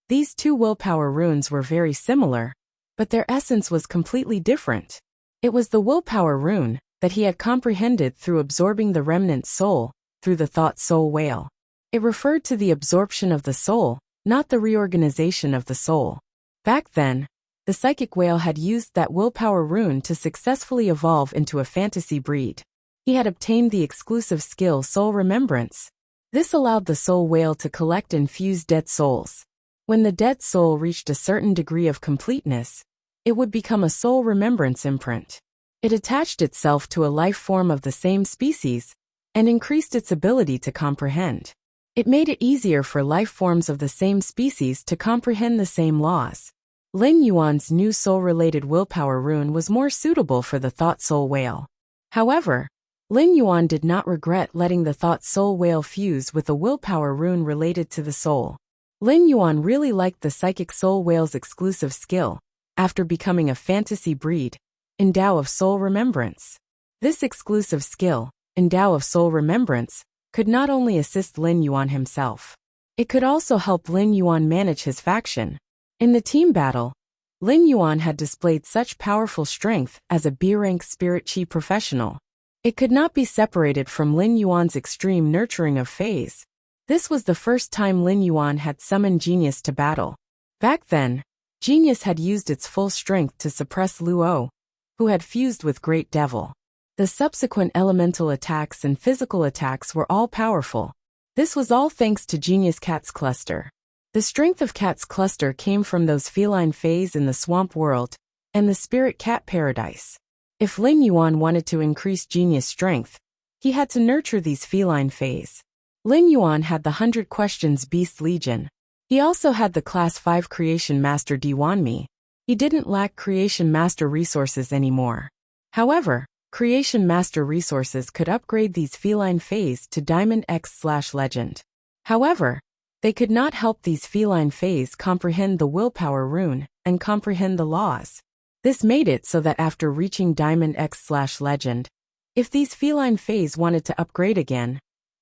These 2 willpower runes were very similar, but their essence was completely different. It was the willpower rune that he had comprehended through absorbing the remnant soul through the thought soul whale. It referred to the absorption of the soul, not the reorganization of the soul. Back then, the psychic whale had used that willpower rune to successfully evolve into a fantasy breed. He had obtained the exclusive skill Soul Remembrance. This allowed the soul whale to collect and fuse dead souls. When the dead soul reached a certain degree of completeness, it would become a soul remembrance imprint. It attached itself to a life form of the same species and increased its ability to comprehend. It made it easier for life forms of the same species to comprehend the same laws. Lin Yuan's new soul-related willpower rune was more suitable for the thought soul whale. However, Lin Yuan did not regret letting the thought soul whale fuse with a willpower rune related to the soul. Lin Yuan really liked the psychic soul whale's exclusive skill, after becoming a fantasy breed, Endow of Soul Remembrance. This exclusive skill, Endow of Soul Remembrance, could not only assist Lin Yuan himself. It could also help Lin Yuan manage his faction. In the team battle, Lin Yuan had displayed such powerful strength as a B-rank spirit chi professional. It could not be separated from Lin Yuan's extreme nurturing of phase. This was the first time Lin Yuan had summoned Genius to battle. Back then, Genius had used its full strength to suppress Luo, who had fused with Great Devil. The subsequent elemental attacks and physical attacks were all powerful. This was all thanks to Genius Cat's cluster. The strength of Cat's cluster came from those feline phase in the swamp world and the spirit cat paradise. If Lin Yuan wanted to increase Genius strength, he had to nurture these feline phase. Lin Yuan had the 100 Questions Beast Legion. He also had the Class 5 Creation Master Diwanmi. He didn't lack Creation Master resources anymore. However, Creation Master resources could upgrade these feline phase to Diamond X/Legend. However, they could not help these feline phase comprehend the willpower rune and comprehend the laws. This made it so that after reaching Diamond X/Legend, if these feline phase wanted to upgrade again,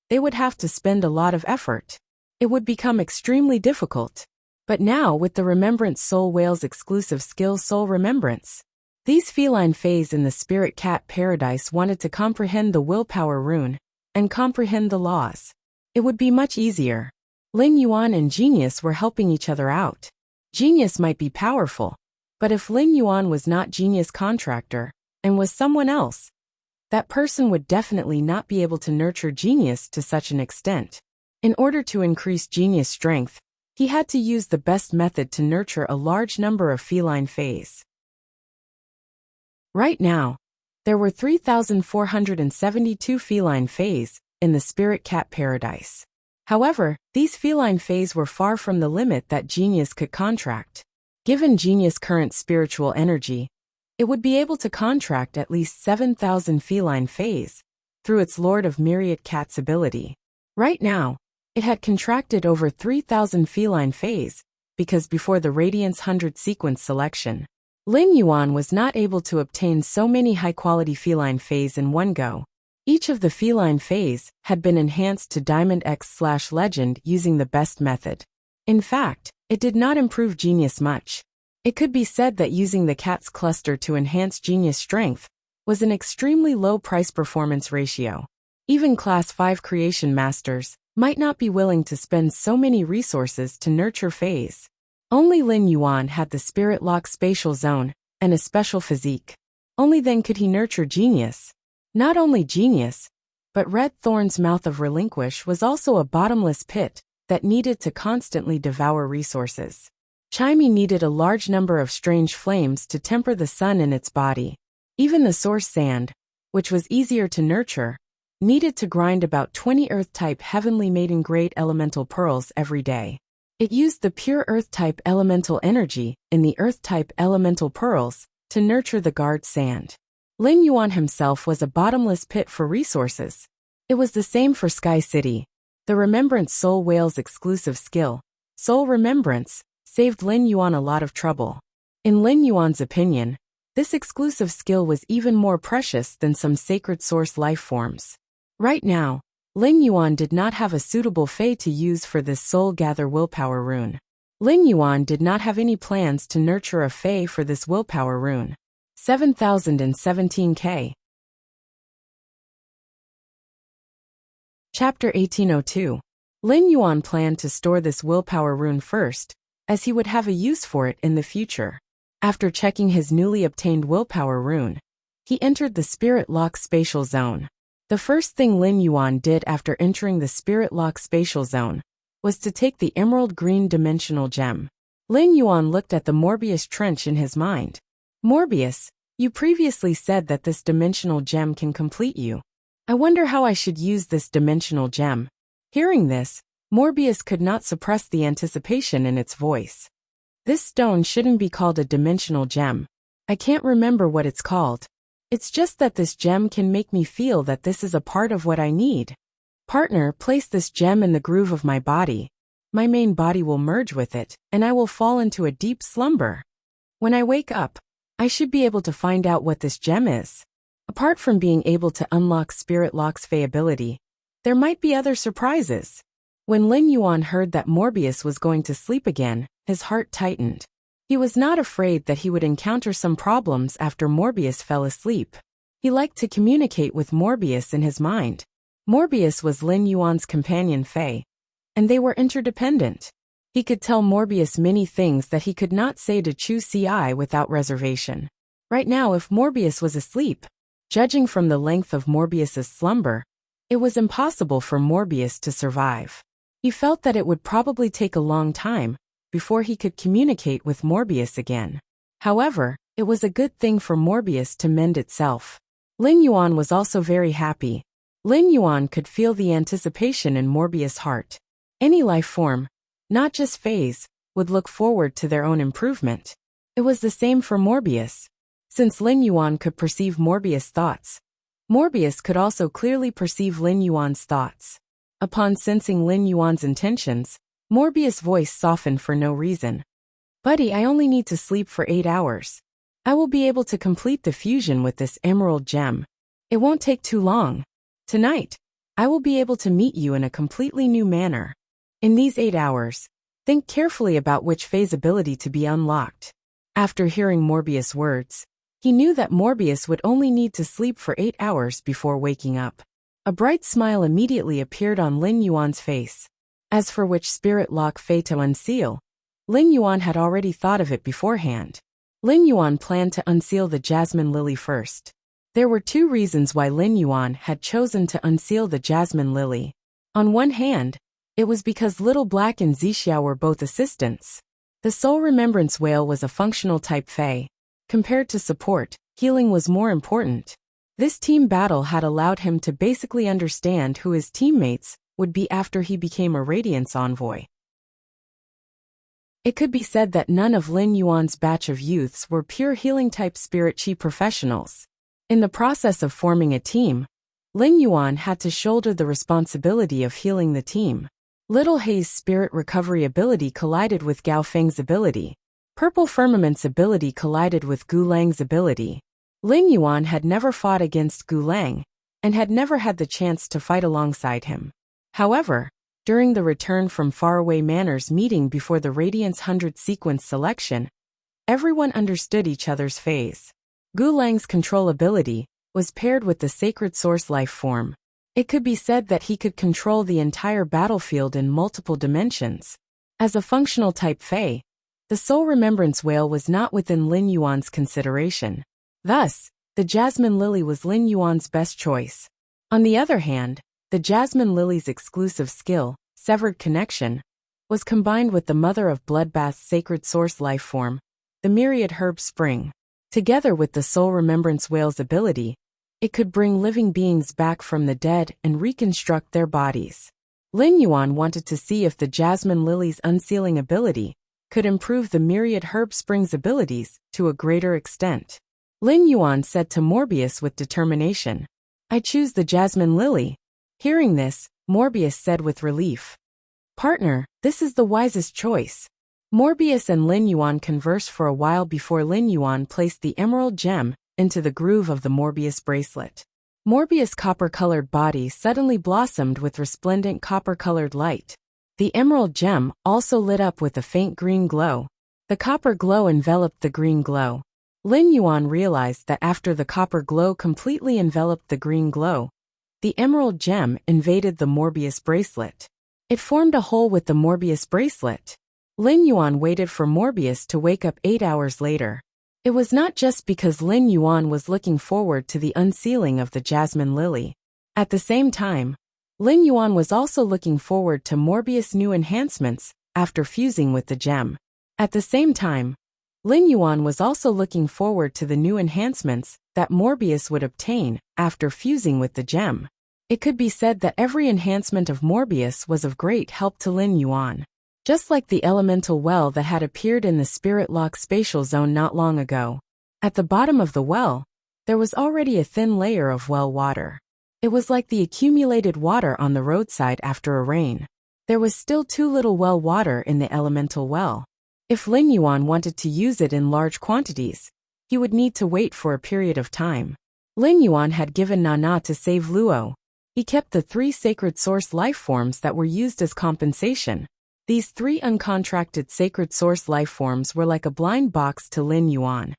they would have to spend a lot of effort. It would become extremely difficult. But now with the Remembrance Soul Whale's exclusive skill Soul Remembrance, these feline phase in the Spirit Cat Paradise wanted to comprehend the willpower rune and comprehend the laws. It would be much easier. Lin Yuan and Genius were helping each other out. Genius might be powerful, But if Lin Yuan was not Genius Contractor, and was someone else, that person would definitely not be able to nurture genius to such an extent. In order to increase genius strength, he had to use the best method to nurture a large number of feline fays. Right now, there were 3,472 feline fays in the spirit cat paradise. However, these feline fays were far from the limit that genius could contract. Given genius' current spiritual energy, it would be able to contract at least 7,000 feline fays through its Lord of Myriad Cats ability. Right now, it had contracted over 3,000 feline fays because before the Radiance 100 sequence selection, Lin Yuan was not able to obtain so many high-quality feline fays in one go. Each of the feline fays had been enhanced to Diamond X/Legend using the best method. In fact, it did not improve genius much. It could be said that using the cat's cluster to enhance genius strength was an extremely low price-performance ratio. Even Class 5 creation masters might not be willing to spend so many resources to nurture fays. Only Lin Yuan had the Spirit Lock spatial zone and a special physique. Only then could he nurture genius. Not only genius, but Red Thorn's Mouth of Relinquish was also a bottomless pit that needed to constantly devour resources. Chimey needed a large number of strange flames to temper the sun in its body. Even the source sand, which was easier to nurture, needed to grind about 20 Earth-type heavenly maiden grade elemental pearls every day. It used the pure Earth-type elemental energy in the Earth-type elemental pearls to nurture the guard sand. Lin Yuan himself was a bottomless pit for resources. It was the same for Sky City. The Remembrance Soul Whale's exclusive skill, Soul Remembrance, saved Lin Yuan a lot of trouble. In Lin Yuan's opinion, this exclusive skill was even more precious than some sacred source life forms. Right now, Lin Yuan did not have a suitable fey to use for this Soul Gather Willpower rune. Lin Yuan did not have any plans to nurture a fey for this willpower rune. 7017K. Chapter 1802. Lin Yuan planned to store this willpower rune first, as he would have a use for it in the future. After checking his newly obtained willpower rune, he entered the Spirit Lock spatial zone. The first thing Lin Yuan did after entering the Spirit Lock spatial zone was to take the emerald green dimensional gem. Lin Yuan looked at the Morbius trench in his mind. Morbius, you previously said that this dimensional gem can complete you. I wonder how I should use this dimensional gem. Hearing this, Morbius could not suppress the anticipation in its voice. This stone shouldn't be called a dimensional gem. I can't remember what it's called. It's just that this gem can make me feel that this is a part of what I need. Partner, place this gem in the groove of my body. My main body will merge with it, and I will fall into a deep slumber. When I wake up, I should be able to find out what this gem is. Apart from being able to unlock Spirit Lock's fey ability, there might be other surprises. When Lin Yuan heard that Morbius was going to sleep again, his heart tightened. He was not afraid that he would encounter some problems after Morbius fell asleep. He liked to communicate with Morbius in his mind. Morbius was Lin Yuan's companion fey, and they were interdependent. He could tell Morbius many things that he could not say to Chu Ci without reservation. Right now, if Morbius was asleep, judging from the length of Morbius's slumber, it was impossible for Morbius to survive. He felt that it would probably take a long time before he could communicate with Morbius again. However, it was a good thing for Morbius to mend itself. Lin Yuan was also very happy. Lin Yuan could feel the anticipation in Morbius' heart. Any life form, not just fays, would look forward to their own improvement. It was the same for Morbius. Since Lin Yuan could perceive Morbius' thoughts, Morbius could also clearly perceive Lin Yuan's thoughts. Upon sensing Lin Yuan's intentions, Morbius' voice softened for no reason. Buddy, I only need to sleep for 8 hours. I will be able to complete the fusion with this emerald gem. It won't take too long. Tonight, I will be able to meet you in a completely new manner. In these 8 hours, think carefully about which phase ability to be unlocked. After hearing Morbius' words, he knew that Morbius would only need to sleep for 8 hours before waking up. A bright smile immediately appeared on Lin Yuan's face. As for which Spirit Lock fey to unseal, Lin Yuan had already thought of it beforehand. Lin Yuan planned to unseal the jasmine lily first. There were two reasons why Lin Yuan had chosen to unseal the jasmine lily. On one hand, it was because Little Black and Zixiao were both assistants. The Soul Remembrance Whale was a functional type Fae. Compared to support, healing was more important. This team battle had allowed him to basically understand who his teammates would be after he became a Radiance Envoy. It could be said that none of Lin Yuan's batch of youths were pure healing-type spirit chi professionals. In the process of forming a team, Lin Yuan had to shoulder the responsibility of healing the team. Little Hei's spirit recovery ability collided with Gao Feng's ability. Purple Firmament's ability collided with Gu Lang's ability. Lin Yuan had never fought against Gu Lang, and had never had the chance to fight alongside him. However, during the Return from Faraway Manors meeting before the Radiance 100 sequence selection, everyone understood each other's phase. Gu Lang's control ability was paired with the Sacred Source life form. It could be said that he could control the entire battlefield in multiple dimensions. As a functional type Fae, the Soul Remembrance Whale was not within Lin Yuan's consideration. Thus, the Jasmine Lily was Lin Yuan's best choice. On the other hand, the Jasmine Lily's exclusive skill, Severed Connection, was combined with the Mother of Bloodbath's Sacred Source life form, the Myriad Herb Spring. Together with the Soul Remembrance Whale's ability, it could bring living beings back from the dead and reconstruct their bodies. Lin Yuan wanted to see if the Jasmine Lily's unsealing ability could improve the Myriad Herb Spring's abilities to a greater extent. Lin Yuan said to Morbius with determination, "I choose the Jasmine Lily." Hearing this, Morbius said with relief, "Partner, this is the wisest choice." Morbius and Lin Yuan conversed for a while before Lin Yuan placed the emerald gem into the groove of the Morbius bracelet. Morbius' copper-colored body suddenly blossomed with resplendent copper-colored light. The emerald gem also lit up with a faint green glow. The copper glow enveloped the green glow. Lin Yuan realized that after the copper glow completely enveloped the green glow, the emerald gem invaded the Morbius bracelet. It formed a hole with the Morbius bracelet. Lin Yuan waited for Morbius to wake up 8 hours later. It was not just because Lin Yuan was looking forward to the unsealing of the Jasmine Lily. At the same time, Lin Yuan was also looking forward to Morbius' new enhancements after fusing with the gem. At the same time, Lin Yuan was also looking forward to the new enhancements that Morbius would obtain after fusing with the gem. It could be said that every enhancement of Morbius was of great help to Lin Yuan. Just like the elemental well that had appeared in the Spirit Lock spatial zone not long ago. At the bottom of the well, there was already a thin layer of well water. It was like the accumulated water on the roadside after a rain. There was still too little well water in the elemental well. If Lin Yuan wanted to use it in large quantities, he would need to wait for a period of time. Lin Yuan had given Nana to save Luo. He kept the 3 sacred source life forms that were used as compensation. These 3 uncontracted sacred source life forms were like a blind box to Lin Yuan.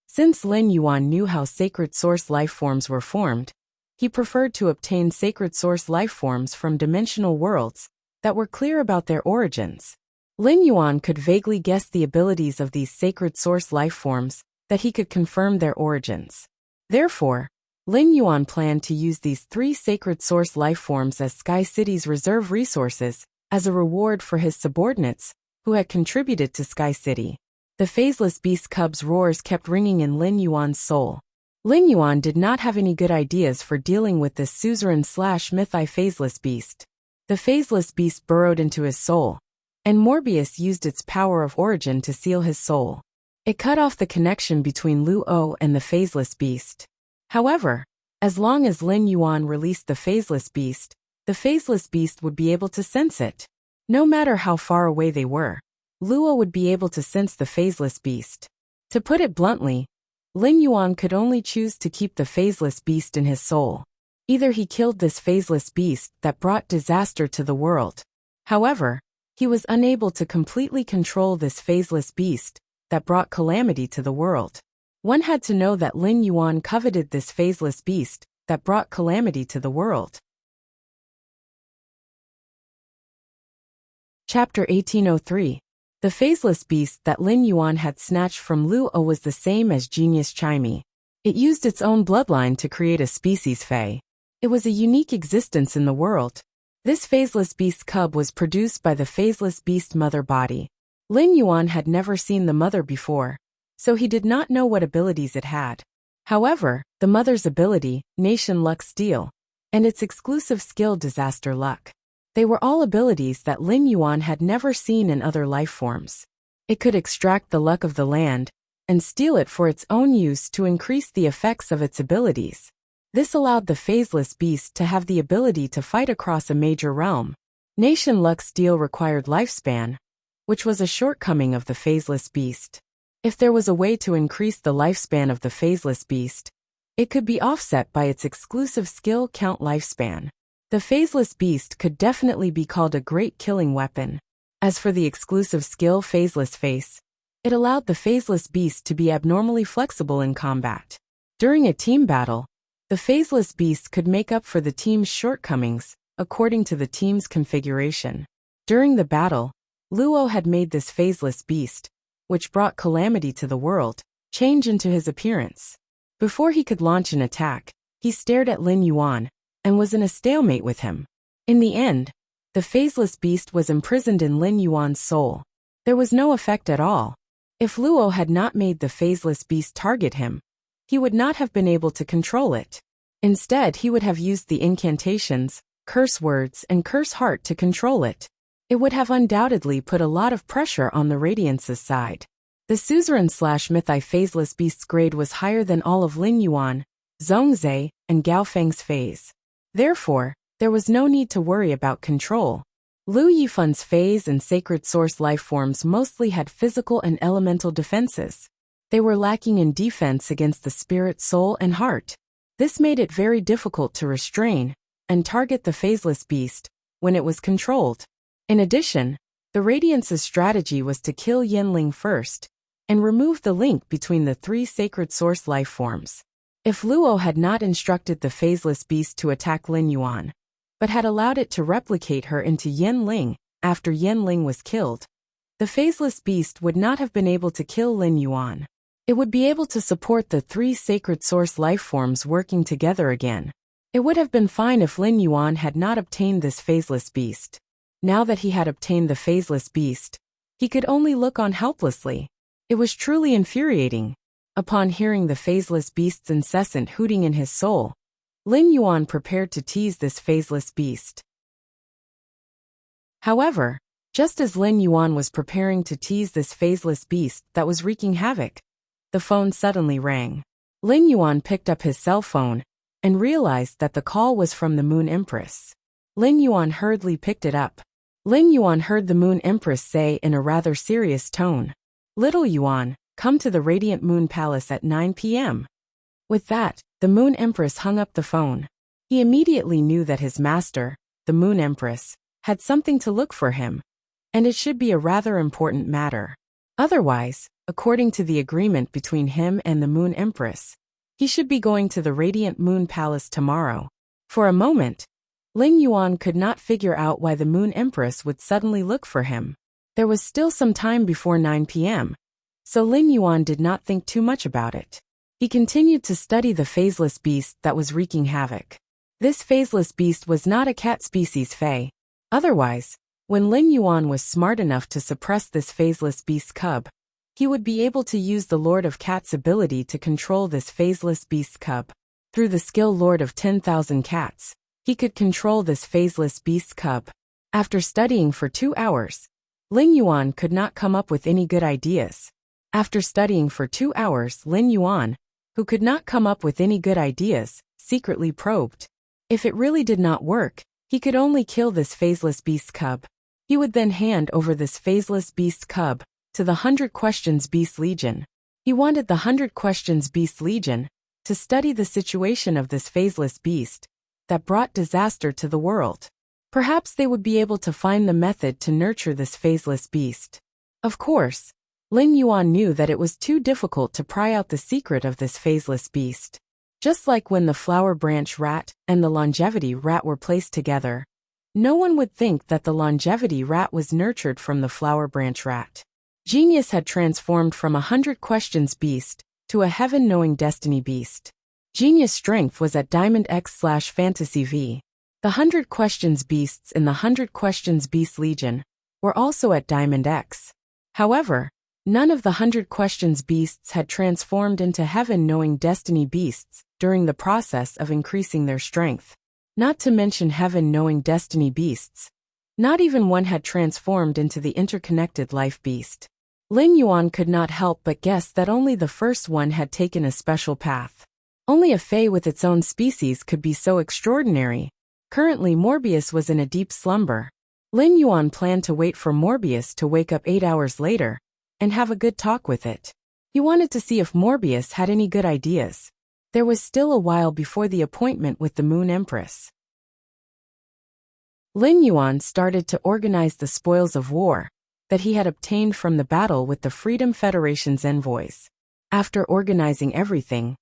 Since Lin Yuan knew how sacred source life forms were formed, he preferred to obtain sacred source life forms from dimensional worlds that were clear about their origins. Lin Yuan could vaguely guess the abilities of these sacred source life forms, that he could confirm their origins. Therefore, Lin Yuan planned to use these 3 sacred source life forms as Sky City's reserve resources, as a reward for his subordinates, who had contributed to Sky City. The phaseless beast cub's roars kept ringing in Lin Yuan's soul. Lin Yuan did not have any good ideas for dealing with this suzerain/mythi phaseless beast. The phaseless beast burrowed into his soul, and Morbius used its power of origin to seal his soul. It cut off the connection between Luo and the phaseless beast. However, as long as Lin Yuan released the phaseless beast would be able to sense it. No matter how far away they were, Luo would be able to sense the phaseless beast. To put it bluntly, Lin Yuan could only choose to keep the phaseless beast in his soul. Either he killed this phaseless beast that brought disaster to the world. However, he was unable to completely control this phaseless beast that brought calamity to the world. One had to know that Lin Yuan coveted this phaseless beast that brought calamity to the world. Chapter 1803. The phaseless beast that Lin Yuan had snatched from Luo was the same as Genius Chimey. It used its own bloodline to create a species Fae. It was a unique existence in the world. This phaseless beast cub was produced by the phaseless beast mother body. Lin Yuan had never seen the mother before, so he did not know what abilities it had. However, the mother's ability, Nation Luck Steal, and its exclusive skill Disaster Luck. They were all abilities that Lin Yuan had never seen in other life forms. It could extract the luck of the land and steal it for its own use to increase the effects of its abilities. This allowed the phaseless beast to have the ability to fight across a major realm. Nation Luck Steal required lifespan, which was a shortcoming of the phaseless beast. If there was a way to increase the lifespan of the phaseless beast, it could be offset by its exclusive skill count lifespan. The phaseless beast could definitely be called a great killing weapon. As for the exclusive skill Phaseless Face, it allowed the phaseless beast to be abnormally flexible in combat. During a team battle, the phaseless beast could make up for the team's shortcomings, according to the team's configuration. During the battle, Luo had made this phaseless beast, which brought calamity to the world, change into his appearance. Before he could launch an attack, he stared at Lin Yuan and was in a stalemate with him. In the end, the phaseless beast was imprisoned in Lin Yuan's soul. There was no effect at all. If Luo had not made the phaseless beast target him, he would not have been able to control it. Instead, he would have used the incantations, curse words and curse heart to control it. It would have undoubtedly put a lot of pressure on the Radiance's side. The Suzerain/Mythi phaseless beast's grade was higher than all of Lin Yuan, Zhongzhe, and Gao Feng's phase. Therefore, there was no need to worry about control. Lu Yifun's phase and sacred source life forms mostly had physical and elemental defenses. They were lacking in defense against the spirit, soul, and heart. This made it very difficult to restrain and target the phaseless beast when it was controlled. In addition, the Radiance's strategy was to kill Yanling first and remove the link between the three sacred source life forms. If Luo had not instructed the phaseless beast to attack Lin Yuan, but had allowed it to replicate her into Yanling after Yanling was killed, the phaseless beast would not have been able to kill Lin Yuan. It would be able to support the three sacred source life forms working together again. It would have been fine if Lin Yuan had not obtained this phaseless beast. Now that he had obtained the phaseless beast, he could only look on helplessly. It was truly infuriating. Upon hearing the phaseless beast's incessant hooting in his soul, Lin Yuan prepared to tease this phaseless beast. However, just as Lin Yuan was preparing to tease this phaseless beast that was wreaking havoc, the phone suddenly rang. Lin Yuan picked up his cell phone and realized that the call was from the Moon Empress. Lin Yuan hurriedly picked it up. Lin Yuan heard the Moon Empress say in a rather serious tone, "Little Yuan, come to the Radiant Moon Palace at 9 p.m. With that, the Moon Empress hung up the phone. He immediately knew that his master, the Moon Empress, had something to look for him, and it should be a rather important matter. Otherwise, according to the agreement between him and the Moon Empress, he should be going to the Radiant Moon Palace tomorrow. For a moment, Lin Yuan could not figure out why the Moon Empress would suddenly look for him. There was still some time before 9 p.m., so Lin Yuan did not think too much about it. He continued to study the phaseless beast that was wreaking havoc. This phaseless beast was not a cat species Fae. Otherwise, when Lin Yuan was smart enough to suppress this phaseless beast cub, he would be able to use the Lord of Cats' ability to control this phaseless beast cub. Through the skill Lord of 10,000 Cats, he could control this phaseless beast cub. After studying for 2 hours, Lin Yuan could not come up with any good ideas. After studying for 2 hours, Lin Yuan, who could not come up with any good ideas, secretly probed. If it really did not work, he could only kill this phaseless beast cub. He would then hand over this phaseless beast cub to the 100 Questions Beast Legion. He wanted the 100 Questions Beast Legion to study the situation of this phaseless beast that brought disaster to the world. Perhaps they would be able to find the method to nurture this phaseless beast. Of course, Lin Yuan knew that it was too difficult to pry out the secret of this phaseless beast. Just like when the flower branch rat and the longevity rat were placed together, no one would think that the longevity rat was nurtured from the flower branch rat. Genius had transformed from a 100 questions beast to a heaven-knowing destiny beast. Genius strength was at Diamond X/Fantasy V. The 100 questions beasts in the 100 questions beast legion were also at Diamond X. However, none of the 100 questions beasts had transformed into heaven-knowing destiny beasts during the process of increasing their strength. Not to mention heaven-knowing destiny beasts. Not even one had transformed into the interconnected life beast. Lin Yuan could not help but guess that only the first one had taken a special path. Only a fae with its own species could be so extraordinary. Currently Morbius was in a deep slumber. Lin Yuan planned to wait for Morbius to wake up 8 hours later and have a good talk with it. He wanted to see if Morbius had any good ideas. There was still a while before the appointment with the Moon Empress. Lin Yuan started to organize the spoils of war that he had obtained from the battle with the Freedom Federation's envoys. After organizing everything,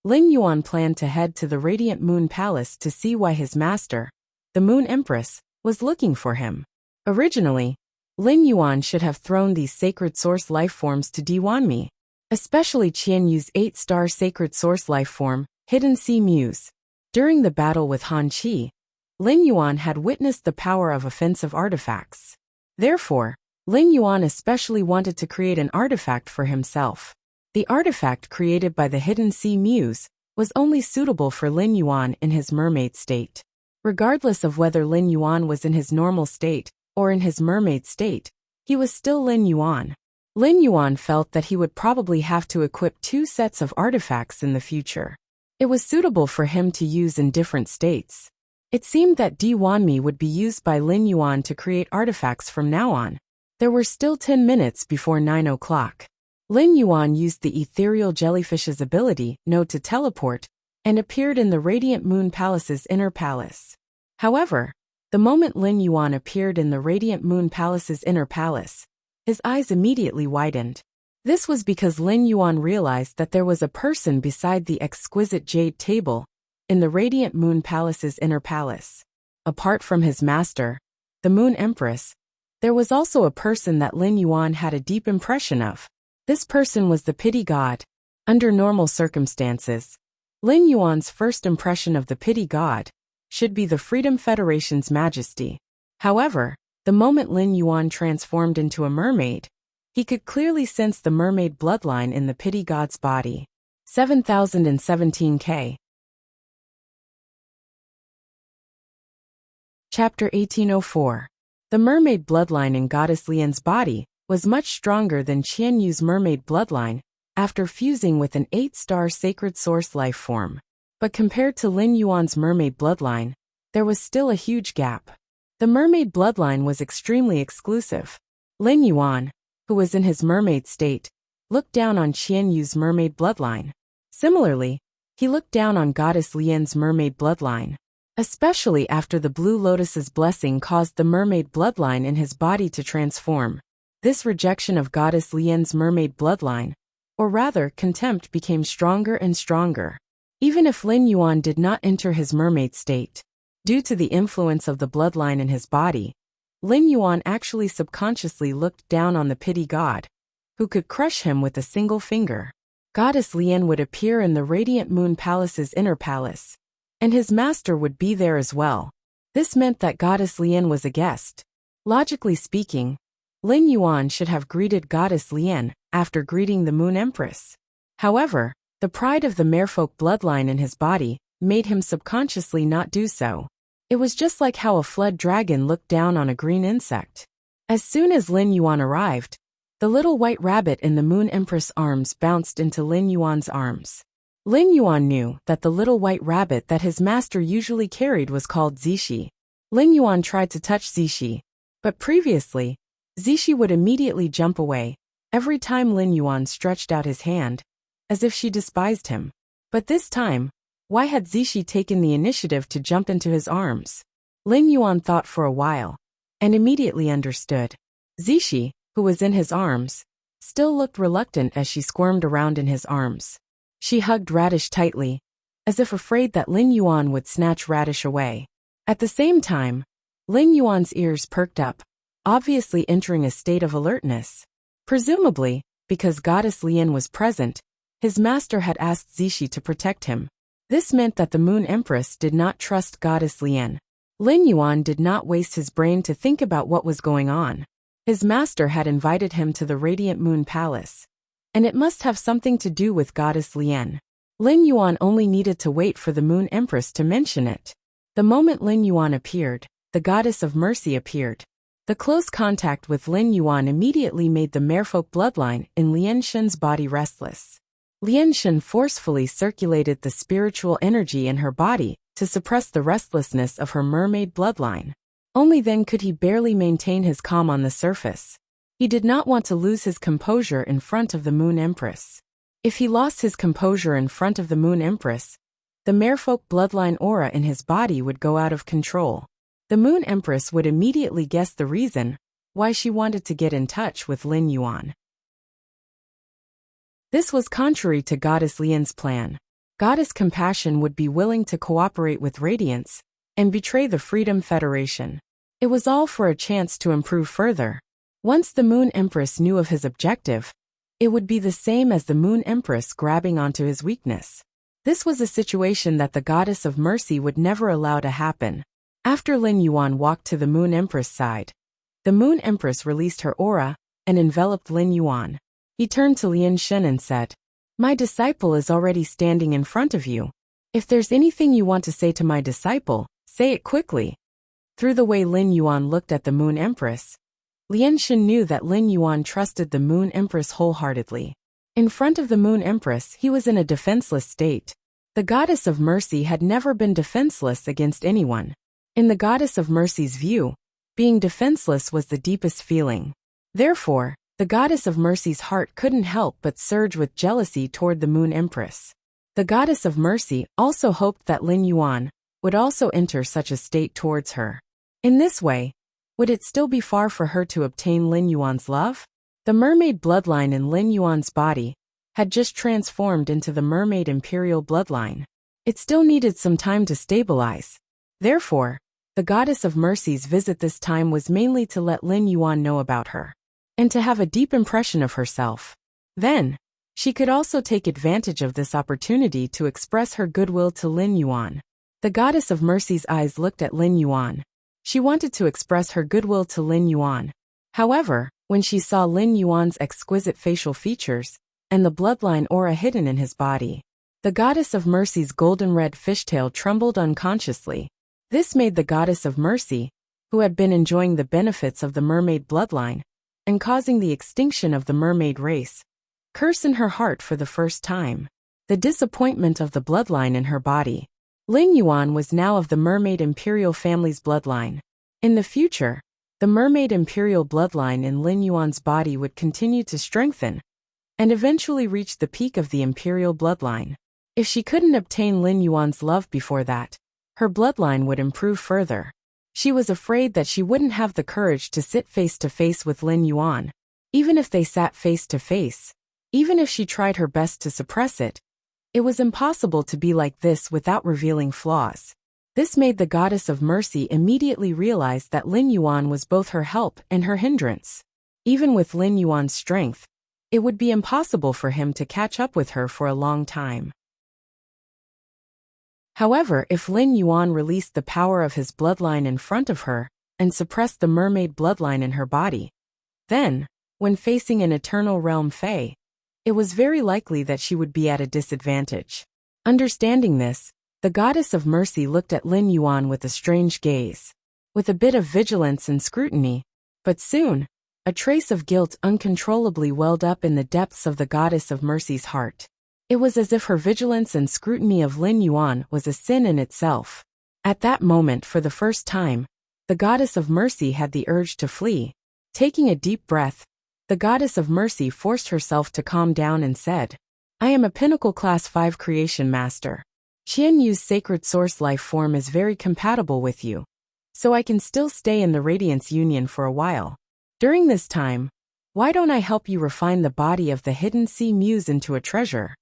Lin Yuan planned to head to the Radiant Moon Palace to see why his master, the Moon Empress, was looking for him. Originally, Lin Yuan should have thrown these sacred source life forms to Diwanmi, especially Qian Yu's 8-star sacred source life form, Hidden Sea Muse. During the battle with Han Qi, Lin Yuan had witnessed the power of offensive artifacts. Therefore, Lin Yuan especially wanted to create an artifact for himself. The artifact created by the Hidden Sea Muse was only suitable for Lin Yuan in his mermaid state. Regardless of whether Lin Yuan was in his normal state or in his mermaid state, he was still Lin Yuan. Lin Yuan felt that he would probably have to equip 2 sets of artifacts in the future. It was suitable for him to use in different states. It seemed that Diwanmi would be used by Lin Yuan to create artifacts from now on. There were still 10 minutes before 9 o'clock. Lin Yuan used the ethereal jellyfish's ability, No, to teleport, and appeared in the Radiant Moon Palace's inner palace. However, the moment Lin Yuan appeared in the Radiant Moon Palace's inner palace, his eyes immediately widened. This was because Lin Yuan realized that there was a person beside the exquisite jade table in the Radiant Moon Palace's inner palace. Apart from his master, the Moon Empress, there was also a person that Lin Yuan had a deep impression of. This person was the Pity God. Under normal circumstances, Lin Yuan's first impression of the Pity God should be the Freedom Federation's majesty. However, the moment Lin Yuan transformed into a mermaid, he could clearly sense the mermaid bloodline in the Pity God's body. 7017K. Chapter 1804. The mermaid bloodline in Goddess Lian's body was much stronger than Qian Yu's mermaid bloodline after fusing with an 8-star sacred source life form. But compared to Lin Yuan's mermaid bloodline, there was still a huge gap. The mermaid bloodline was extremely exclusive. Lin Yuan, who was in his mermaid state, looked down on Qian Yu's mermaid bloodline. Similarly, he looked down on Goddess Lian's mermaid bloodline. Especially after the Blue Lotus's blessing caused the mermaid bloodline in his body to transform. This rejection of Goddess Lian's mermaid bloodline, or rather contempt, became stronger and stronger. Even if Lin Yuan did not enter his mermaid state, due to the influence of the bloodline in his body, Lin Yuan actually subconsciously looked down on the Pity God, who could crush him with a single finger. Goddess Lian would appear in the Radiant Moon Palace's inner palace, and his master would be there as well. This meant that Goddess Lian was a guest. Logically speaking, Lin Yuan should have greeted Goddess Lian after greeting the Moon Empress. However, the pride of the merfolk bloodline in his body made him subconsciously not do so. It was just like how a flood dragon looked down on a green insect. As soon as Lin Yuan arrived, the little white rabbit in the Moon Empress' arms bounced into Lin Yuan's arms. Lin Yuan knew that the little white rabbit that his master usually carried was called Zishi. Lin Yuan tried to touch Zishi, but previously, Zishi would immediately jump away every time Lin Yuan stretched out his hand, as if she despised him. But this time, why had Zishi taken the initiative to jump into his arms? Lin Yuan thought for a while, and immediately understood. Zishi, who was in his arms, still looked reluctant as she squirmed around in his arms. She hugged Radish tightly, as if afraid that Lin Yuan would snatch Radish away. At the same time, Lin Yuan's ears perked up, obviously entering a state of alertness. Presumably, because Goddess Lian was present, his master had asked Zishi to protect him. This meant that the Moon Empress did not trust Goddess Lian. Lin Yuan did not waste his brain to think about what was going on. His master had invited him to the Radiant Moon Palace, and it must have something to do with Goddess Lian. Lin Yuan only needed to wait for the Moon Empress to mention it. The moment Lin Yuan appeared, the Goddess of Mercy appeared. The close contact with Lin Yuan immediately made the merfolk bloodline in Lian Shen's body restless. Lian Shen forcefully circulated the spiritual energy in her body to suppress the restlessness of her mermaid bloodline. Only then could he barely maintain his calm on the surface. He did not want to lose his composure in front of the Moon Empress. If he lost his composure in front of the Moon Empress, the merfolk bloodline aura in his body would go out of control. The Moon Empress would immediately guess the reason why she wanted to get in touch with Lin Yuan. This was contrary to Goddess Lian's plan. Goddess Compassion would be willing to cooperate with Radiance and betray the Freedom Federation. It was all for a chance to improve further. Once the Moon Empress knew of his objective, it would be the same as the Moon Empress grabbing onto his weakness. This was a situation that the Goddess of Mercy would never allow to happen. After Lin Yuan walked to the Moon Empress' side, the Moon Empress released her aura and enveloped Lin Yuan. He turned to Lian Shen and said, "My disciple is already standing in front of you. If there's anything you want to say to my disciple, say it quickly." Through the way Lin Yuan looked at the Moon Empress, Lian Shen knew that Lin Yuan trusted the Moon Empress wholeheartedly. In front of the Moon Empress, he was in a defenseless state. The Goddess of Mercy had never been defenseless against anyone. In the Goddess of Mercy's view, being defenseless was the deepest feeling. Therefore, the Goddess of Mercy's heart couldn't help but surge with jealousy toward the Moon Empress. The Goddess of Mercy also hoped that Lin Yuan would also enter such a state towards her. In this way, would it still be far for her to obtain Lin Yuan's love? The mermaid bloodline in Lin Yuan's body had just transformed into the mermaid imperial bloodline. It still needed some time to stabilize. Therefore, the Goddess of Mercy's visit this time was mainly to let Lin Yuan know about her, and to have a deep impression of herself. Then, she could also take advantage of this opportunity to express her goodwill to Lin Yuan. The Goddess of Mercy's eyes looked at Lin Yuan. She wanted to express her goodwill to Lin Yuan. However, when she saw Lin Yuan's exquisite facial features and the bloodline aura hidden in his body, the Goddess of Mercy's golden red fishtail trembled unconsciously. This made the Goddess of Mercy, who had been enjoying the benefits of the mermaid bloodline and causing the extinction of the mermaid race, curse in her heart for the first time. The disappointment of the bloodline in her body. Lin Yuan was now of the mermaid imperial family's bloodline. In the future, the mermaid imperial bloodline in Lin Yuan's body would continue to strengthen and eventually reach the peak of the imperial bloodline. If she couldn't obtain Lin Yuan's love before that, her bloodline would improve further. She was afraid that she wouldn't have the courage to sit face to face with Lin Yuan. Even if they sat face to face, even if she tried her best to suppress it, it was impossible to be like this without revealing flaws. This made the Goddess of Mercy immediately realize that Lin Yuan was both her help and her hindrance. Even with Lin Yuan's strength, it would be impossible for him to catch up with her for a long time. However, if Lin Yuan released the power of his bloodline in front of her and suppressed the mermaid bloodline in her body, then, when facing an eternal realm Fae, it was very likely that she would be at a disadvantage. Understanding this, the Goddess of Mercy looked at Lin Yuan with a strange gaze, with a bit of vigilance and scrutiny, but soon, a trace of guilt uncontrollably welled up in the depths of the Goddess of Mercy's heart. It was as if her vigilance and scrutiny of Lin Yuan was a sin in itself. At that moment, for the first time, the Goddess of Mercy had the urge to flee. Taking a deep breath, the Goddess of Mercy forced herself to calm down and said, "I am a Pinnacle Class 5 Creation Master. Qian Yu's sacred source life form is very compatible with you, so I can still stay in the Radiance Union for a while. During this time, why don't I help you refine the body of the hidden sea muse into a treasure?"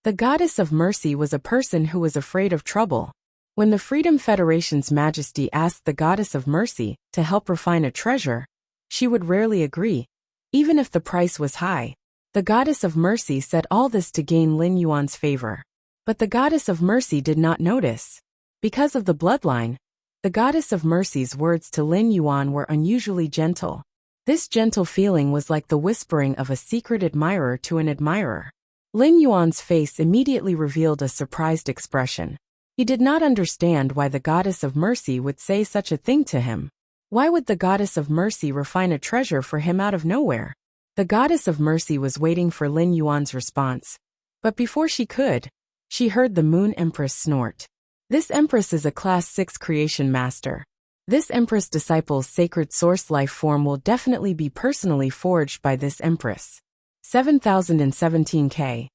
The Goddess of Mercy was a person who was afraid of trouble. When the Freedom Federation's Majesty asked the Goddess of Mercy to help refine a treasure, she would rarely agree. even if the price was high. The goddess of mercy said all this to gain Lin Yuan's favor. But the goddess of mercy did not notice. Because of the bloodline, the goddess of mercy's words to Lin Yuan were unusually gentle. This gentle feeling was like the whispering of a secret admirer to an admirer. Lin Yuan's face immediately revealed a surprised expression. He did not understand why the goddess of mercy would say such a thing to him. Why would the goddess of mercy refine a treasure for him out of nowhere? The goddess of mercy was waiting for Lin Yuan's response. But before she could, she heard the Moon Empress snort. This Empress is a Class 6 creation master. This Empress disciple's sacred source life form will definitely be personally forged by this Empress. 7017K.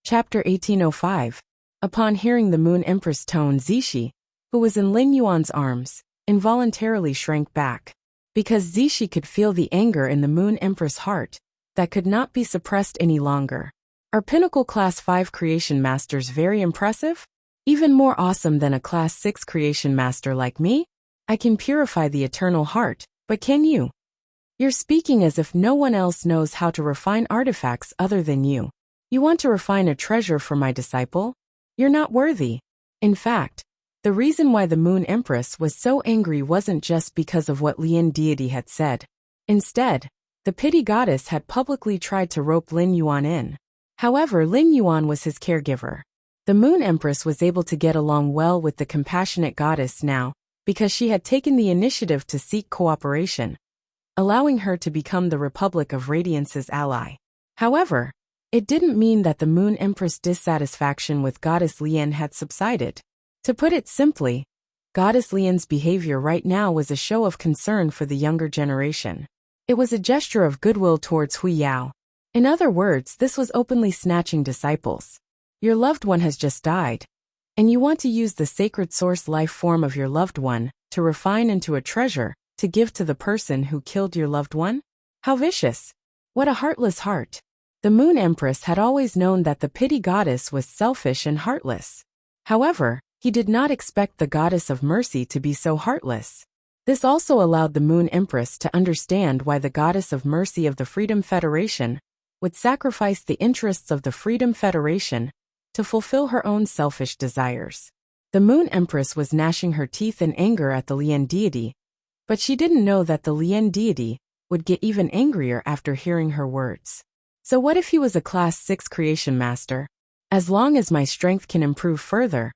Chapter 1805. Upon hearing the Moon Empress tone, Zishi, who was in Lin Yuan's arms, involuntarily shrank back. Because Zishi could feel the anger in the Moon Empress' heart that could not be suppressed any longer. Are Pinnacle Class 5 Creation Masters very impressive? Even more awesome than a Class 6 Creation Master like me? I can purify the eternal heart, but can you? You're speaking as if no one else knows how to refine artifacts other than you. You want to refine a treasure for my disciple? You're not worthy. In fact, the reason why the Moon Empress was so angry wasn't just because of what Lian deity had said. Instead, the pity goddess had publicly tried to rope Lin Yuan in. However, Lin Yuan was his caregiver. The Moon Empress was able to get along well with the compassionate goddess now, because she had taken the initiative to seek cooperation, allowing her to become the Republic of Radiance's ally. However, it didn't mean that the Moon Empress' dissatisfaction with Goddess Lian had subsided. To put it simply, Goddess Lian's behavior right now was a show of concern for the younger generation. It was a gesture of goodwill towards Hui Yao. In other words, this was openly snatching disciples. Your loved one has just died, and you want to use the sacred source life form of your loved one to refine into a treasure to give to the person who killed your loved one? How vicious! What a heartless heart! The Moon Empress had always known that the pity goddess was selfish and heartless. However, he did not expect the goddess of mercy to be so heartless. This also allowed the Moon Empress to understand why the goddess of mercy of the Freedom Federation would sacrifice the interests of the Freedom Federation to fulfill her own selfish desires. The Moon Empress was gnashing her teeth in anger at the Lian deity, but she didn't know that the Lian deity would get even angrier after hearing her words. So what if he was a Class 6 creation master? As long as my strength can improve further,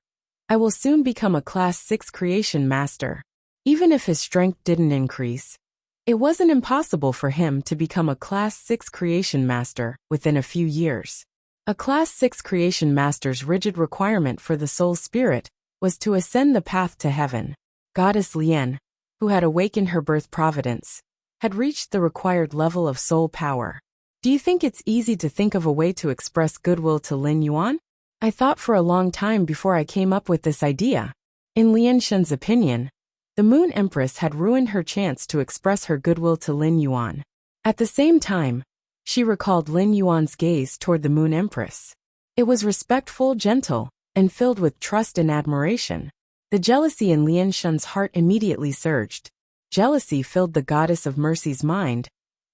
I will soon become a Class 6 creation master. Even if his strength didn't increase, it wasn't impossible for him to become a Class 6 creation master within a few years. A Class 6 creation master's rigid requirement for the soul spirit was to ascend the path to heaven. Goddess Lian, who had awakened her birth providence, had reached the required level of soul power. Do you think it's easy to think of a way to express goodwill to Lin Yuan? I thought for a long time before I came up with this idea. In Lian Shen's opinion, the Moon Empress had ruined her chance to express her goodwill to Lin Yuan. At the same time, she recalled Lin Yuan's gaze toward the Moon Empress. It was respectful, gentle, and filled with trust and admiration. The jealousy in Lian Shen's heart immediately surged. Jealousy filled the goddess of mercy's mind,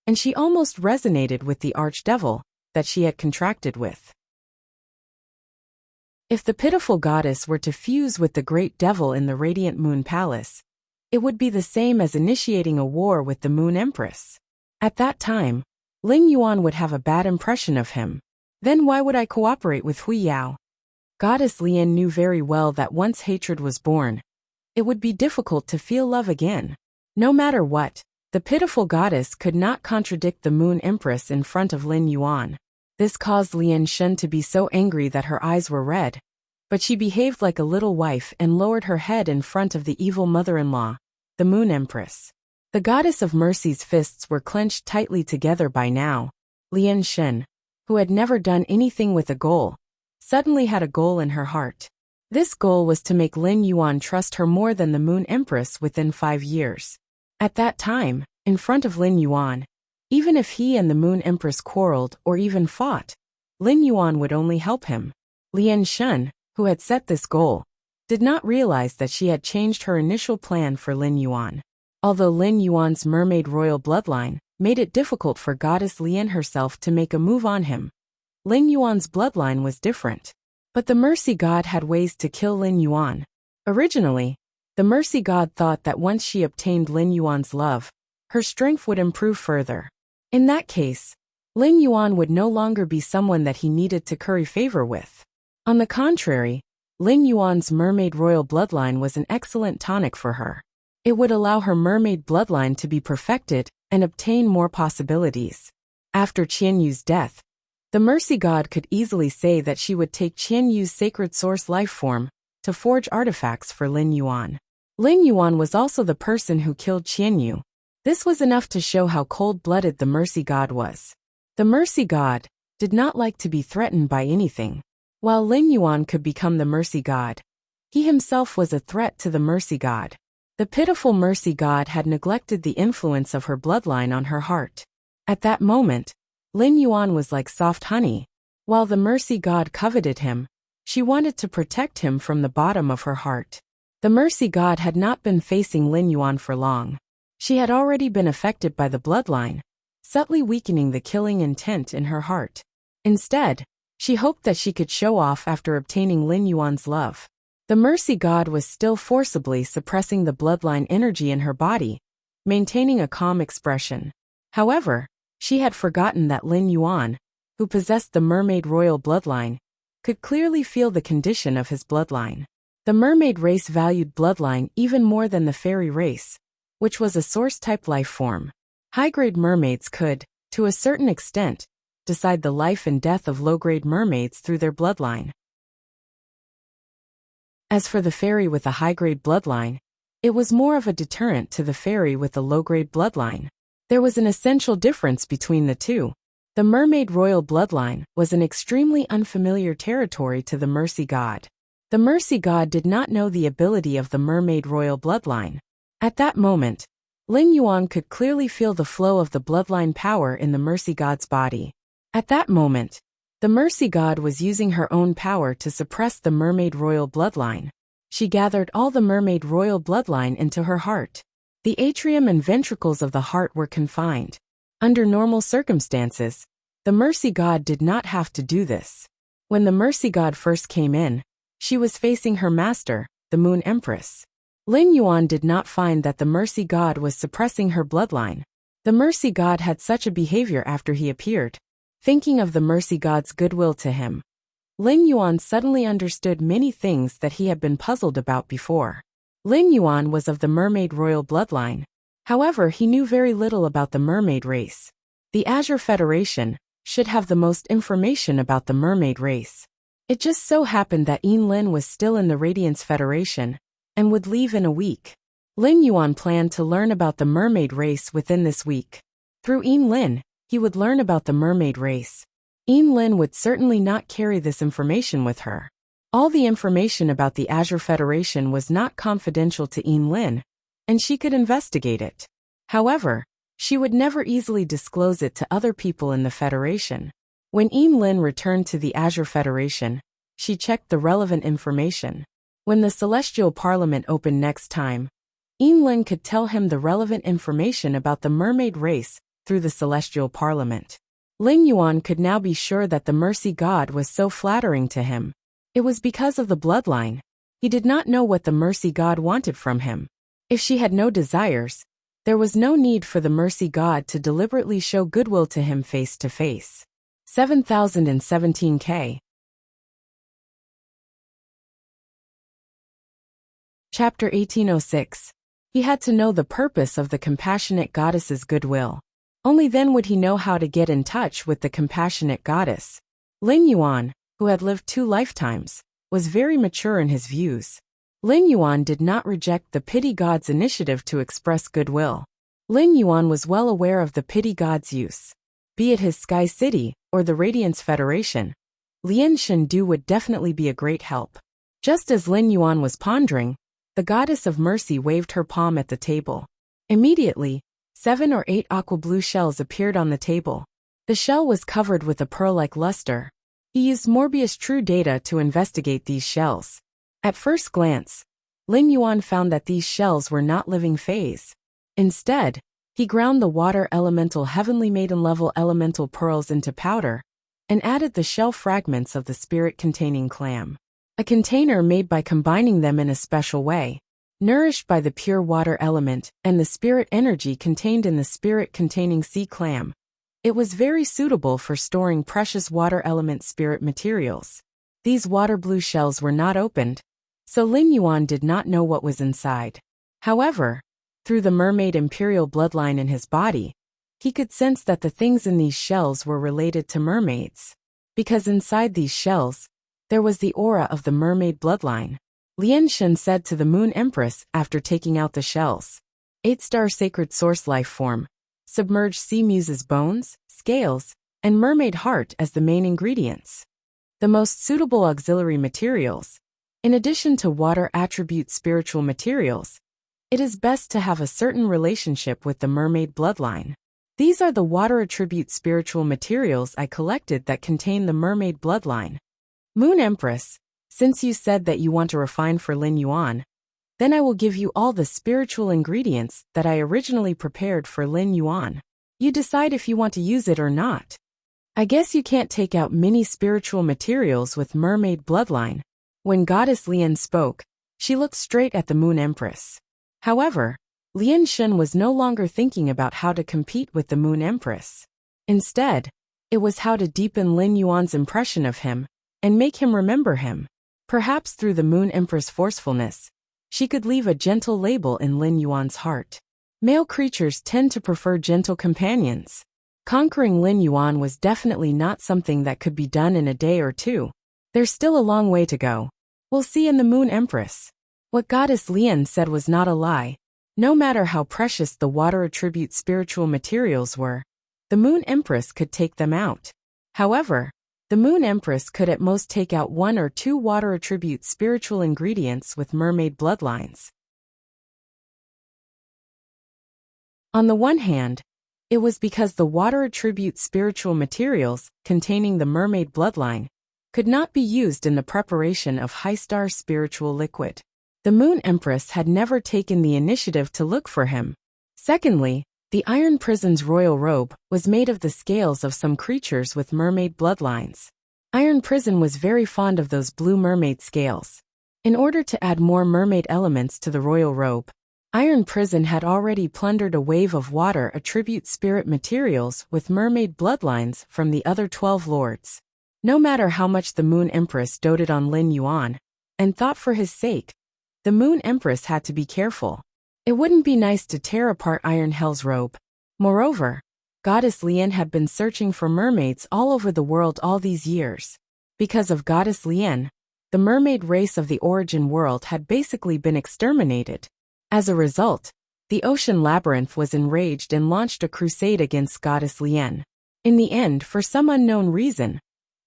and she almost resonated with the archdevil that she had contracted with. If the pitiful goddess were to fuse with the great devil in the Radiant Moon Palace, it would be the same as initiating a war with the Moon Empress. At that time, Lin Yuan would have a bad impression of him. Then why would I cooperate with Hui Yao? Goddess Lian knew very well that once hatred was born, it would be difficult to feel love again. No matter what, the pitiful goddess could not contradict the Moon Empress in front of Lin Yuan. This caused Lian Shen to be so angry that her eyes were red, but she behaved like a little wife and lowered her head in front of the evil mother-in-law, the Moon Empress. The goddess of mercy's fists were clenched tightly together by now. Lian Shen, who had never done anything with a goal, suddenly had a goal in her heart. This goal was to make Lin Yuan trust her more than the Moon Empress within 5 years. At that time, in front of Lin Yuan, even if he and the Moon Empress quarreled or even fought, Lin Yuan would only help him. Lian Shen, who had set this goal, did not realize that she had changed her initial plan for Lin Yuan. Although Lin Yuan's mermaid royal bloodline made it difficult for goddess Lian herself to make a move on him, Lin Yuan's bloodline was different. But the mercy god had ways to kill Lin Yuan. Originally, the mercy god thought that once she obtained Lin Yuan's love, her strength would improve further. In that case, Lin Yuan would no longer be someone that he needed to curry favor with. On the contrary, Lin Yuan's mermaid royal bloodline was an excellent tonic for her. It would allow her mermaid bloodline to be perfected and obtain more possibilities. After Qian Yu's death, the mercy god could easily say that she would take Qian Yu's sacred source life form to forge artifacts for Lin Yuan. Lin Yuan was also the person who killed Qian Yu. This was enough to show how cold-blooded the mercy god was. The mercy god did not like to be threatened by anything. While Lin Yuan could become the mercy god, he himself was a threat to the mercy god. The pitiful mercy god had neglected the influence of her bloodline on her heart. At that moment, Lin Yuan was like soft honey. While the mercy god coveted him, she wanted to protect him from the bottom of her heart. The mercy god had not been facing Lin Yuan for long. She had already been affected by the bloodline, subtly weakening the killing intent in her heart. Instead, she hoped that she could show off after obtaining Lin Yuan's love. The mercy god was still forcibly suppressing the bloodline energy in her body, maintaining a calm expression. However, she had forgotten that Lin Yuan, who possessed the mermaid royal bloodline, could clearly feel the condition of his bloodline. The mermaid race valued bloodline even more than the fairy race, which was a source-type life form. High-grade mermaids could, to a certain extent, decide the life and death of low-grade mermaids through their bloodline. As for the fairy with a high-grade bloodline, it was more of a deterrent to the fairy with a low-grade bloodline. There was an essential difference between the two. The mermaid royal bloodline was an extremely unfamiliar territory to the mercy god. The mercy god did not know the ability of the mermaid royal bloodline. At that moment, Lin Yuan could clearly feel the flow of the bloodline power in the mercy god's body. At that moment, the mercy god was using her own power to suppress the mermaid royal bloodline. She gathered all the mermaid royal bloodline into her heart. The atrium and ventricles of the heart were confined. Under normal circumstances, the mercy god did not have to do this. When the mercy god first came in, she was facing her master, the Moon Empress. Lin Yuan did not find that the mercy god was suppressing her bloodline. The mercy god had such a behavior after he appeared. Thinking of the mercy god's goodwill to him, Lin Yuan suddenly understood many things that he had been puzzled about before. Lin Yuan was of the mermaid royal bloodline. However, he knew very little about the mermaid race. The Azure Federation should have the most information about the mermaid race. It just so happened that Lin was still in the Radiance Federation and would leave in a week. Lin Yuan planned to learn about the mermaid race within this week. Through Lin, he would learn about the mermaid race. Lin would certainly not carry this information with her. All the information about the Azure Federation was not confidential to Lin, and she could investigate it. However, she would never easily disclose it to other people in the Federation. When Lin returned to the Azure Federation, she checked the relevant information. When the Celestial Parliament opened next time, Lin could tell him the relevant information about the mermaid race through the Celestial Parliament. Lin Yuan could now be sure that the mercy god was so flattering to him. It was because of the bloodline. He did not know what the mercy god wanted from him. If she had no desires, there was no need for the mercy god to deliberately show goodwill to him face to face. 7017K. Chapter 1806. He had to know the purpose of the compassionate goddess's goodwill. Only then would he know how to get in touch with the compassionate goddess. Lin Yuan, who had lived 2 lifetimes, was very mature in his views. Lin Yuan did not reject the pity god's initiative to express goodwill. Lin Yuan was well aware of the pity god's use. Be it his Sky City or the Radiance Federation, Lian Shendu would definitely be a great help. Just as Lin Yuan was pondering, the goddess of mercy waved her palm at the table. Immediately, 7 or 8 aqua blue shells appeared on the table. The shell was covered with a pearl-like luster. He used Morbius True Data to investigate these shells. At first glance, Lin Yuan found that these shells were not living phase. Instead, he ground the water elemental heavenly maiden-level elemental pearls into powder and added the shell fragments of the spirit-containing clam. A container made by combining them in a special way, nourished by the pure water element and the spirit energy contained in the spirit-containing sea clam. It was very suitable for storing precious water element spirit materials. These water blue shells were not opened, so Lin Yuan did not know what was inside. However, through the mermaid imperial bloodline in his body, he could sense that the things in these shells were related to mermaids. Because inside these shells, there was the aura of the mermaid bloodline. Lian Shen said to the Moon Empress after taking out the shells. 8-star sacred source life form, submerged sea muse's bones, scales, and mermaid heart as the main ingredients. The most suitable auxiliary materials. In addition to water attribute spiritual materials, it is best to have a certain relationship with the mermaid bloodline. These are the water attribute spiritual materials I collected that contain the mermaid bloodline. Moon Empress, since you said that you want to refine for Lin Yuan, then I will give you all the spiritual ingredients that I originally prepared for Lin Yuan. You decide if you want to use it or not. I guess you can't take out many spiritual materials with mermaid bloodline. When Goddess Lian spoke, she looked straight at the Moon Empress. However, Lian Shen was no longer thinking about how to compete with the Moon Empress. Instead, it was how to deepen Lin Yuan's impression of him and make him remember him. Perhaps through the Moon Empress' forcefulness, she could leave a gentle label in Lin Yuan's heart. Male creatures tend to prefer gentle companions. Conquering Lin Yuan was definitely not something that could be done in a day or two. There's still a long way to go. We'll see in the Moon Empress. What Goddess Lian said was not a lie. No matter how precious the water attribute spiritual materials were, the Moon Empress could take them out. However, the Moon Empress could at most take out 1 or 2 water attribute spiritual ingredients with mermaid bloodlines. On the one hand, it was because the water attribute spiritual materials containing the mermaid bloodline could not be used in the preparation of high-star spiritual liquid. The Moon Empress had never taken the initiative to look for him. Secondly, the Iron Prison's royal robe was made of the scales of some creatures with mermaid bloodlines. Iron Prison was very fond of those blue mermaid scales. In order to add more mermaid elements to the royal robe, Iron Prison had already plundered a wave of water attribute spirit materials with mermaid bloodlines from the other 12 lords. No matter how much the Moon Empress doted on Lin Yuan and thought for his sake, the Moon Empress had to be careful. It wouldn't be nice to tear apart Iron Hell's robe. Moreover, Goddess Lian had been searching for mermaids all over the world all these years. Because of Goddess Lian, the mermaid race of the origin world had basically been exterminated. As a result, the Ocean Labyrinth was enraged and launched a crusade against Goddess Lian. In the end, for some unknown reason,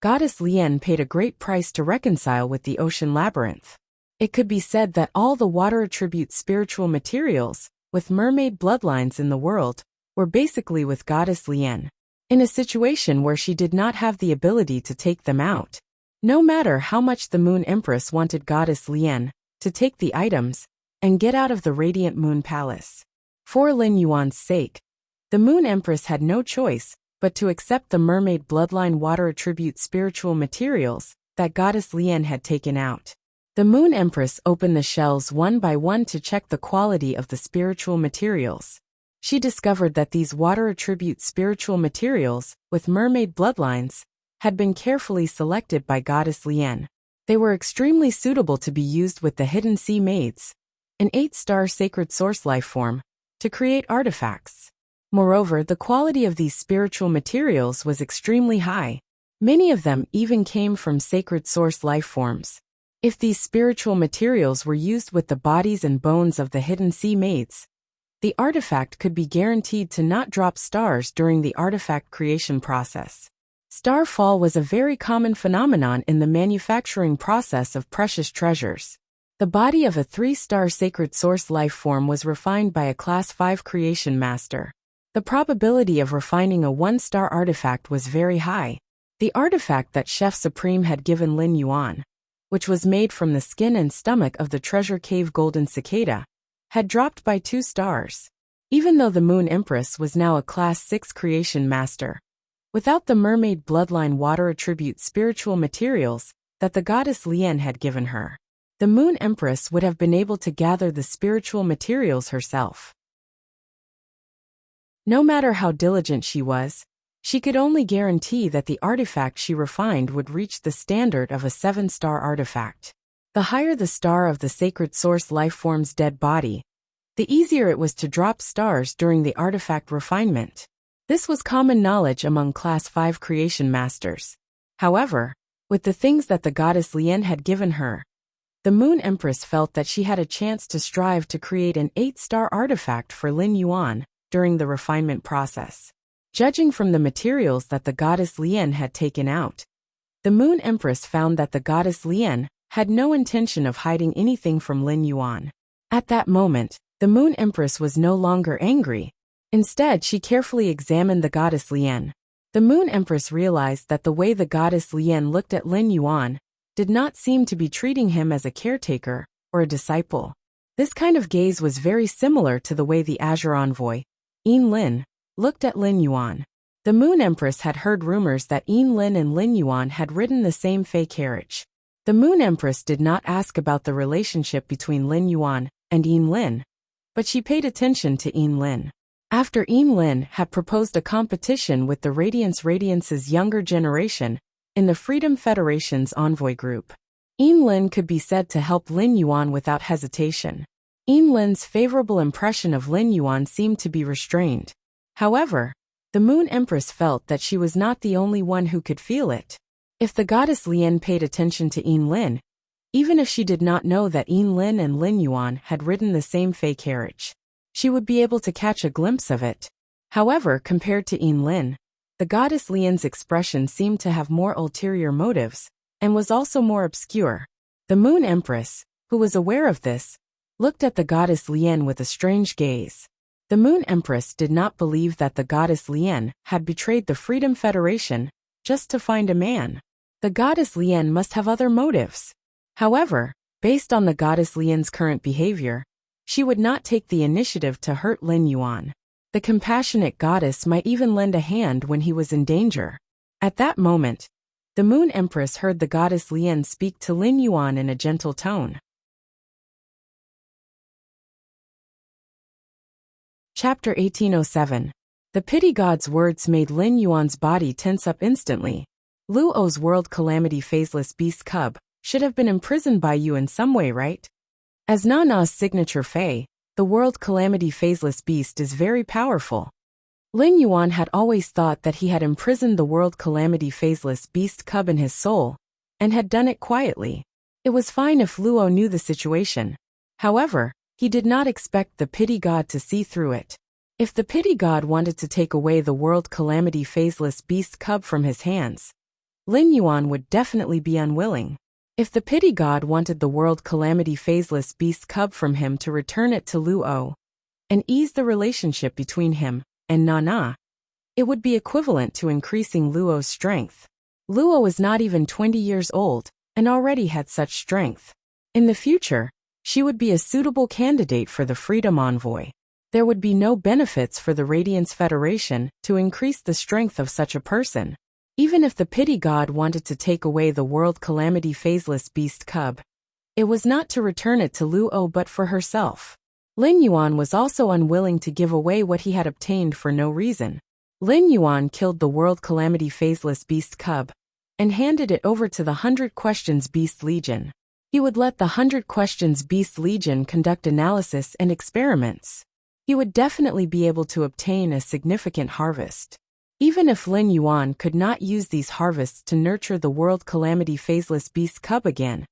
Goddess Lian paid a great price to reconcile with the Ocean Labyrinth. It could be said that all the water attribute spiritual materials, with mermaid bloodlines in the world, were basically with Goddess Lian. In a situation where she did not have the ability to take them out. No matter how much the Moon Empress wanted Goddess Lian to take the items and get out of the Radiant Moon Palace. For Lin Yuan's sake, the Moon Empress had no choice but to accept the mermaid bloodline water attribute spiritual materials that Goddess Lian had taken out. The Moon Empress opened the shells one by one to check the quality of the spiritual materials. She discovered that these water attribute spiritual materials, with mermaid bloodlines, had been carefully selected by Goddess Lian. They were extremely suitable to be used with the Hidden Sea Maids, an 8-star sacred source life form, to create artifacts. Moreover, the quality of these spiritual materials was extremely high. Many of them even came from sacred source life forms. If these spiritual materials were used with the bodies and bones of the Hidden Sea Maids, the artifact could be guaranteed to not drop stars during the artifact creation process. Starfall was a very common phenomenon in the manufacturing process of precious treasures. The body of a 3-star sacred source life form was refined by a Class 5 creation master. The probability of refining a 1-star artifact was very high. The artifact that Chef Supreme had given Lin Yuan, which was made from the skin and stomach of the treasure cave golden cicada, had dropped by 2 stars. Even though the Moon Empress was now a Class 6 creation master, without the mermaid bloodline water attribute spiritual materials that the goddess Lien had given her, the Moon Empress would have been able to gather the spiritual materials herself. No matter how diligent she was, she could only guarantee that the artifact she refined would reach the standard of a 7-star artifact. The higher the star of the sacred source lifeform's dead body, the easier it was to drop stars during the artifact refinement. This was common knowledge among Class 5 creation masters. However, with the things that the goddess Lien had given her, the Moon Empress felt that she had a chance to strive to create an 8-star artifact for Lin Yuan during the refinement process. Judging from the materials that the goddess Lien had taken out, the Moon Empress found that the goddess Lien had no intention of hiding anything from Lin Yuan. At that moment, the Moon Empress was no longer angry. Instead, she carefully examined the goddess Lien. The Moon Empress realized that the way the goddess Lien looked at Lin Yuan did not seem to be treating him as a caretaker or a disciple. This kind of gaze was very similar to the way the Azure Envoy, Yin Lin, looked at Lin Yuan. The Moon Empress had heard rumors that Yin Lin and Lin Yuan had ridden the same Fey carriage. The Moon Empress did not ask about the relationship between Lin Yuan and Yin Lin, but she paid attention to Yin Lin. After Yin Lin had proposed a competition with the Radiance's younger generation in the Freedom Federation's envoy group, Yin Lin could be said to help Lin Yuan without hesitation. Yin Lin's favorable impression of Lin Yuan seemed to be restrained. However, the Moon Empress felt that she was not the only one who could feel it. If the goddess Lien paid attention to Yin Lin, even if she did not know that Yin Lin and Lin Yuan had ridden the same Fey carriage, she would be able to catch a glimpse of it. However, compared to Yin Lin, the goddess Lien's expression seemed to have more ulterior motives, and was also more obscure. The Moon Empress, who was aware of this, looked at the goddess Lien with a strange gaze. The Moon Empress did not believe that the goddess Lien had betrayed the Freedom Federation just to find a man. The goddess Lien must have other motives. However, based on the goddess Lien's current behavior, she would not take the initiative to hurt Lin Yuan. The compassionate goddess might even lend a hand when he was in danger. At that moment, the Moon Empress heard the goddess Lien speak to Lin Yuan in a gentle tone. Chapter 1807. The pity god's words made Lin Yuan's body tense up instantly. Luo's world calamity phaseless beast cub should have been imprisoned by you in some way, right? As Nana's signature Fey, the world calamity phaseless beast is very powerful. Lin Yuan had always thought that he had imprisoned the world calamity phaseless beast cub in his soul, and had done it quietly. It was fine if Luo knew the situation. However, he did not expect the pity god to see through it. If the pity god wanted to take away the world calamity phaseless beast cub from his hands, Lin Yuan would definitely be unwilling. If the pity god wanted the world calamity phaseless beast cub from him to return it to Luo and ease the relationship between him and Nana, it would be equivalent to increasing Luo's strength. Luo was not even 20 years old and already had such strength. In the future, she would be a suitable candidate for the Freedom Envoy. There would be no benefits for the Radiance Federation to increase the strength of such a person. Even if the pity god wanted to take away the world calamity phaseless beast cub, it was not to return it to Luo but for herself. Lin Yuan was also unwilling to give away what he had obtained for no reason. Lin Yuan killed the world calamity phaseless beast cub and handed it over to the 100 Questions Beast Legion. He would let the 100 Questions Beast Legion conduct analysis and experiments. He would definitely be able to obtain a significant harvest. Even if Lin Yuan could not use these harvests to nurture the world calamity phaseless beast cub again,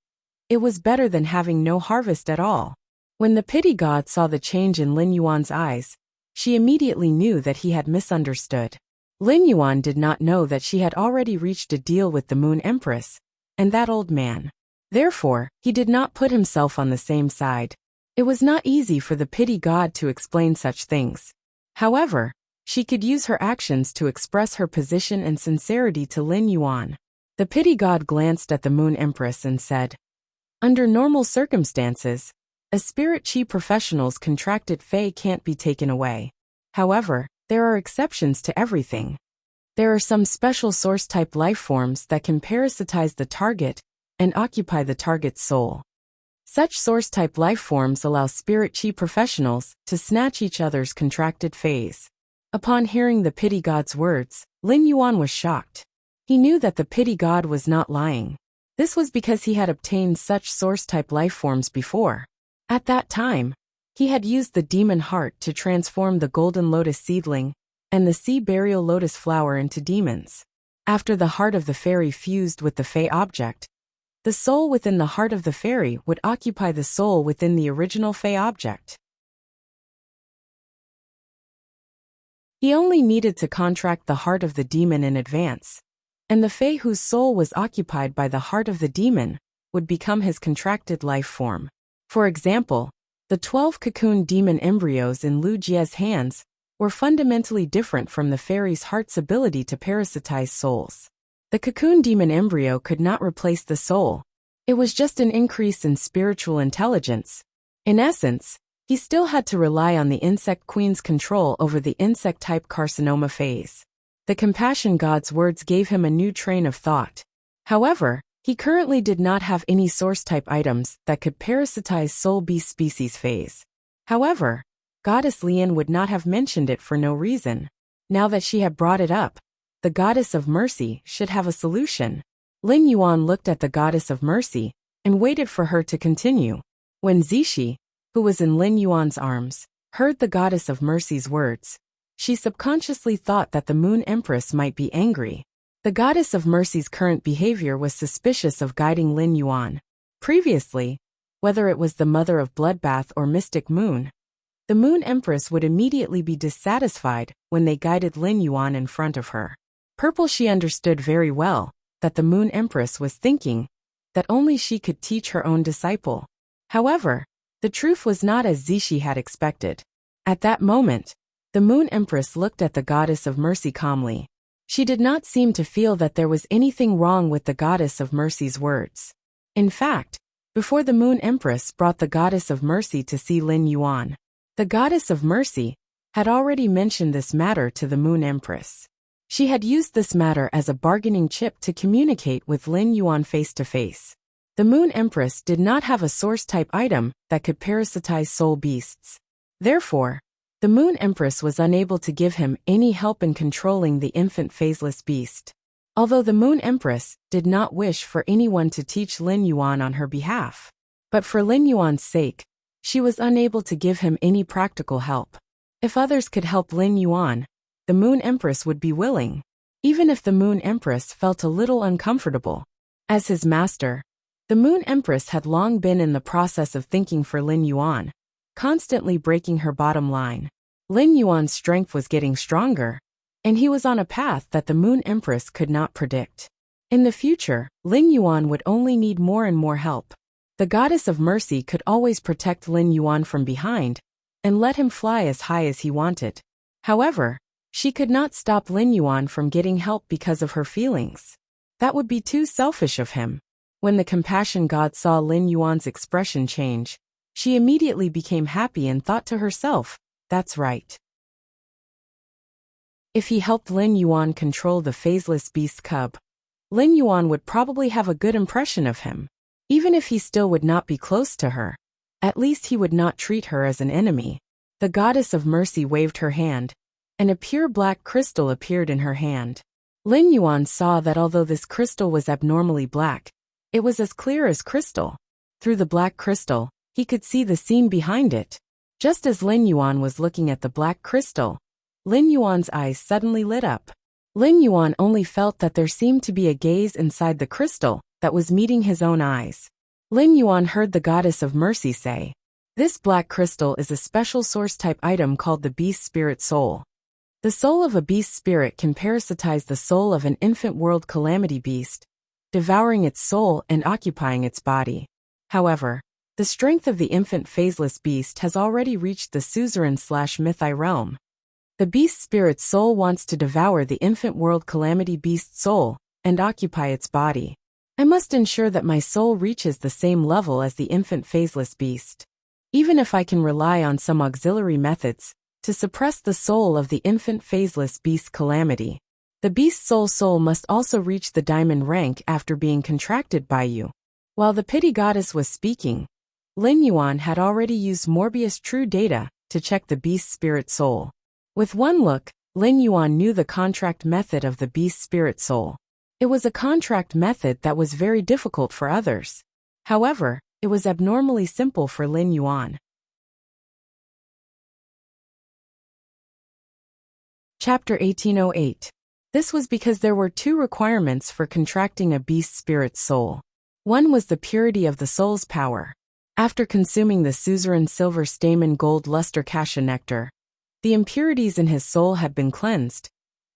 it was better than having no harvest at all. When the pity god saw the change in Lin Yuan's eyes, she immediately knew that he had misunderstood. Lin Yuan did not know that she had already reached a deal with the Moon Empress and that old man. Therefore, he did not put himself on the same side. It was not easy for the pity god to explain such things. However, she could use her actions to express her position and sincerity to Lin Yuan. The pity god glanced at the Moon Empress and said, "Under normal circumstances, As spirit chi professionals, contracted Fae can't be taken away. However, there are exceptions to everything. There are some special source-type life forms that can parasitize the target and occupy the target's soul. Such source-type life forms allow spirit chi professionals to snatch each other's contracted phase. Upon hearing the pity god's words, Lin Yuan was shocked. He knew that the pity god was not lying. This was because he had obtained such source-type life forms before. At that time, he had used the demon heart to transform the golden lotus seedling and the sea burial lotus flower into demons. After the heart of the fairy fused with the Fae object, the soul within the heart of the fairy would occupy the soul within the original Fae object. He only needed to contract the heart of the demon in advance, and the Fae whose soul was occupied by the heart of the demon would become his contracted life form. For example, the 12 cocoon demon embryos in Lu Jie's hands were fundamentally different from the fairy's heart's ability to parasitize souls. The cocoon demon embryo could not replace the soul. It was just an increase in spiritual intelligence. In essence, he still had to rely on the insect queen's control over the insect-type carcinoma phase. The compassion god's words gave him a new train of thought. However, he currently did not have any source-type items that could parasitize soul beast species phase. However, Goddess Lian would not have mentioned it for no reason. Now that she had brought it up, the Goddess of Mercy should have a solution. Lin Yuan looked at the Goddess of Mercy and waited for her to continue. When Zishi, who was in Lin Yuan's arms, heard the Goddess of Mercy's words, she subconsciously thought that the Moon Empress might be angry. The Goddess of Mercy's current behavior was suspicious of guiding Lin Yuan. Previously, whether it was the Mother of Bloodbath or Mystic Moon, the Moon Empress would immediately be dissatisfied when they guided Lin Yuan in front of her. Purple, she understood very well that the Moon Empress was thinking that only she could teach her own disciple. However, the truth was not as Zishi had expected. At that moment, the Moon Empress looked at the Goddess of Mercy calmly. She did not seem to feel that there was anything wrong with the Goddess of Mercy's words. In fact, before the Moon Empress brought the Goddess of Mercy to see Lin Yuan, the Goddess of Mercy had already mentioned this matter to the Moon Empress. She had used this matter as a bargaining chip to communicate with Lin Yuan face to face. The Moon Empress did not have a source-type item that could parasitize soul beasts. Therefore, the Moon Empress was unable to give him any help in controlling the infant phaseless beast. Although the Moon Empress did not wish for anyone to teach Lin Yuan on her behalf, but for Lin Yuan's sake, she was unable to give him any practical help. If others could help Lin Yuan, the Moon Empress would be willing, even if the Moon Empress felt a little uncomfortable. As his master, the Moon Empress had long been in the process of thinking for Lin Yuan, constantly breaking her bottom line. Lin Yuan's strength was getting stronger, and he was on a path that the Moon Empress could not predict. In the future, Lin Yuan would only need more and more help. The Goddess of Mercy could always protect Lin Yuan from behind and let him fly as high as he wanted. However, she could not stop Lin Yuan from getting help because of her feelings. That would be too selfish of him. When the compassion god saw Lin Yuan's expression change, she immediately became happy and thought to herself, "That's right. If he helped Lin Yuan control the phaseless beast cub, Lin Yuan would probably have a good impression of him. Even if he still would not be close to her, at least he would not treat her as an enemy." The Goddess of Mercy waved her hand, and a pure black crystal appeared in her hand. Lin Yuan saw that although this crystal was abnormally black, it was as clear as crystal. Through the black crystal, he could see the scene behind it. Just as Lin Yuan was looking at the black crystal, Lin Yuan's eyes suddenly lit up. Lin Yuan only felt that there seemed to be a gaze inside the crystal that was meeting his own eyes. Lin Yuan heard the Goddess of Mercy say, "This black crystal is a special source-type item called the Beast Spirit Soul. The soul of a beast spirit can parasitize the soul of an infant world calamity beast, devouring its soul and occupying its body. However, the strength of the infant phaseless beast has already reached the suzerain/mythi realm. The beast spirit soul wants to devour the infant world calamity beast soul and occupy its body. I must ensure that my soul reaches the same level as the infant phaseless beast. even if I can rely on some auxiliary methods to suppress the soul of the infant phaseless beast calamity. The beast's soul must also reach the diamond rank after being contracted by you. While the pity goddess was speaking, Lin Yuan had already used Morbius True Data to check the beast's spirit soul. With one look, Lin Yuan knew the contract method of the beast's spirit soul. It was a contract method that was very difficult for others. However, it was abnormally simple for Lin Yuan. Chapter 1808. This was because there were two requirements for contracting a beast's spirit soul. One was the purity of the soul's power. After consuming the suzerain silver stamen gold luster cassia nectar, the impurities in his soul had been cleansed,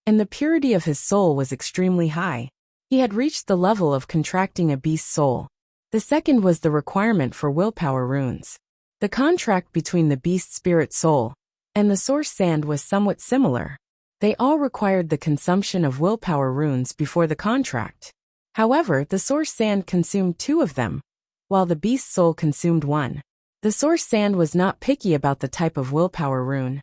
and the purity of his soul was extremely high. He had reached the level of contracting a beast's soul. The second was the requirement for willpower runes. The contract between the beast's spirit soul and the source sand was somewhat similar. They all required the consumption of willpower runes before the contract. However, the source sand consumed 2 of them, while the beast's soul consumed 1. The source sand was not picky about the type of willpower rune,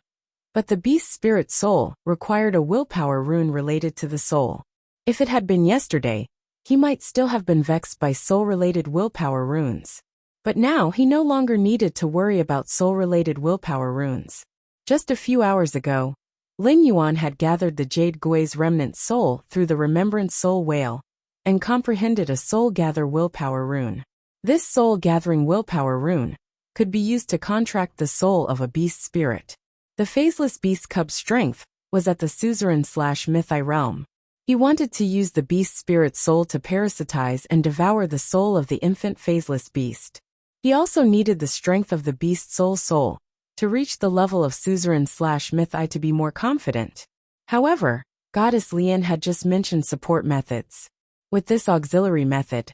but the beast's spirit soul required a willpower rune related to the soul. If it had been yesterday, he might still have been vexed by soul-related willpower runes. But now he no longer needed to worry about soul-related willpower runes. Just a few hours ago, Lin Yuan had gathered the Jade Gui's remnant soul through the Remembrance Soul Whale, and comprehended a Soul Gather willpower rune. This soul-gathering willpower rune could be used to contract the soul of a beast spirit. The phaseless beast cub's strength was at the suzerain/mythi realm. He wanted to use the beast spirit soul to parasitize and devour the soul of the infant phaseless beast. He also needed the strength of the beast soul to reach the level of suzerain/mythi to be more confident. However, Goddess Lian had just mentioned support methods. With this auxiliary method,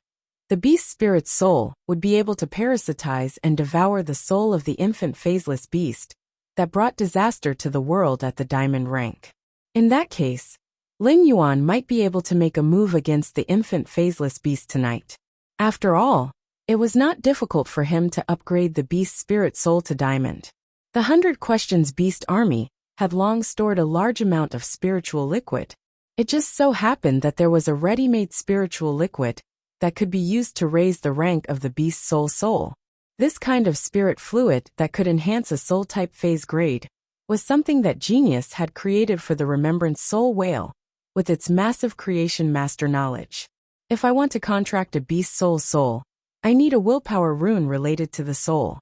the beast spirit soul would be able to parasitize and devour the soul of the infant phaseless beast that brought disaster to the world at the diamond rank. In that case, Lin Yuan might be able to make a move against the infant phaseless beast tonight. After all, it was not difficult for him to upgrade the beast spirit soul to diamond. The 100 Questions Beast Army had long stored a large amount of spiritual liquid. It just so happened that there was a ready-made spiritual liquid that could be used to raise the rank of the beast's soul. This kind of spirit fluid that could enhance a soul-type phase grade was something that Genius had created for the Remembrance Soul Whale, with its massive creation master knowledge. If I want to contract a beast's soul, I need a willpower rune related to the soul.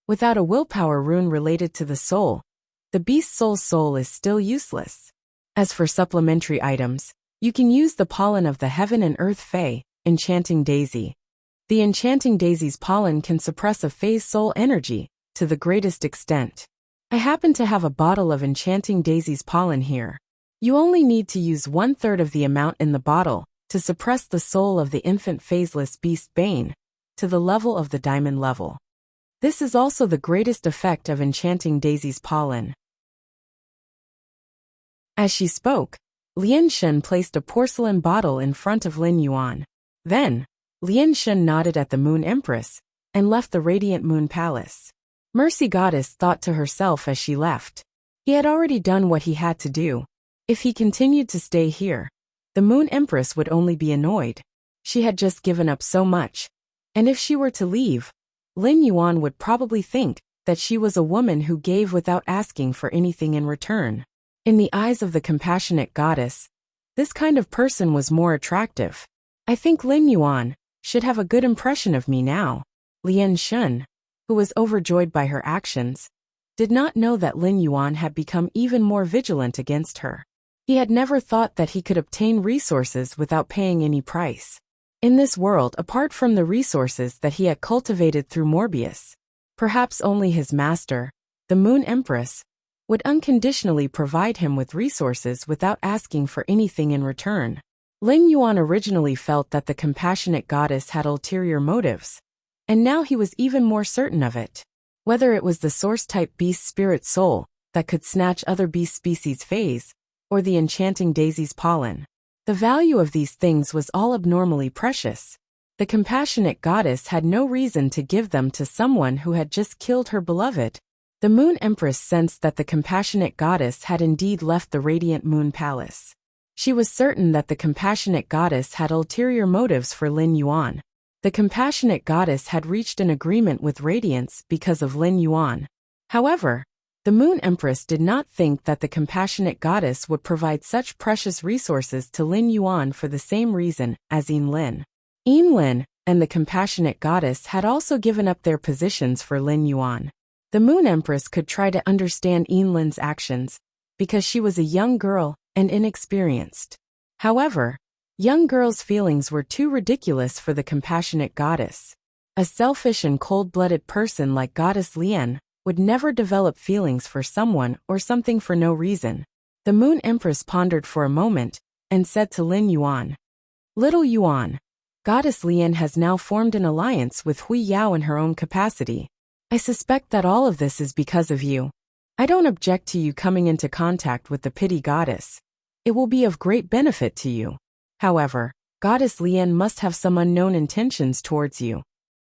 Without a willpower rune related to the soul, the beast's soul is still useless. As for supplementary items, you can use the pollen of the Heaven and Earth Fae, Enchanting Daisy. The Enchanting Daisy's pollen can suppress a Fae's soul energy to the greatest extent. I happen to have a bottle of Enchanting Daisy's pollen here. You only need to use 1/3 of the amount in the bottle to suppress the soul of the infant phaseless beast Bane to the level of the diamond level. This is also the greatest effect of Enchanting Daisy's pollen. As she spoke, Lian Shen placed a porcelain bottle in front of Lin Yuan. Then, Lian Shen nodded at the Moon Empress and left the Radiant Moon Palace. Mercy Goddess thought to herself as she left. He had already done what he had to do. If he continued to stay here, the Moon Empress would only be annoyed. She had just given up so much, and if she were to leave, Lin Yuan would probably think that she was a woman who gave without asking for anything in return. In the eyes of the compassionate goddess, this kind of person was more attractive. I think Lin Yuan should have a good impression of me now. Lian Shen, who was overjoyed by her actions, did not know that Lin Yuan had become even more vigilant against her. He had never thought that he could obtain resources without paying any price. In this world, apart from the resources that he had cultivated through Morbius, perhaps only his master, the Moon Empress, would unconditionally provide him with resources without asking for anything in return. Lin Yuan originally felt that the compassionate goddess had ulterior motives, and now he was even more certain of it. Whether it was the source-type beast spirit soul that could snatch other beast species' phase, or the Enchanting Daisy's pollen. The value of these things was all abnormally precious. The compassionate goddess had no reason to give them to someone who had just killed her beloved. The Moon Empress sensed that the compassionate goddess had indeed left the radiant moon palace. She was certain that the compassionate goddess had ulterior motives for Lin Yuan. The compassionate goddess had reached an agreement with Radiance because of Lin Yuan. However, the Moon Empress did not think that the compassionate goddess would provide such precious resources to Lin Yuan for the same reason as Lin. Lin and the compassionate goddess had also given up their positions for Lin Yuan. The Moon Empress could try to understand Lin's actions, because she was a young girl and inexperienced. However, young girls' feelings were too ridiculous for the compassionate goddess. A selfish and cold-blooded person like Goddess Lian would never develop feelings for someone or something for no reason. The Moon Empress pondered for a moment and said to Lin Yuan, "Little Yuan, Goddess Lian has now formed an alliance with Hui Yao in her own capacity. I suspect that all of this is because of you. I don't object to you coming into contact with the pity goddess. It will be of great benefit to you. However, Goddess Lian must have some unknown intentions towards you.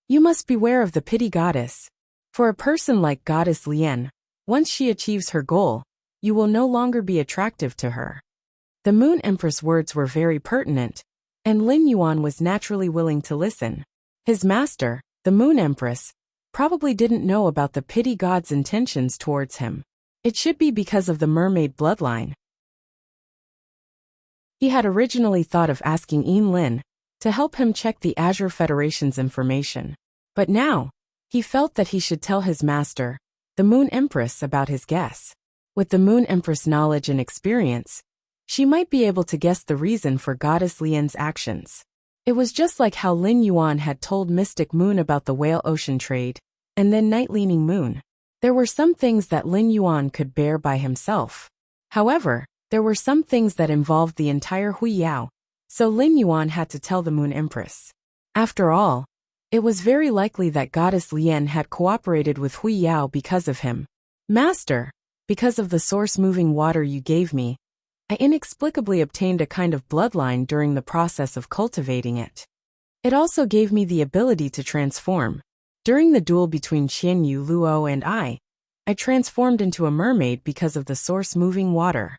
You must beware of the pity goddess. For a person like Goddess Lian, once she achieves her goal, you will no longer be attractive to her." The Moon Empress' words were very pertinent, and Lin Yuan was naturally willing to listen. His master, the Moon Empress, probably didn't know about the pity god's intentions towards him. It should be because of the mermaid bloodline. He had originally thought of asking Lin to help him check the Azure Federation's information. But now, he felt that he should tell his master, the Moon Empress, about his guess. With the Moon Empress' knowledge and experience, she might be able to guess the reason for Goddess Lian's actions. It was just like how Lin Yuan had told Mystic Moon about the whale ocean trade, and then Night-Leaning Moon. There were some things that Lin Yuan could bear by himself. However, there were some things that involved the entire Hui Yao, so Lin Yuan had to tell the Moon Empress. After all, it was very likely that Goddess Lian had cooperated with Hui Yao because of him. "Master, because of the source-moving water you gave me, I inexplicably obtained a kind of bloodline during the process of cultivating it. It also gave me the ability to transform. During the duel between Qianyu Luo and I transformed into a mermaid because of the source-moving water.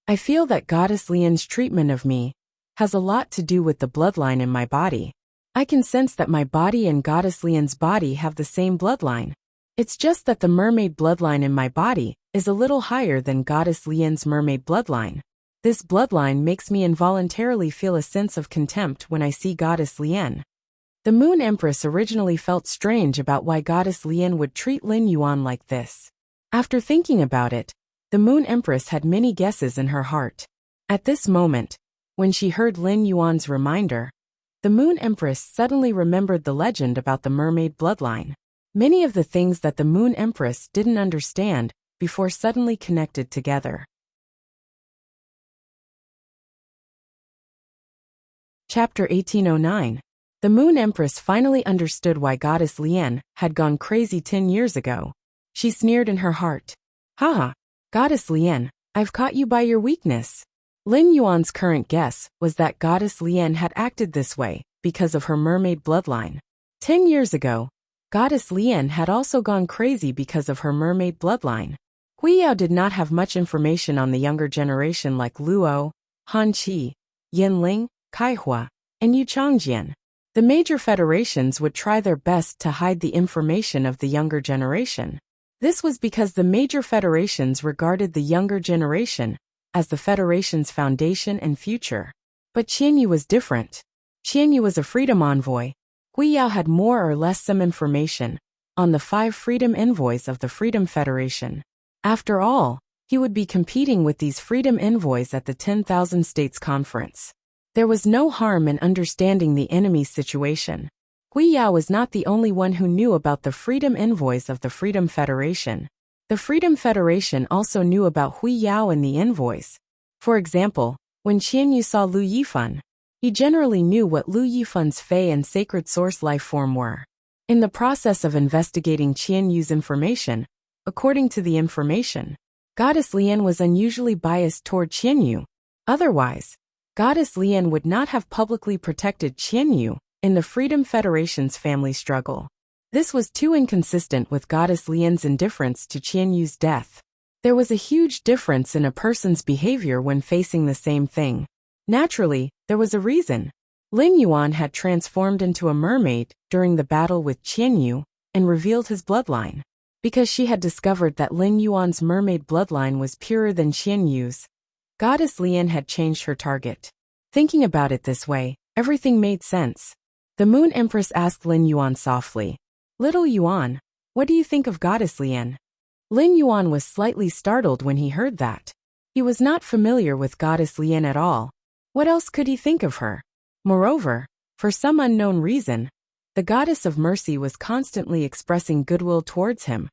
I feel that Goddess Lian's treatment of me has a lot to do with the bloodline in my body. I can sense that my body and Goddess Lian's body have the same bloodline. It's just that the mermaid bloodline in my body is a little higher than Goddess Lian's mermaid bloodline. This bloodline makes me involuntarily feel a sense of contempt when I see Goddess Lian." The Moon Empress originally felt strange about why Goddess Lian would treat Lin Yuan like this. After thinking about it, the Moon Empress had many guesses in her heart. At this moment, when she heard Lin Yuan's reminder, the Moon Empress suddenly remembered the legend about the mermaid bloodline. Many of the things that the Moon Empress didn't understand before suddenly connected together. Chapter 1809. The Moon Empress finally understood why Goddess Lian had gone crazy 10 years ago. She sneered in her heart. "Haha, Goddess Lian, I've caught you by your weakness." Lin Yuan's current guess was that Goddess Lian had acted this way because of her mermaid bloodline. 10 years ago, Goddess Lian had also gone crazy because of her mermaid bloodline. Hui Yao did not have much information on the younger generation like Luo, Han Qi, Yanling, Kaihua, and Yu Changjian. The major federations would try their best to hide the information of the younger generation. This was because the major federations regarded the younger generation as the federation's foundation and future. But Qianyu was different. Qianyu was a freedom envoy. Hui Yao had more or less some information on the 5 freedom envoys of the Freedom Federation. After all, he would be competing with these freedom envoys at the 10,000 States Conference. There was no harm in understanding the enemy's situation. Hui Yao was not the only one who knew about the freedom envoys of the Freedom Federation. The Freedom Federation also knew about Hui Yao and the envoys. For example, when Qianyu saw Lu Yifan, he generally knew what Lu Yifan's Fey and Sacred Source life form were. In the process of investigating Qianyu's information, according to the information, Goddess Lian was unusually biased toward Qianyu. Otherwise, Goddess Lian would not have publicly protected Qianyu in the Freedom Federation's family struggle. This was too inconsistent with Goddess Lian's indifference to Qianyu's death. There was a huge difference in a person's behavior when facing the same thing. Naturally, there was a reason. Lin Yuan had transformed into a mermaid during the battle with Qianyu and revealed his bloodline. Because she had discovered that Lin Yuan's mermaid bloodline was purer than Qianyu's, Goddess Lian had changed her target. Thinking about it this way, everything made sense. The Moon Empress asked Lin Yuan softly, "Little Yuan, what do you think of Goddess Lian?" Lin Yuan was slightly startled when he heard that. He was not familiar with Goddess Lian at all. What else could he think of her? Moreover, for some unknown reason, the Goddess of Mercy was constantly expressing goodwill towards him,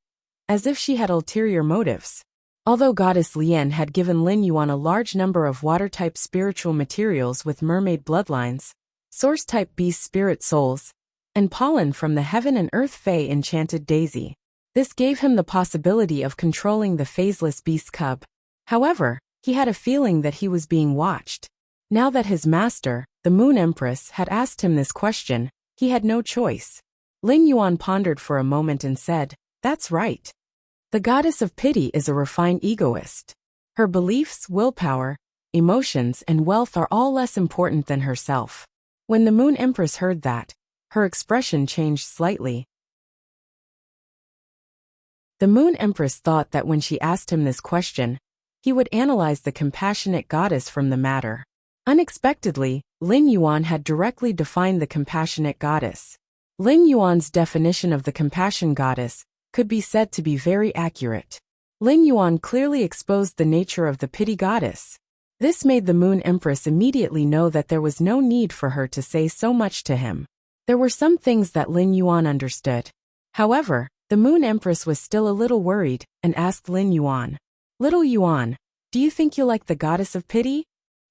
as if she had ulterior motives. Although Goddess Lian had given Lin Yuan a large number of water-type spiritual materials with mermaid bloodlines, source-type beast spirit souls, and pollen from the heaven and earth fae enchanted daisy, this gave him the possibility of controlling the phaseless beast cub. However, he had a feeling that he was being watched. Now that his master, the Moon Empress, had asked him this question, he had no choice. Lin Yuan pondered for a moment and said, "That's right. The Goddess of Pity is a refined egoist. Her beliefs, willpower, emotions, and wealth are all less important than herself." When the Moon Empress heard that, her expression changed slightly. The Moon Empress thought that when she asked him this question, he would analyze the compassionate goddess from the matter. Unexpectedly, Lin Yuan had directly defined the compassionate goddess. Lin Yuan's definition of the compassion goddess could be said to be very accurate. Lin Yuan clearly exposed the nature of the pity goddess. This made the Moon Empress immediately know that there was no need for her to say so much to him. There were some things that Lin Yuan understood. However, the Moon Empress was still a little worried and asked Lin Yuan, "Little Yuan, do you think you'll like the Goddess of Pity?"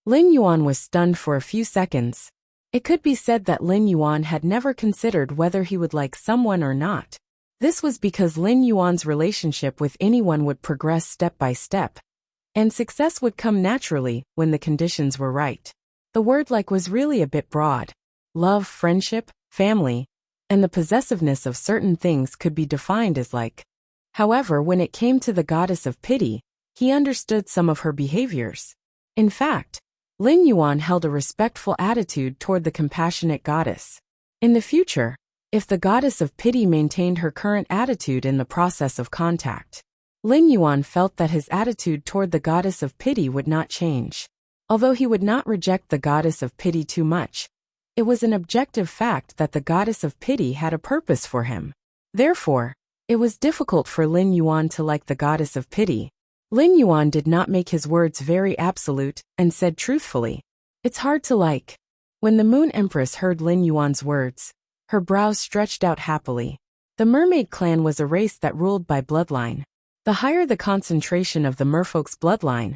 Lin Yuan was stunned for a few seconds. It could be said that Lin Yuan had never considered whether he would like someone or not. This was because Lin Yuan's relationship with anyone would progress step by step, and success would come naturally when the conditions were right. The word like was really a bit broad. Love, friendship, family, and the possessiveness of certain things could be defined as like. However, when it came to the Goddess of Pity, he understood some of her behaviors. In fact, Lin Yuan held a respectful attitude toward the compassionate goddess. In the future, if the Goddess of Pity maintained her current attitude in the process of contact, Lin Yuan felt that his attitude toward the Goddess of Pity would not change. Although he would not reject the Goddess of Pity too much, it was an objective fact that the Goddess of Pity had a purpose for him. Therefore, it was difficult for Lin Yuan to like the Goddess of Pity. Lin Yuan did not make his words very absolute and said truthfully, "It's hard to like." When the Moon Empress heard Lin Yuan's words, her brows stretched out happily. The mermaid clan was a race that ruled by bloodline. The higher the concentration of the merfolk's bloodline,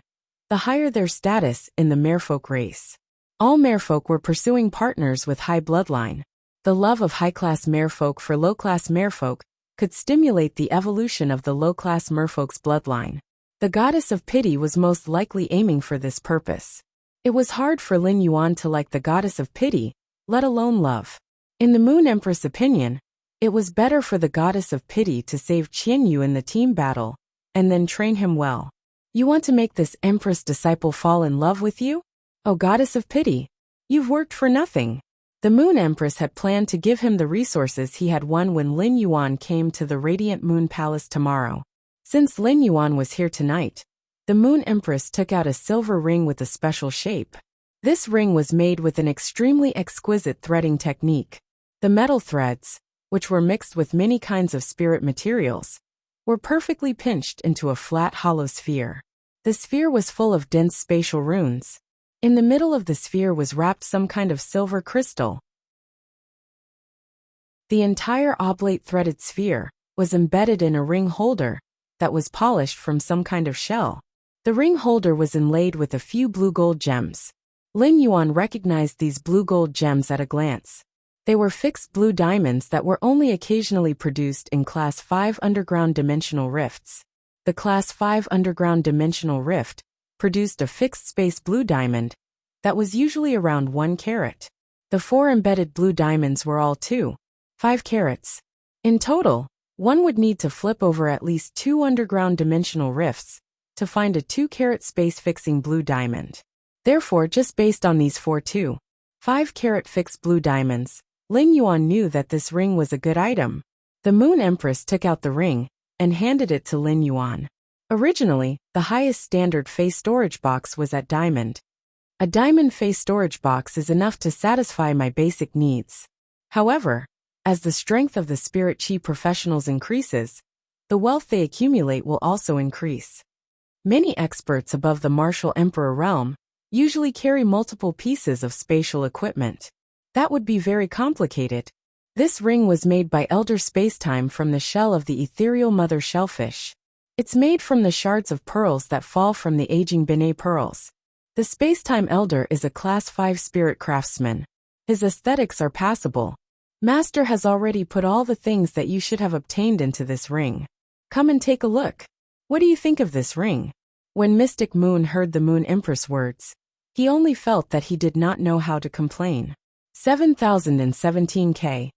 the higher their status in the merfolk race. All merfolk were pursuing partners with high bloodline. The love of high-class merfolk for low-class merfolk could stimulate the evolution of the low-class merfolk's bloodline. The Goddess of Pity was most likely aiming for this purpose. It was hard for Lin Yuan to like the Goddess of Pity, let alone love. In the Moon Empress' opinion, it was better for the Goddess of Pity to save Qianyu in the team battle, and then train him well. "You want to make this Empress disciple fall in love with you? Oh Goddess of Pity, you've worked for nothing." The Moon Empress had planned to give him the resources he had won when Lin Yuan came to the Radiant Moon Palace tomorrow. Since Lin Yuan was here tonight, the Moon Empress took out a silver ring with a special shape. This ring was made with an extremely exquisite threading technique. The metal threads, which were mixed with many kinds of spirit materials, were perfectly pinched into a flat hollow sphere. The sphere was full of dense spatial runes. In the middle of the sphere was wrapped some kind of silver crystal. The entire oblate threaded sphere was embedded in a ring holder that was polished from some kind of shell. The ring holder was inlaid with a few blue gold gems. Lin Yuan recognized these blue gold gems at a glance. They were fixed blue diamonds that were only occasionally produced in Class 5 underground dimensional rifts. The Class 5 underground dimensional rift produced a fixed space blue diamond that was usually around 1 carat. The 4 embedded blue diamonds were all 5 carats. In total, one would need to flip over at least 2 underground dimensional rifts to find a 2-carat space-fixing blue diamond. Therefore, just based on these 5-carat fixed blue diamonds, Lin Yuan knew that this ring was a good item. The Moon Empress took out the ring and handed it to Lin Yuan. Originally, the highest standard face storage box was at diamond. A diamond face storage box is enough to satisfy my basic needs. However, as the strength of the spirit chi professionals increases, the wealth they accumulate will also increase. Many experts above the martial emperor realm usually carry multiple pieces of spatial equipment. That would be very complicated. This ring was made by Elder Spacetime from the shell of the ethereal mother shellfish. It's made from the shards of pearls that fall from the aging Bene pearls. The Spacetime Elder is a Class 5 spirit craftsman. His aesthetics are passable. Master has already put all the things that you should have obtained into this ring. Come and take a look. What do you think of this ring? When Mystic Moon heard the Moon Empress words, he only felt that he did not know how to complain. 7017K.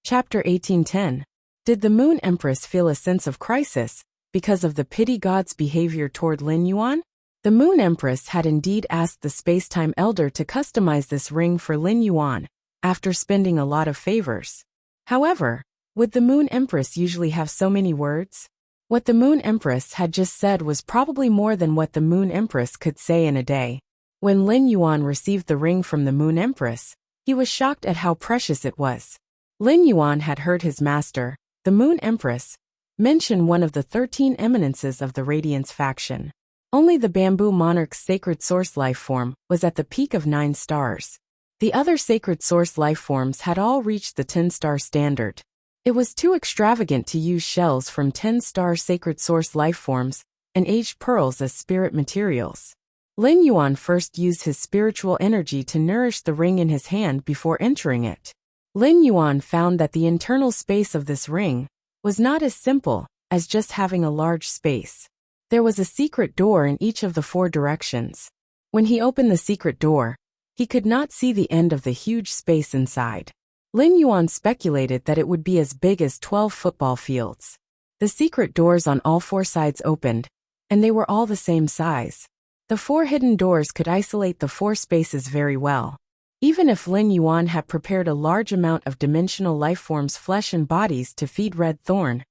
Chapter 1810. Did the Moon Empress feel a sense of crisis because of the pity god's behavior toward Lin Yuan? The Moon Empress had indeed asked the Spacetime Elder to customize this ring for Lin Yuan, after spending a lot of favors. However, would the Moon Empress usually have so many words? What the Moon Empress had just said was probably more than what the Moon Empress could say in a day. When Lin Yuan received the ring from the Moon Empress, he was shocked at how precious it was. Lin Yuan had heard his master, the Moon Empress, mention one of the 13 eminences of the Radiance faction. Only the Bamboo Monarch's sacred source lifeform was at the peak of 9 stars. The other sacred source lifeforms had all reached the 10-star standard. It was too extravagant to use shells from 10-star sacred source lifeforms and aged pearls as spirit materials. Lin Yuan first used his spiritual energy to nourish the ring in his hand before entering it. Lin Yuan found that the internal space of this ring was not as simple as just having a large space. There was a secret door in each of the 4 directions. When he opened the secret door, he could not see the end of the huge space inside. Lin Yuan speculated that it would be as big as 12 football fields. The secret doors on all 4 sides opened, and they were all the same size. The 4 hidden doors could isolate the 4 spaces very well. Even if Lin Yuan had prepared a large amount of dimensional lifeforms' flesh and bodies to feed Red Thorn,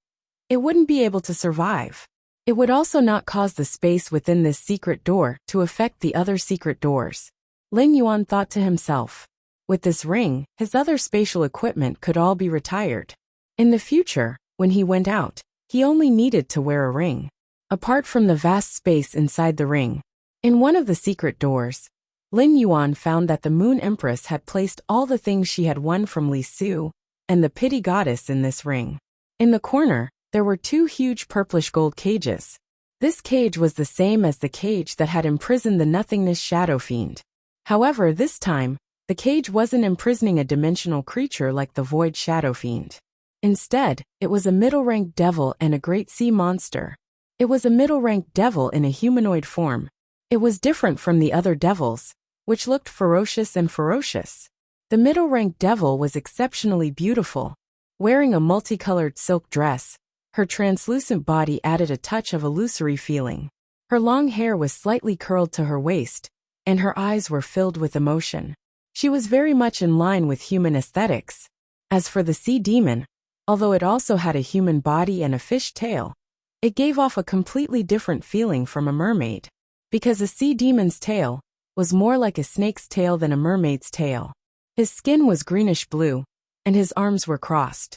it wouldn't be able to survive. It would also not cause the space within this secret door to affect the other secret doors. Lin Yuan thought to himself. With this ring, his other spatial equipment could all be retired. In the future, when he went out, he only needed to wear a ring. Apart from the vast space inside the ring, in one of the secret doors, Lin Yuan found that the Moon Empress had placed all the things she had won from Li Su and the Pity Goddess in this ring. In the corner, there were 2 huge purplish gold cages. This cage was the same as the cage that had imprisoned the Nothingness Shadow Fiend. However, this time, the cage wasn't imprisoning a dimensional creature like the Void Shadow Fiend. Instead, it was a middle-ranked devil and a great sea monster. It was a middle-ranked devil in a humanoid form. It was different from the other devils, which looked ferocious and ferocious. The middle-ranked devil was exceptionally beautiful. Wearing a multicolored silk dress, her translucent body added a touch of illusory feeling. Her long hair was slightly curled to her waist, and her eyes were filled with emotion. She was very much in line with human aesthetics. As for the sea demon, although it also had a human body and a fish tail, it gave off a completely different feeling from a mermaid. Because a sea demon's tail was more like a snake's tail than a mermaid's tail. His skin was greenish-blue, and his arms were crossed.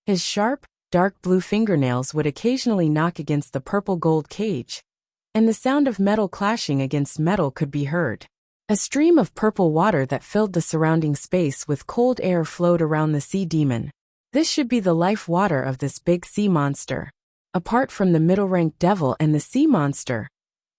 His sharp, dark blue fingernails would occasionally knock against the purple gold cage, and the sound of metal clashing against metal could be heard. A stream of purple water that filled the surrounding space with cold air flowed around the sea demon. This should be the life water of this big sea monster. Apart from the middle-ranked devil and the sea monster,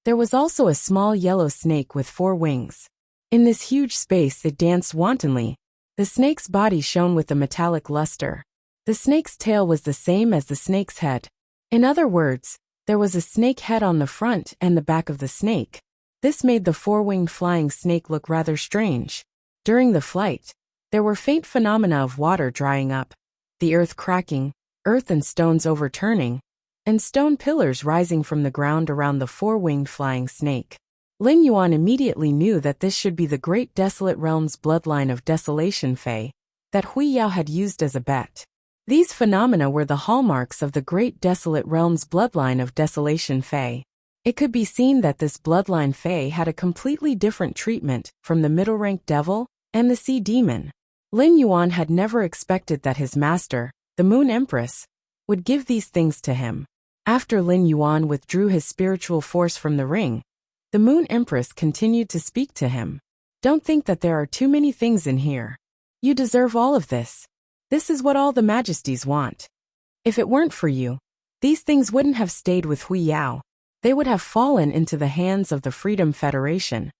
there was also a small yellow snake with 4 wings. In this huge space it danced wantonly. The snake's body shone with a metallic luster. The snake's tail was the same as the snake's head. In other words, There was a snake head on the front and the back of the snake. This made the four-winged flying snake look rather strange. During the flight, there were faint phenomena of water drying up, the earth cracking, earth and stones overturning, and stone pillars rising from the ground around the four-winged flying snake. Lin Yuan immediately knew that this should be the Great Desolate Realm's bloodline of Desolation Fae that Hui Yao had used as a bet. These phenomena were the hallmarks of the Great Desolate Realm's bloodline of Desolation Fae. It could be seen that this bloodline Fae had a completely different treatment from the middle-ranked devil and the sea demon. Lin Yuan had never expected that his master, the Moon Empress, would give these things to him. After Lin Yuan withdrew his spiritual force from the ring, the Moon Empress continued to speak to him. Don't think that there are too many things in here. You deserve all of this. This is what all the majesties want. If it weren't for you, these things wouldn't have stayed with Hui Yao. They would have fallen into the hands of the Freedom Federation.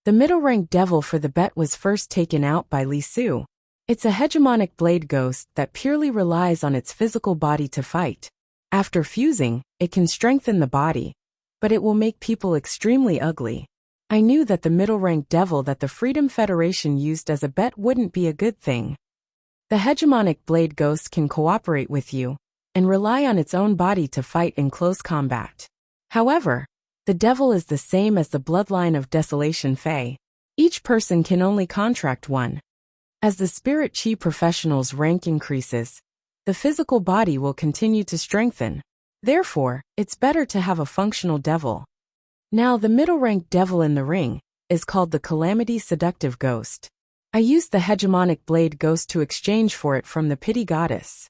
The middle-ranked devil for the bet was first taken out by Li Su. It's a hegemonic blade ghost that purely relies on its physical body to fight. After fusing, it can strengthen the body, but it will make people extremely ugly. I knew that the middle-ranked devil that the Freedom Federation used as a bet wouldn't be a good thing. The hegemonic blade ghost can cooperate with you and rely on its own body to fight in close combat. However, the devil is the same as the bloodline of Desolation Fae. Each person can only contract one. As the spirit chi professional's rank increases, the physical body will continue to strengthen. Therefore, it's better to have a functional devil. Now, the middle-ranked devil in the ring is called the Calamity Seductive Ghost. I used the hegemonic blade ghost to exchange for it from the Pity Goddess.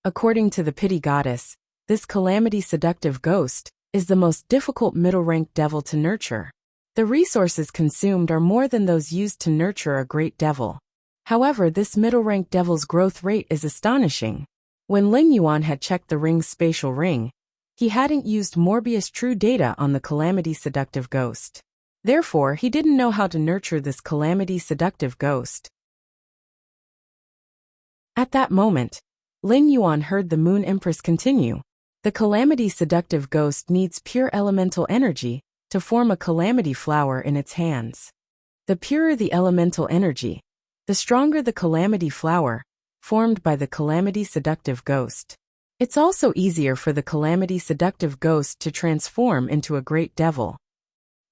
According to the Pity Goddess, this Calamity Seductive Ghost is the most difficult middle-ranked devil to nurture. The resources consumed are more than those used to nurture a great devil. However, this middle-ranked devil's growth rate is astonishing. When Lin Yuan had checked the ring's spatial ring, he hadn't used Morbius True Data on the Calamity Seductive Ghost. Therefore, he didn't know how to nurture this Calamity Seductive Ghost. At that moment, Lin Yuan heard the Moon Empress continue. The Calamity Seductive Ghost needs pure elemental energy to form a calamity flower in its hands. The purer the elemental energy, the stronger the calamity flower, formed by the Calamity Seductive Ghost. It's also easier for the Calamity Seductive Ghost to transform into a great devil.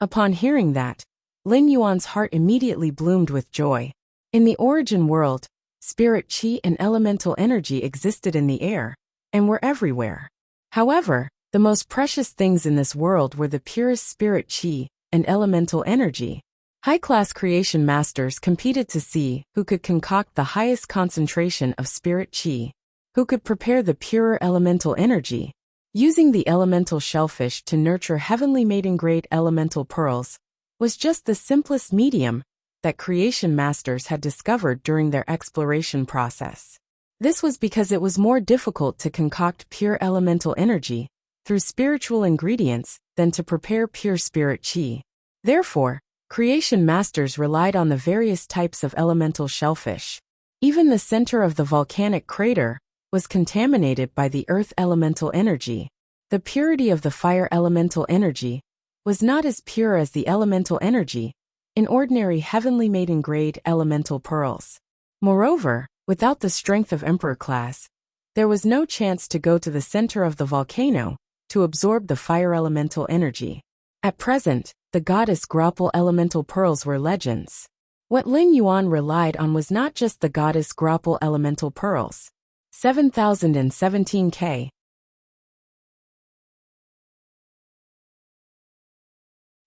Upon hearing that, Lin Yuan's heart immediately bloomed with joy. In the origin world, spirit chi and elemental energy existed in the air, and were everywhere. However, the most precious things in this world were the purest spirit chi and elemental energy. High-class creation masters competed to see who could concoct the highest concentration of spirit chi, who could prepare the purer elemental energy. Using the elemental shellfish to nurture heavenly maiden-grade elemental pearls was just the simplest medium that creation masters had discovered during their exploration process. This was because it was more difficult to concoct pure elemental energy through spiritual ingredients than to prepare pure spirit chi. Therefore, creation masters relied on the various types of elemental shellfish. Even the center of the volcanic crater was contaminated by the earth elemental energy. The purity of the fire elemental energy was not as pure as the elemental energy in ordinary heavenly maiden-grade elemental pearls. Moreover, without the strength of Emperor class, there was no chance to go to the center of the volcano to absorb the fire elemental energy. At present, the goddess Grapple elemental pearls were legends. What Lin Yuan relied on was not just the goddess Grapple elemental pearls. 7017K.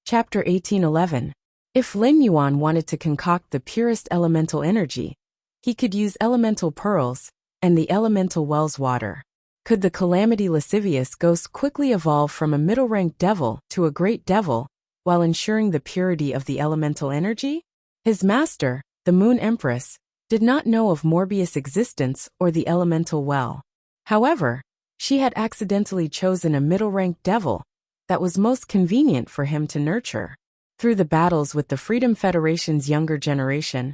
Chapter 1811. If Lin Yuan wanted to concoct the purest elemental energy, he could use elemental pearls and the elemental well's water. Could the Calamity Lascivious Ghost quickly evolve from a middle-ranked devil to a great devil while ensuring the purity of the elemental energy? His master, the Moon Empress, did not know of Morbius' existence or the elemental well. However, she had accidentally chosen a middle-ranked devil that was most convenient for him to nurture. Through the battles with the Freedom Federation's younger generation,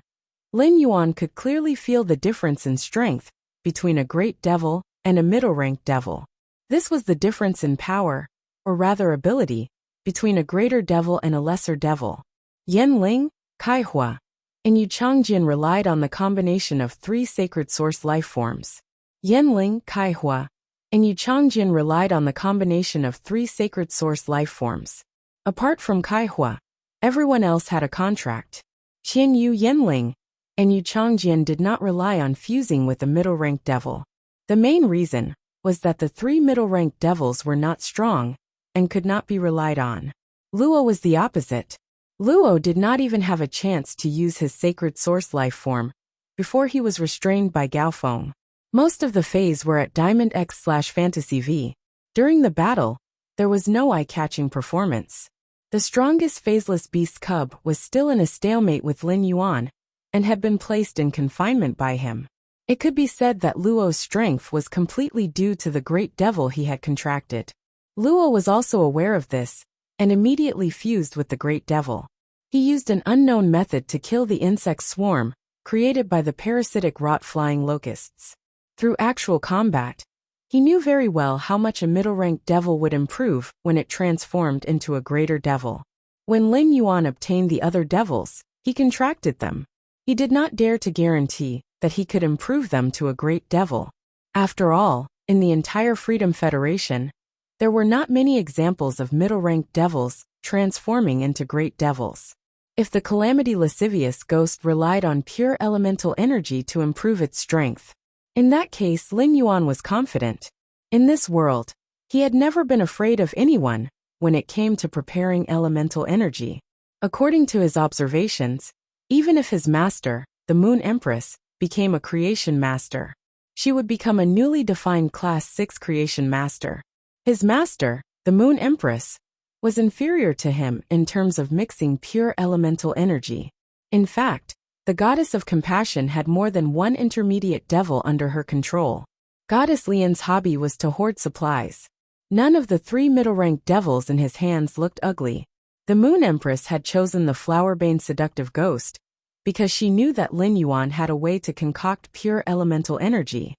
Lin Yuan could clearly feel the difference in strength between a great devil and a middle-ranked devil. This was the difference in power or rather ability, between a greater devil and a lesser devil. Yanling, Kaihua, and Yuchangjian relied on the combination of three sacred source life forms. Yanling, Kaihua, and Yuchangjian relied on the combination of three sacred source life forms. Apart from Kaihua, everyone else had a contract. Qianyu Yanling and Yuchangjian did not rely on fusing with a middle-ranked devil. The main reason was that the three middle-ranked devils were not strong and could not be relied on. Luo was the opposite. Luo did not even have a chance to use his sacred source life form before he was restrained by Gaofeng. Most of the Fays were at Diamond X/Fantasy V. During the battle, there was no eye-catching performance. The strongest phaseless beast cub was still in a stalemate with Lin Yuan and had been placed in confinement by him. It could be said that Luo's strength was completely due to the great devil he had contracted. Luo was also aware of this and immediately fused with the great devil. He used an unknown method to kill the insect swarm created by the parasitic rot-flying locusts. Through actual combat, he knew very well how much a middle-ranked devil would improve when it transformed into a greater devil. When Lin Yuan obtained the other devils, he contracted them. He did not dare to guarantee that he could improve them to a great devil. After all, in the entire Freedom Federation, there were not many examples of middle-ranked devils transforming into great devils. If the Calamity Lascivious Ghost relied on pure elemental energy to improve its strength, in that case Lin Yuan was confident. In this world, he had never been afraid of anyone when it came to preparing elemental energy. According to his observations, even if his master, the Moon Empress, became a creation master, she would become a newly defined Class 6 creation master. His master, the Moon Empress, was inferior to him in terms of mixing pure elemental energy. In fact, the Goddess of Compassion had more than one intermediate devil under her control. Goddess Lian's hobby was to hoard supplies. None of the three middle-ranked devils in his hands looked ugly. The Moon Empress had chosen the Flowerbane Seductive Ghost because she knew that Lin Yuan had a way to concoct pure elemental energy.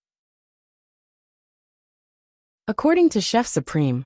According to Chef Supreme,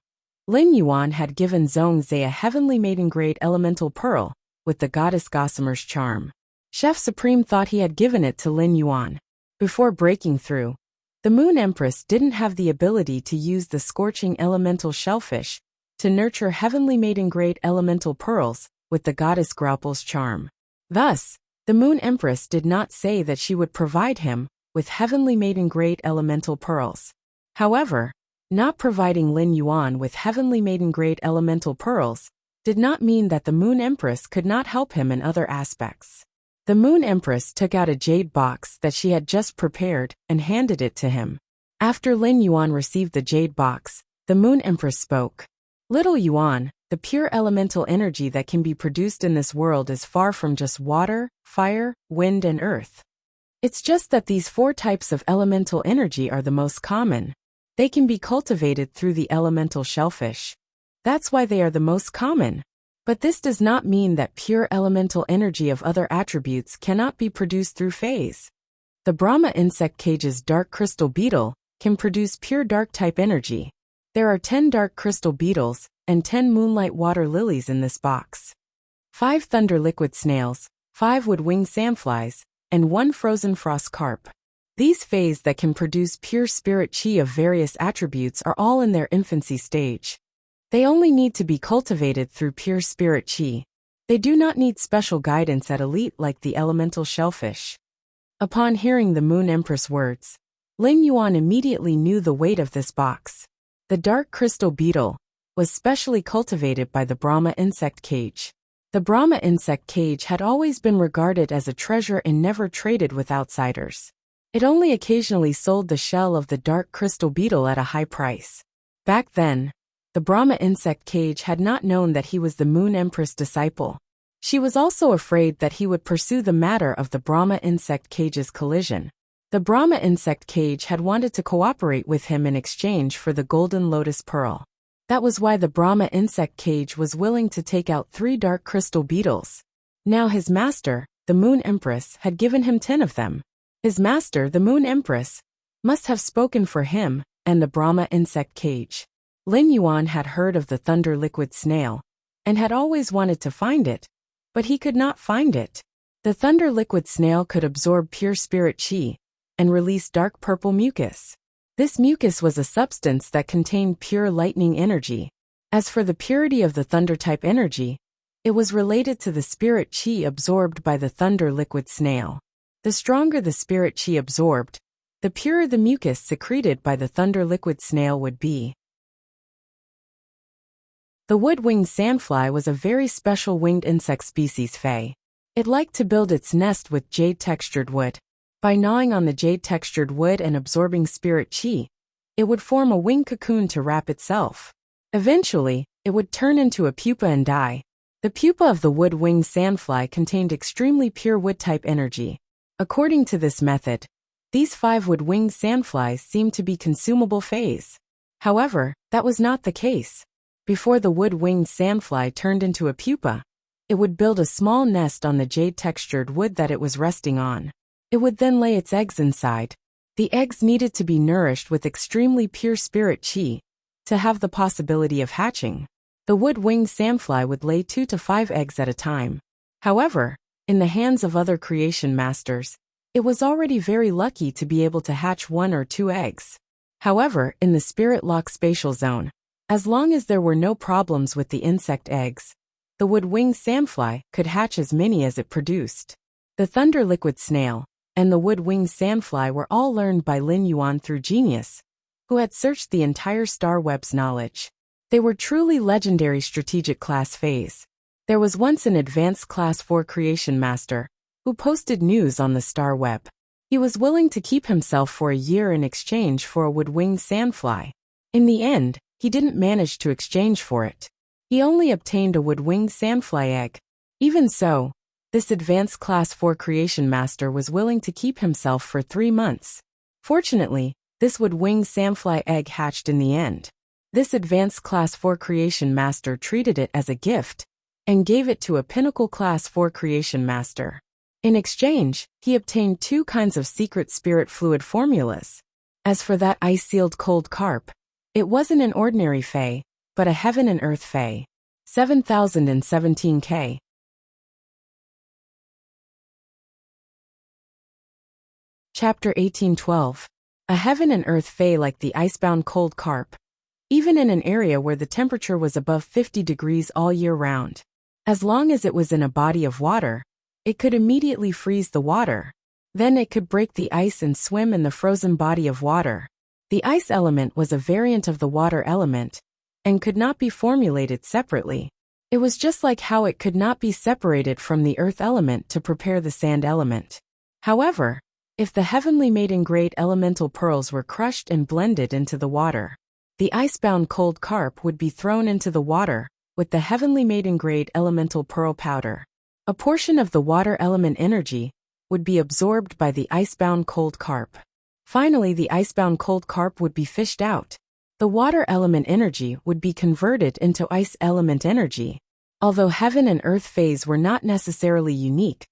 Lin Yuan had given Zhongzhe a heavenly maiden-grade elemental pearl with the goddess Gossamer's charm. Chef Supreme thought he had given it to Lin Yuan. Before breaking through, the Moon Empress didn't have the ability to use the scorching elemental shellfish to nurture heavenly maiden-grade elemental pearls with the goddess Graupel's charm. Thus, the Moon Empress did not say that she would provide him with heavenly maiden-grade elemental pearls. However, not providing Lin Yuan with heavenly maiden-grade elemental pearls did not mean that the Moon Empress could not help him in other aspects. The Moon Empress took out a jade box that she had just prepared and handed it to him. After Lin Yuan received the jade box, the Moon Empress spoke. Little Yuan, the pure elemental energy that can be produced in this world is far from just water, fire, wind, and earth. It's just that these four types of elemental energy are the most common. They can be cultivated through the elemental shellfish. That's why they are the most common. But this does not mean that pure elemental energy of other attributes cannot be produced through phase. The Brahma insect cage's dark crystal beetle can produce pure dark-type energy. There are 10 dark crystal beetles and 10 moonlight water lilies in this box. 5 thunder liquid snails, 5 wood-winged sandflies, and 1 frozen frost carp. These phase that can produce pure spirit chi of various attributes are all in their infancy stage. They only need to be cultivated through pure spirit chi. They do not need special guidance at elite like the elemental shellfish. Upon hearing the Moon Empress words, Lin Yuan immediately knew the weight of this box. The dark crystal beetle was specially cultivated by the Brahma insect cage. The Brahma insect cage had always been regarded as a treasure and never traded with outsiders. It only occasionally sold the shell of the dark crystal beetle at a high price. Back then, the Brahma insect cage had not known that he was the Moon Empress disciple. She was also afraid that he would pursue the matter of the Brahma insect cage's collision. The Brahma insect cage had wanted to cooperate with him in exchange for the golden lotus pearl. That was why the Brahma insect cage was willing to take out 3 dark crystal beetles. Now his master, the Moon Empress, had given him 10 of them. His master, the Moon Empress, must have spoken for him and the Brahma insect cage. Lin Yuan had heard of the thunder liquid snail and had always wanted to find it, but he could not find it. The thunder liquid snail could absorb pure spirit qi and release dark purple mucus. This mucus was a substance that contained pure lightning energy. As for the purity of the thunder-type energy, it was related to the spirit qi absorbed by the thunder liquid snail. The stronger the spirit qi absorbed, the purer the mucus secreted by the thunder liquid snail would be. The wood-winged sandfly was a very special winged insect species Fei. It liked to build its nest with jade-textured wood. By gnawing on the jade-textured wood and absorbing spirit qi, it would form a wing cocoon to wrap itself. Eventually, it would turn into a pupa and die. The pupa of the wood-winged sandfly contained extremely pure wood-type energy. According to this method, these 5 wood-winged sandflies seemed to be consumable Feis. However, that was not the case. Before the wood-winged sandfly turned into a pupa, it would build a small nest on the jade-textured wood that it was resting on. It would then lay its eggs inside. The eggs needed to be nourished with extremely pure spirit qi to have the possibility of hatching. The wood-winged sandfly would lay 2 to 5 eggs at a time. However, in the hands of other creation masters, it was already very lucky to be able to hatch 1 or 2 eggs. However, in the spirit lock spatial zone, as long as there were no problems with the insect eggs, the wood-winged sandfly could hatch as many as it produced. The thunder liquid snail and the wood-winged sandfly were all learned by Lin Yuan through Genius, who had searched the entire star web's knowledge. They were truly legendary strategic class Feis. There was once an advanced class 4 creation master who posted news on the star web. He was willing to keep himself for a year in exchange for a wood-winged sandfly. In the end, he didn't manage to exchange for it. He only obtained a wood-winged sandfly egg. Even so, this advanced class 4 creation master was willing to keep himself for 3 months. Fortunately, this wood-winged sandfly egg hatched in the end. This advanced class 4 creation master treated it as a gift and gave it to a pinnacle class 4 creation master. In exchange, he obtained 2 kinds of secret spirit fluid formulas. As for that ice-sealed cold carp, it wasn't an ordinary Fei, but a heaven and earth Fei. 7017K. Chapter 1812. A heaven and earth Fei like the icebound cold carp. Even in an area where the temperature was above 50 degrees all year round. As long as it was in a body of water, it could immediately freeze the water. Then it could break the ice and swim in the frozen body of water. The ice element was a variant of the water element and could not be formulated separately. It was just like how it could not be separated from the earth element to prepare the sand element. However, if the heavenly maiden grade elemental pearls were crushed and blended into the water, the icebound cold carp would be thrown into the water with the heavenly maiden grade elemental pearl powder. A portion of the water element energy would be absorbed by the icebound cold carp. Finally, the icebound cold carp would be fished out. The water element energy would be converted into ice element energy. Although heaven and earth Feis were not necessarily unique,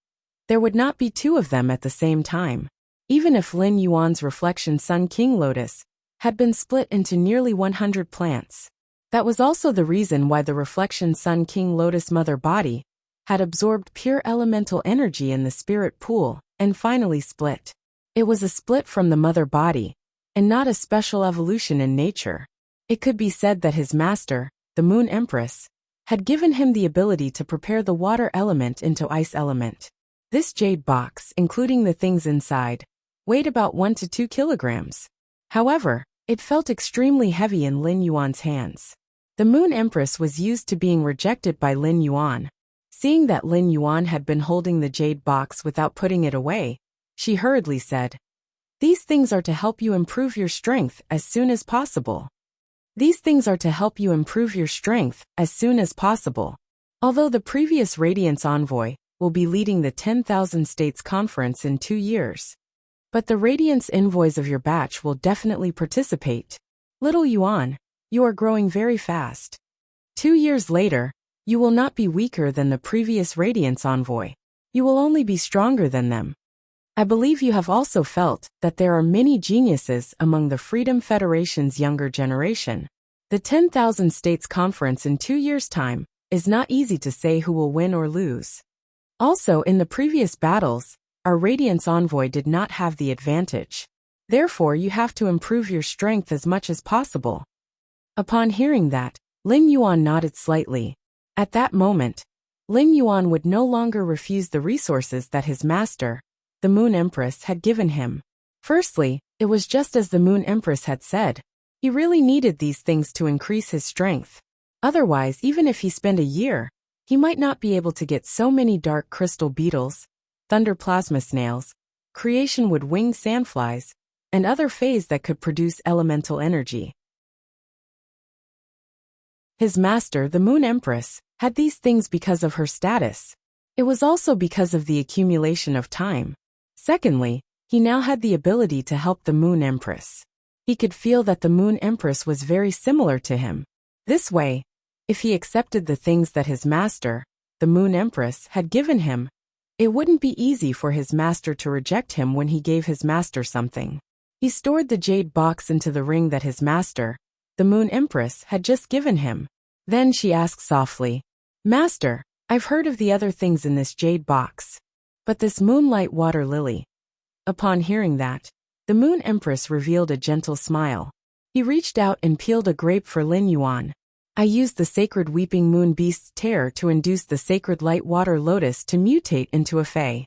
there would not be 2 of them at the same time. Even if Lin Yuan's reflection Sun King Lotus had been split into nearly 100 plants. That was also the reason why the reflection Sun King Lotus mother body had absorbed pure elemental energy in the spirit pool and finally split. It was a split from the mother body, and not a special evolution in nature. It could be said that his master, the Moon Empress, had given him the ability to prepare the water element into ice element. This jade box, including the things inside, weighed about 1 to 2 kilograms. However, it felt extremely heavy in Lin Yuan's hands. The Moon Empress was used to being rejected by Lin Yuan. Seeing that Lin Yuan had been holding the jade box without putting it away, she hurriedly said, "These things are to help you improve your strength as soon as possible. These things are to help you improve your strength as soon as possible. Although the previous Radiance Envoy will be leading the 10,000 States Conference in 2 years. But the Radiance Envoys of your batch will definitely participate. Little Yuan, you are growing very fast. 2 years later, you will not be weaker than the previous Radiance Envoy. You will only be stronger than them. I believe you have also felt that there are many geniuses among the Freedom Federation's younger generation. The 10,000 States Conference in 2 years' time is not easy to say who will win or lose. Also, in the previous battles, our Radiance Envoy did not have the advantage. Therefore, you have to improve your strength as much as possible. Upon hearing that, Lin Yuan nodded slightly. At that moment, Lin Yuan would no longer refuse the resources that his master, the Moon Empress, had given him. Firstly, it was just as the Moon Empress had said. He really needed these things to increase his strength. Otherwise, even if he spent a year, he might not be able to get so many dark crystal beetles, thunder plasma snails, creation wood winged sandflies, and other phase that could produce elemental energy. His master, the Moon Empress, had these things because of her status. It was also because of the accumulation of time. Secondly, he now had the ability to help the Moon Empress. He could feel that the Moon Empress was very similar to him. This way, if he accepted the things that his master, the Moon Empress, had given him, it wouldn't be easy for his master to reject him when he gave his master something. He stored the jade box into the ring that his master, the Moon Empress, had just given him. Then she asked softly, "Master, I've heard of the other things in this jade box. But this moonlight water lily." Upon hearing that, the Moon Empress revealed a gentle smile. He reached out and peeled a grape for Lin Yuan. "I used the sacred weeping moon beast's tear to induce the sacred light water lotus to mutate into a fae.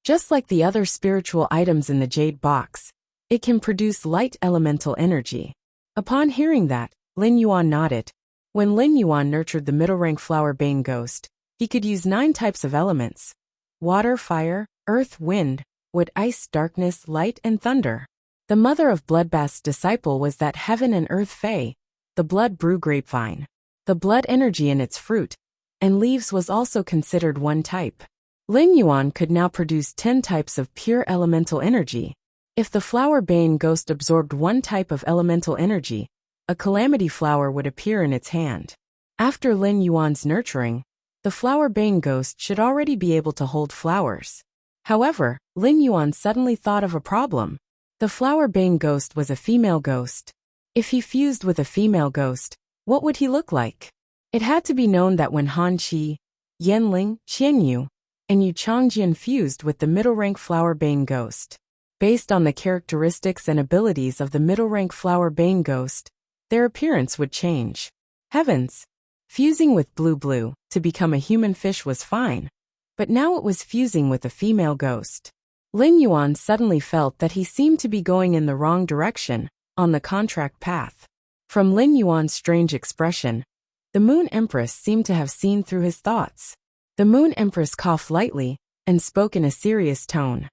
Just like the other spiritual items in the jade box, it can produce light elemental energy." Upon hearing that, Lin Yuan nodded. When Lin Yuan nurtured the middle-rank flower bane ghost, he could use 9 types of elements: water, fire, earth, wind, wood, ice, darkness, light, and thunder. The mother of Bloodbath's disciple was that heaven and earth fae, the blood brew grapevine. The blood energy in its fruit and leaves was also considered one type. Lin Yuan could now produce 10 types of pure elemental energy. If the flower bane ghost absorbed one type of elemental energy, a calamity flower would appear in its hand. After Lin Yuan's nurturing, the flower bane ghost should already be able to hold flowers. However, Lin Yuan suddenly thought of a problem. The flower bane ghost was a female ghost. If he fused with a female ghost, what would he look like? It had to be known that when Han Qi, Yanling, Qianyu, and Yu Changjian fused with the middle-rank flower bane ghost, based on the characteristics and abilities of the middle-rank flower bane ghost, their appearance would change. Heavens! Fusing with Blue to become a human fish was fine, but now it was fusing with a female ghost. Lin Yuan suddenly felt that he seemed to be going in the wrong direction, on the contract path. From Lin Yuan's strange expression, the Moon Empress seemed to have seen through his thoughts. The Moon Empress coughed lightly and spoke in a serious tone.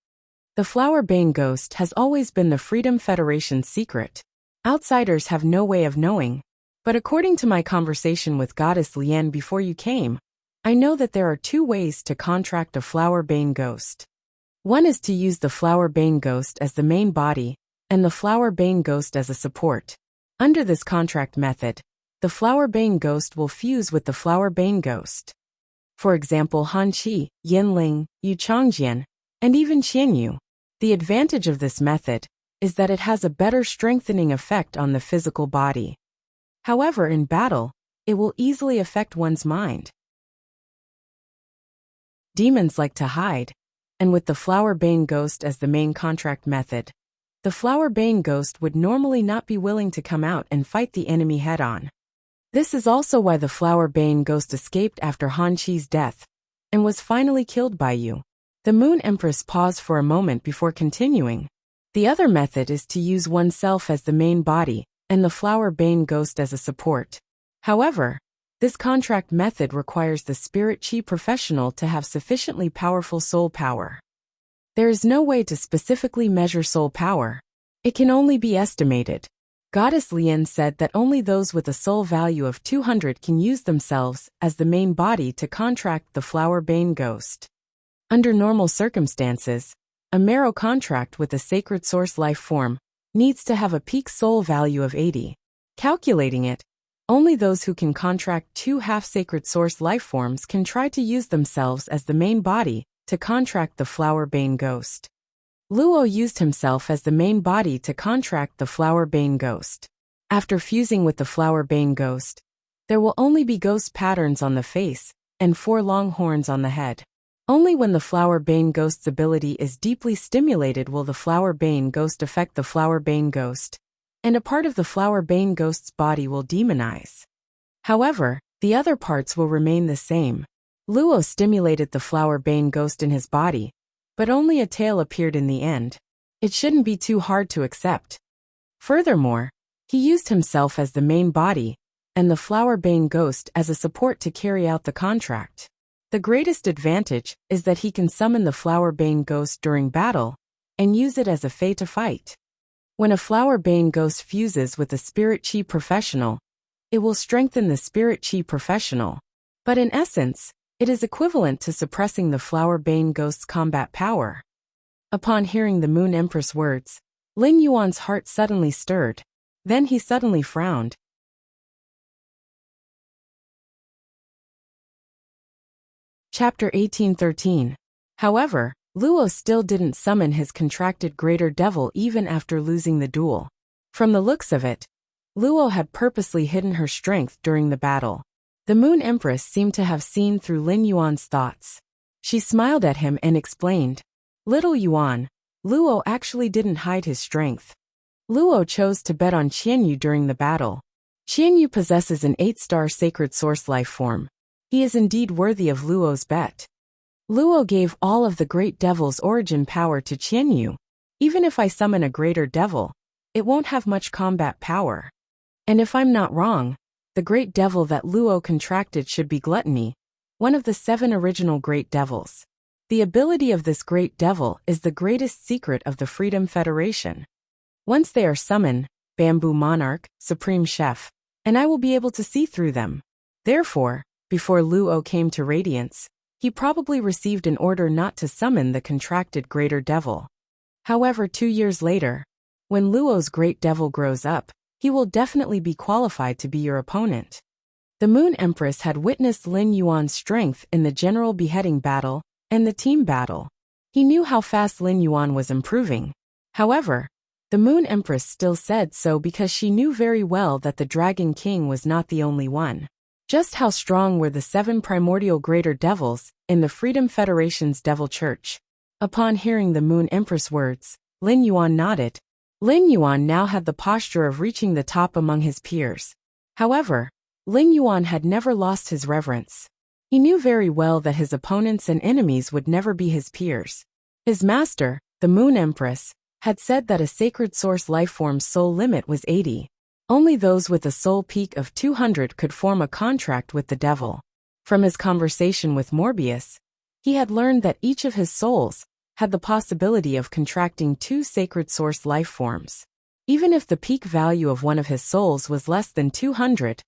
"The flower bane ghost has always been the Freedom Federation's secret. Outsiders have no way of knowing, but according to my conversation with Goddess Lian before you came, I know that there are 2 ways to contract a flower bane ghost. One is to use the flower bane ghost as the main body, and the flower bane ghost as a support. Under this contract method, the flower bane ghost will fuse with the flower bane ghost. For example, Han Qi, Yanling, Yu Changjian, and even Qianyu. The advantage of this method is that it has a better strengthening effect on the physical body. However, in battle, it will easily affect one's mind. Demons like to hide, and with the flower bane ghost as the main contract method, the flower bane ghost would normally not be willing to come out and fight the enemy head-on. This is also why the flower bane ghost escaped after Han Qi's death, and was finally killed by you. The Moon Empress paused for a moment before continuing. The other method is to use oneself as the main body, and the flower bane ghost as a support. However, this contract method requires the spirit chi professional to have sufficiently powerful soul power. There is no way to specifically measure soul power. It can only be estimated. Goddess Lian said that only those with a soul value of 200 can use themselves as the main body to contract the flower bane ghost. Under normal circumstances, a marrow contract with a sacred source life form needs to have a peak soul value of 80. Calculating it, only those who can contract 2 half-sacred source life forms can try to use themselves as the main body to contract the flower bane ghost. Luo used himself as the main body to contract the flower bane ghost. After fusing with the flower bane ghost, there will only be ghost patterns on the face and 4 long horns on the head. Only when the flower bane ghost's ability is deeply stimulated will the flower bane ghost affect the flower bane ghost, and a part of the flower bane ghost's body will demonize. However, the other parts will remain the same. Luo stimulated the flower bane ghost in his body, but only a tail appeared in the end. It shouldn't be too hard to accept. Furthermore, he used himself as the main body, and the flower bane ghost as a support to carry out the contract. The greatest advantage is that he can summon the flower bane ghost during battle, and use it as a fey to fight. When a flower bane ghost fuses with a spirit chi professional, it will strengthen the spirit chi professional. But in essence, it is equivalent to suppressing the flower bane ghost's combat power. Upon hearing the Moon Empress words, Lin Yuan's heart suddenly stirred. Then he suddenly frowned. Chapter 1813. However, Luo still didn't summon his contracted greater devil even after losing the duel. From the looks of it, Luo had purposely hidden her strength during the battle. The Moon Empress seemed to have seen through Lin Yuan's thoughts. She smiled at him and explained, "Little Yuan, Luo actually didn't hide his strength. Luo chose to bet on Qianyu during the battle. Qianyu possesses an 8-star sacred source life form. He is indeed worthy of Luo's bet. Luo gave all of the great devil's origin power to Qianyu. Even if I summon a greater devil, it won't have much combat power. And if I'm not wrong, the great devil that Luo contracted should be Gluttony, one of the 7 original great devils. The ability of this great devil is the greatest secret of the Freedom Federation. Once they are summoned, Bamboo Monarch, Supreme Chef, and I will be able to see through them." Therefore, before Luo came to Radiance, he probably received an order not to summon the contracted greater devil. However, 2 years later, when Luo's great devil grows up, he will definitely be qualified to be your opponent. The Moon Empress had witnessed Lin Yuan's strength in the general beheading battle and the team battle. He knew how fast Lin Yuan was improving. However, the Moon Empress still said so because she knew very well that the Dragon King was not the only one. Just how strong were the 7 primordial greater devils in the Freedom Federation's Devil Church? Upon hearing the Moon Empress words, Lin Yuan nodded. Lin Yuan now had the posture of reaching the top among his peers. However, Lin Yuan had never lost his reverence. He knew very well that his opponents and enemies would never be his peers. His master, the Moon Empress, had said that a sacred source lifeform's soul limit was 80. Only those with a soul peak of 200 could form a contract with the devil. From his conversation with Morbius, he had learned that each of his souls had the possibility of contracting 2 sacred source lifeforms. Even if the peak value of one of his souls was less than 200,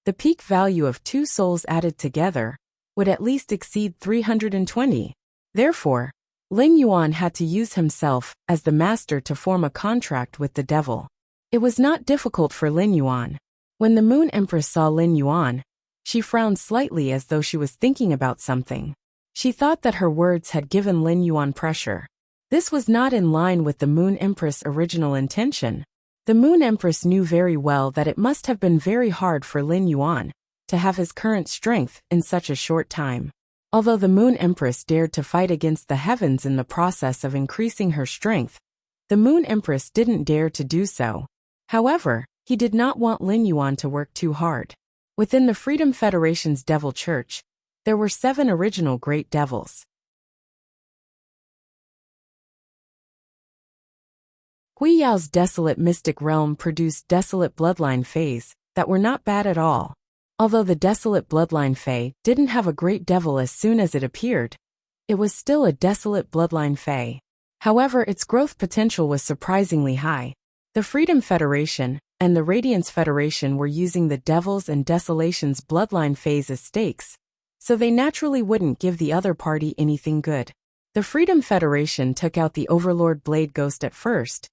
the peak value of 2 souls added together would at least exceed 320. Therefore, Lin Yuan had to use himself as the master to form a contract with the devil. It was not difficult for Lin Yuan. When the Moon Empress saw Lin Yuan, she frowned slightly as though she was thinking about something. She thought that her words had given Lin Yuan pressure. This was not in line with the Moon Empress' original intention. The Moon Empress knew very well that it must have been very hard for Lin Yuan to have his current strength in such a short time. Although the Moon Empress dared to fight against the heavens in the process of increasing her strength, the Moon Empress didn't dare to do so. However, he did not want Lin Yuan to work too hard. Within the Freedom Federation's Devil Church, there were 7 original great devils. Huiyao's desolate mystic realm produced desolate bloodline fays that were not bad at all. Although the desolate bloodline fey didn't have a great devil as soon as it appeared, it was still a desolate bloodline fey. However, its growth potential was surprisingly high. The Freedom Federation and the Radiance Federation were using the Devils and Desolation's bloodline phase as stakes, so they naturally wouldn't give the other party anything good. The Freedom Federation took out the Overlord Blade Ghost at first,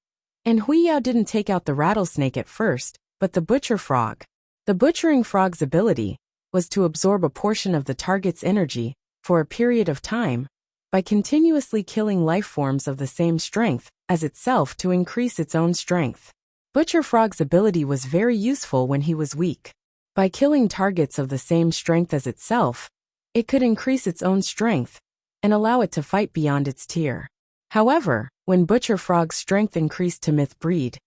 and Huiyao didn't take out the Rattlesnake at first, but the Butcher Frog. The Butchering Frog's ability was to absorb a portion of the target's energy for a period of time by continuously killing life forms of the same strength as itself to increase its own strength. Butcher Frog's ability was very useful when he was weak. By killing targets of the same strength as itself, it could increase its own strength and allow it to fight beyond its tier. However, when Butcher Frog's strength increased to myth breed,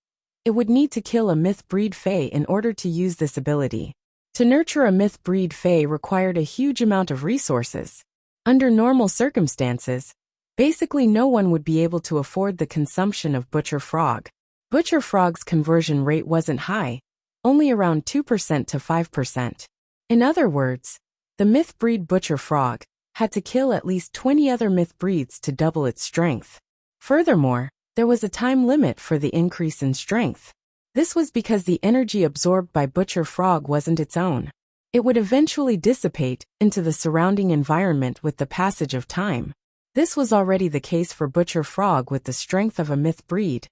it would need to kill a myth breed Fae in order to use this ability. To nurture a myth breed Fae required a huge amount of resources. Under normal circumstances, basically no one would be able to afford the consumption of Butcher Frog. Butcher Frog's conversion rate wasn't high, only around 2% to 5%. In other words, the myth breed Butcher Frog had to kill at least 20 other myth breeds to double its strength. Furthermore, there was a time limit for the increase in strength. This was because the energy absorbed by Butcher Frog wasn't its own. It would eventually dissipate into the surrounding environment with the passage of time. This was already the case for Butcher Frog with the strength of a myth breed.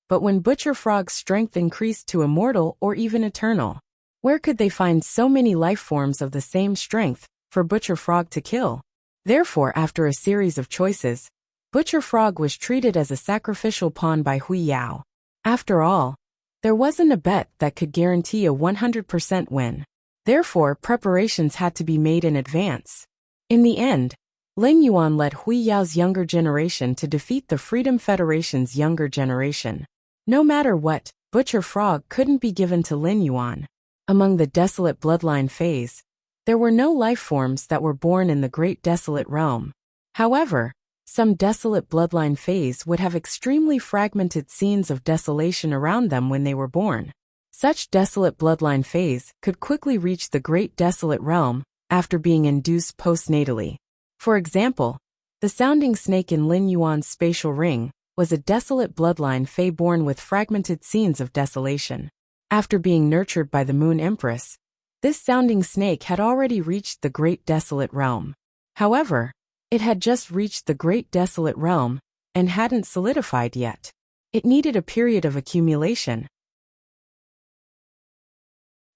But when Butcher Frog's strength increased to immortal or even eternal, where could they find so many life forms of the same strength for Butcher Frog to kill? Therefore, after a series of choices, Butcher Frog was treated as a sacrificial pawn by Hui Yao. After all, there wasn't a bet that could guarantee a 100% win. Therefore, preparations had to be made in advance. In the end, Lin Yuan led Hui Yao's younger generation to defeat the Freedom Federation's younger generation. No matter what, Butcher Frog couldn't be given to Lin Yuan. Among the desolate bloodline phase, there were no life forms that were born in the Great Desolate Realm. However, some desolate bloodline phase would have extremely fragmented scenes of desolation around them when they were born. Such desolate bloodline phase could quickly reach the Great Desolate Realm after being induced postnatally. For example, the sounding snake in Lin Yuan's spatial ring was a desolate bloodline Fae born with fragmented scenes of desolation. After being nurtured by the Moon Empress, this sounding snake had already reached the Great Desolate Realm. However, it had just reached the Great Desolate Realm and hadn't solidified yet. It needed a period of accumulation.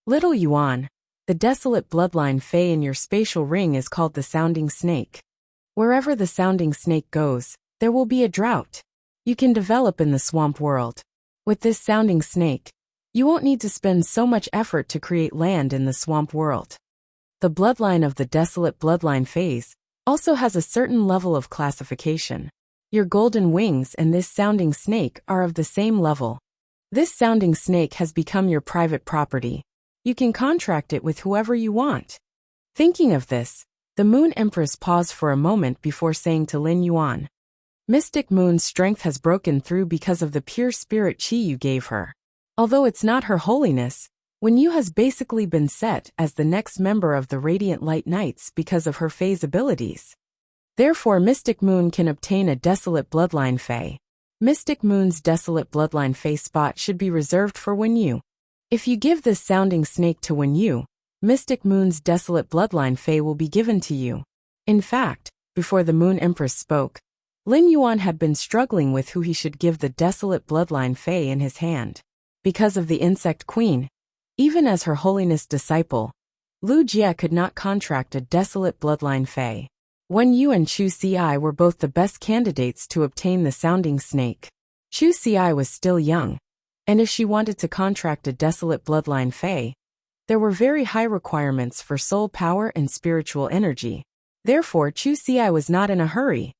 Little Yuan, the desolate bloodline Fae in your spatial ring is called the sounding snake. Wherever the sounding snake goes, there will be a drought. You can develop in the swamp world. With this sounding snake, you won't need to spend so much effort to create land in the swamp world. The bloodline of the desolate bloodline phase also has a certain level of classification. Your golden wings and this sounding snake are of the same level. This sounding snake has become your private property. You can contract it with whoever you want. Thinking of this, the Moon Empress paused for a moment before saying to Lin Yuan, Mystic Moon's strength has broken through because of the pure spirit chi you gave her. Although it's not her holiness, Wen Yu has basically been set as the next member of the Radiant Light Knights because of her Fae's abilities. Therefore, Mystic Moon can obtain a desolate bloodline Fae. Mystic Moon's desolate bloodline Fae spot should be reserved for Wen Yu. If you give this sounding snake to Wen Yu, Mystic Moon's desolate bloodline Fae will be given to you. In fact, before the Moon Empress spoke, Lin Yuan had been struggling with who he should give the desolate bloodline Fae in his hand. Because of the Insect Queen, even as Her Holiness disciple, Lu Jie could not contract a desolate bloodline Fae. Wen Yu and Chu Ci were both the best candidates to obtain the sounding snake. Chu Ci was still young, and if she wanted to contract a desolate bloodline Fae, there were very high requirements for soul power and spiritual energy. Therefore, Chu Ci was not in a hurry.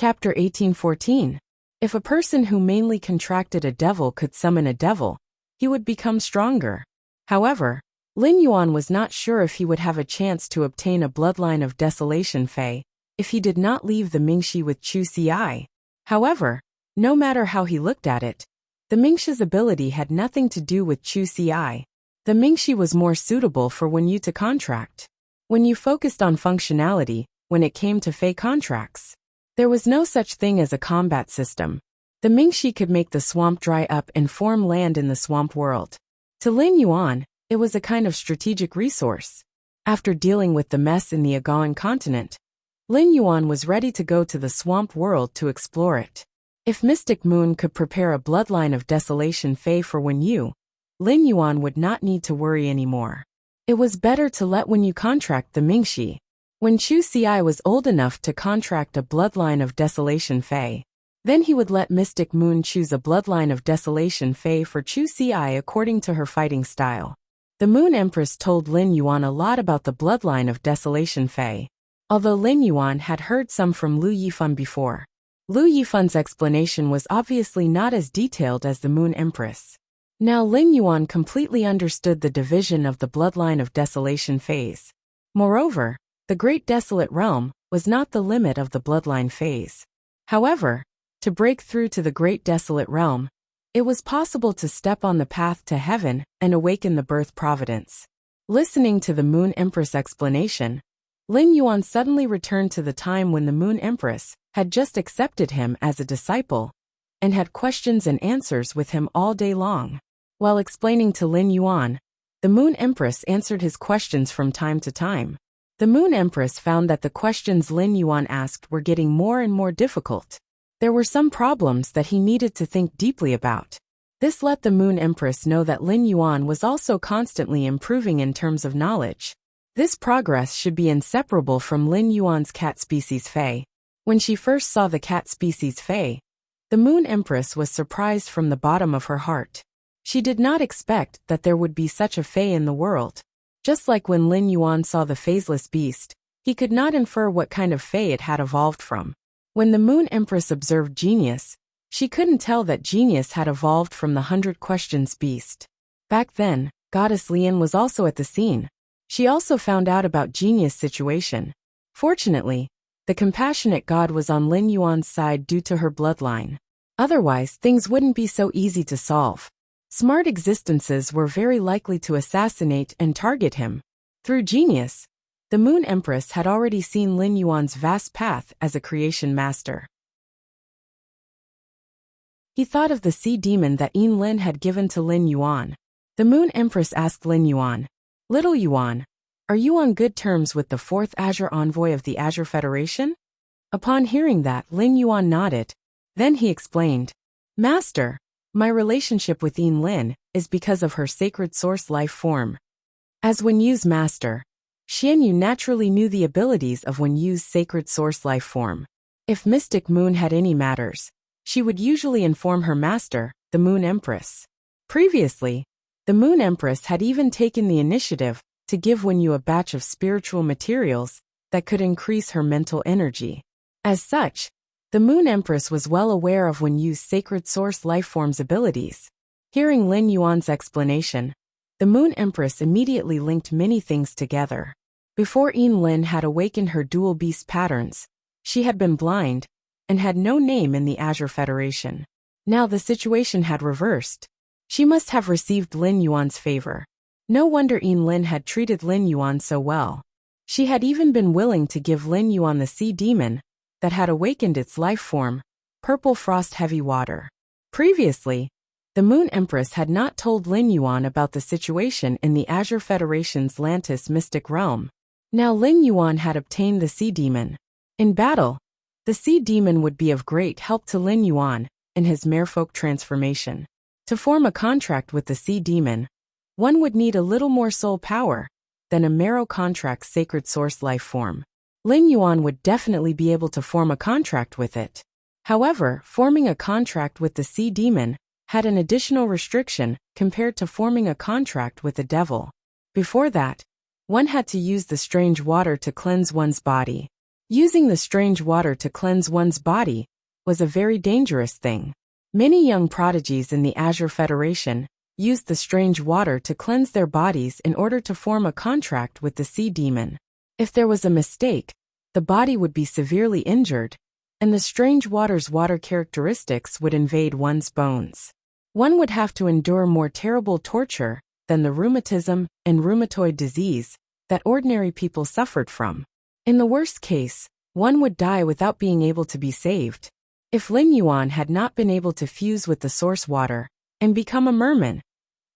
Chapter 1814. If a person who mainly contracted a devil could summon a devil, he would become stronger. However, Lin Yuan was not sure if he would have a chance to obtain a bloodline of desolation Fae if he did not leave the Mingxi with Chu Ci. However, no matter how he looked at it, the Mingxi's ability had nothing to do with Chu Ci. The Mingxi was more suitable for Wen Yu to contract. When you focused on functionality, when it came to Fae contracts, there was no such thing as a combat system. The Mingxi could make the swamp dry up and form land in the swamp world. To Lin Yuan, it was a kind of strategic resource. After dealing with the mess in the Agawan continent, Lin Yuan was ready to go to the swamp world to explore it. If Mystic Moon could prepare a bloodline of desolation Fae for Wen Yu, Lin Yuan would not need to worry anymore. It was better to let Wen Yu contract the Mingxi. When Chu Ci was old enough to contract a bloodline of Desolation Fae, then he would let Mystic Moon choose a bloodline of Desolation Fae for Chu Ci according to her fighting style. The Moon Empress told Lin Yuan a lot about the bloodline of Desolation Fae, although Lin Yuan had heard some from Lu Yifan before. Lu Yifan's explanation was obviously not as detailed as the Moon Empress. Now Lin Yuan completely understood the division of the bloodline of Desolation Phase. Moreover, the Great Desolate Realm was not the limit of the bloodline phase. However, to break through to the Great Desolate Realm, it was possible to step on the path to heaven and awaken the birth providence. Listening to the Moon Empress explanation, Lin Yuan suddenly returned to the time when the Moon Empress had just accepted him as a disciple and had questions and answers with him all day long. While explaining to Lin Yuan, the Moon Empress answered his questions from time to time. The Moon Empress found that the questions Lin Yuan asked were getting more and more difficult. There were some problems that he needed to think deeply about. This let the Moon Empress know that Lin Yuan was also constantly improving in terms of knowledge. This progress should be inseparable from Lin Yuan's cat species Fae. When she first saw the cat species Fae, the Moon Empress was surprised from the bottom of her heart. She did not expect that there would be such a Fae in the world. Just like when Lin Yuan saw the phaseless beast, he could not infer what kind of Fae it had evolved from. When the Moon Empress observed Genius, she couldn't tell that Genius had evolved from the 100 Questions beast. Back then, Goddess Lian was also at the scene. She also found out about Genius' situation. Fortunately, the compassionate god was on Lin Yuan's side due to her bloodline. Otherwise, things wouldn't be so easy to solve. Smart existences were very likely to assassinate and target him. Through Genius, the Moon Empress had already seen Lin Yuan's vast path as a creation master. He thought of the sea demon that Yin Lin had given to Lin Yuan. The Moon Empress asked Lin Yuan, "Little Yuan, are you on good terms with the fourth Azure envoy of the Azure Federation?" Upon hearing that, Lin Yuan nodded. Then he explained, "Master, my relationship with Yin Lin is because of her sacred source life form. As Wen Yu's master, Xian Yu naturally knew the abilities of Wen Yu's sacred source life form. If Mystic Moon had any matters, she would usually inform her master, the Moon Empress. Previously, the Moon Empress had even taken the initiative to give Wen Yu a batch of spiritual materials that could increase her mental energy. As such, the Moon Empress was well aware of Wen Yu's sacred source life form's abilities. Hearing Lin Yuan's explanation, the Moon Empress immediately linked many things together. Before Yin Lin had awakened her dual beast patterns, she had been blind and had no name in the Azure Federation. Now the situation had reversed. She must have received Lin Yuan's favor. No wonder Yin Lin had treated Lin Yuan so well. She had even been willing to give Lin Yuan the sea demon that had awakened its life form, Purple Frost Heavy Water. Previously, the Moon Empress had not told Lin Yuan about the situation in the Azure Federation's Lantis Mystic Realm. Now Lin Yuan had obtained the sea demon. In battle, the sea demon would be of great help to Lin Yuan in his merfolk transformation. To form a contract with the sea demon, one would need a little more soul power than a Marrow contract's sacred source life form. Lin Yuan would definitely be able to form a contract with it. However, forming a contract with the sea demon had an additional restriction compared to forming a contract with the devil. Before that, one had to use the strange water to cleanse one's body. Using the strange water to cleanse one's body was a very dangerous thing. Many young prodigies in the Azure Federation used the strange water to cleanse their bodies in order to form a contract with the sea demon. If there was a mistake, the body would be severely injured, and the strange water's water characteristics would invade one's bones. One would have to endure more terrible torture than the rheumatism and rheumatoid disease that ordinary people suffered from. In the worst case, one would die without being able to be saved. If Lin Yuan had not been able to fuse with the source water and become a merman,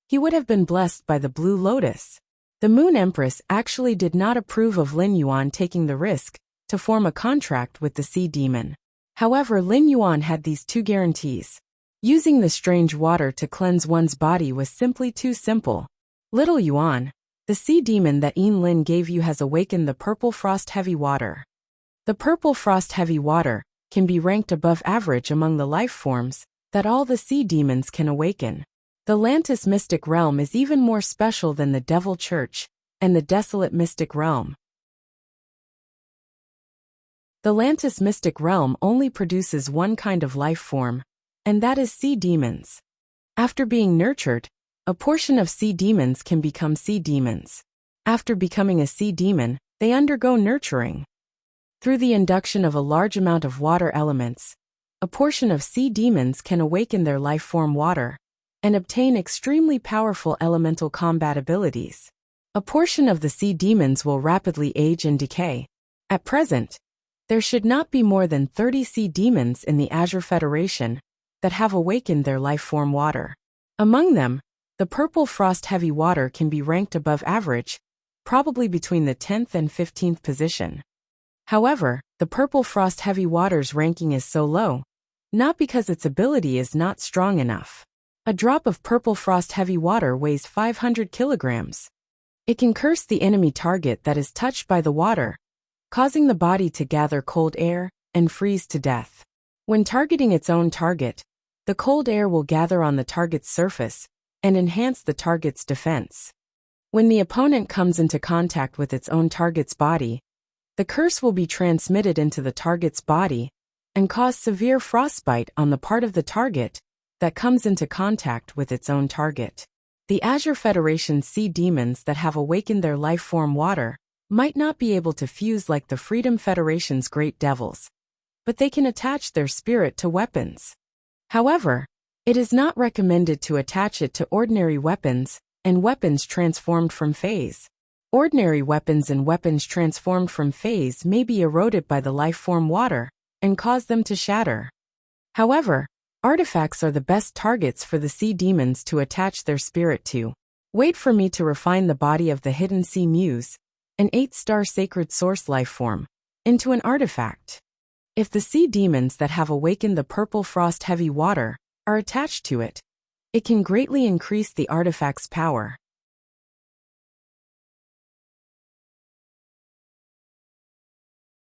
he would have been blessed by the Blue Lotus. The Moon Empress actually did not approve of Lin Yuan taking the risk to form a contract with the sea demon. However, Lin Yuan had these two guarantees. Using the strange water to cleanse one's body was simply too simple. Little Yuan, The sea demon that Lin gave you has awakened the purple frost heavy water. The purple frost heavy water can be ranked above average among the life forms that all the sea demons can awaken. The Lantis mystic realm is even more special than the Devil Church and the desolate mystic realm. The Lantis mystic realm only produces one kind of life form, and that is sea demons. After being nurtured, a portion of sea demons can become sea demons. After becoming a sea demon, they undergo nurturing. Through the induction of a large amount of water elements, a portion of sea demons can awaken their life form water and obtain extremely powerful elemental combat abilities. A portion of the sea demons will rapidly age and decay. At present, there should not be more than 30 sea demons in the Azure Federation that have awakened their life form water. Among them, the purple frost heavy water can be ranked above average, probably between the 10th and 15th position. However, the purple frost heavy water's ranking is so low, not because its ability is not strong enough. A drop of purple frost heavy water weighs 500 kilograms. It can curse the enemy target that is touched by the water, causing the body to gather cold air and freeze to death. When targeting its own target, the cold air will gather on the target's surface and enhance the target's defense. When the opponent comes into contact with its own target's body, the curse will be transmitted into the target's body and cause severe frostbite on the part of the target that comes into contact with its own target. The Azure Federation's sea demons that have awakened their life form water might not be able to fuse like the Freedom Federation's great devils, but they can attach their spirit to weapons. However, it is not recommended to attach it to ordinary weapons and weapons transformed from phase. Ordinary weapons and weapons transformed from phase may be eroded by the life form water and cause them to shatter. However, artifacts are the best targets for the sea demons to attach their spirit to. Wait for me to refine the body of the hidden sea muse, an 8-star sacred source life form, into an artifact. If the sea demons that have awakened the purple frost heavy water are attached to it, it can greatly increase the artifact's power.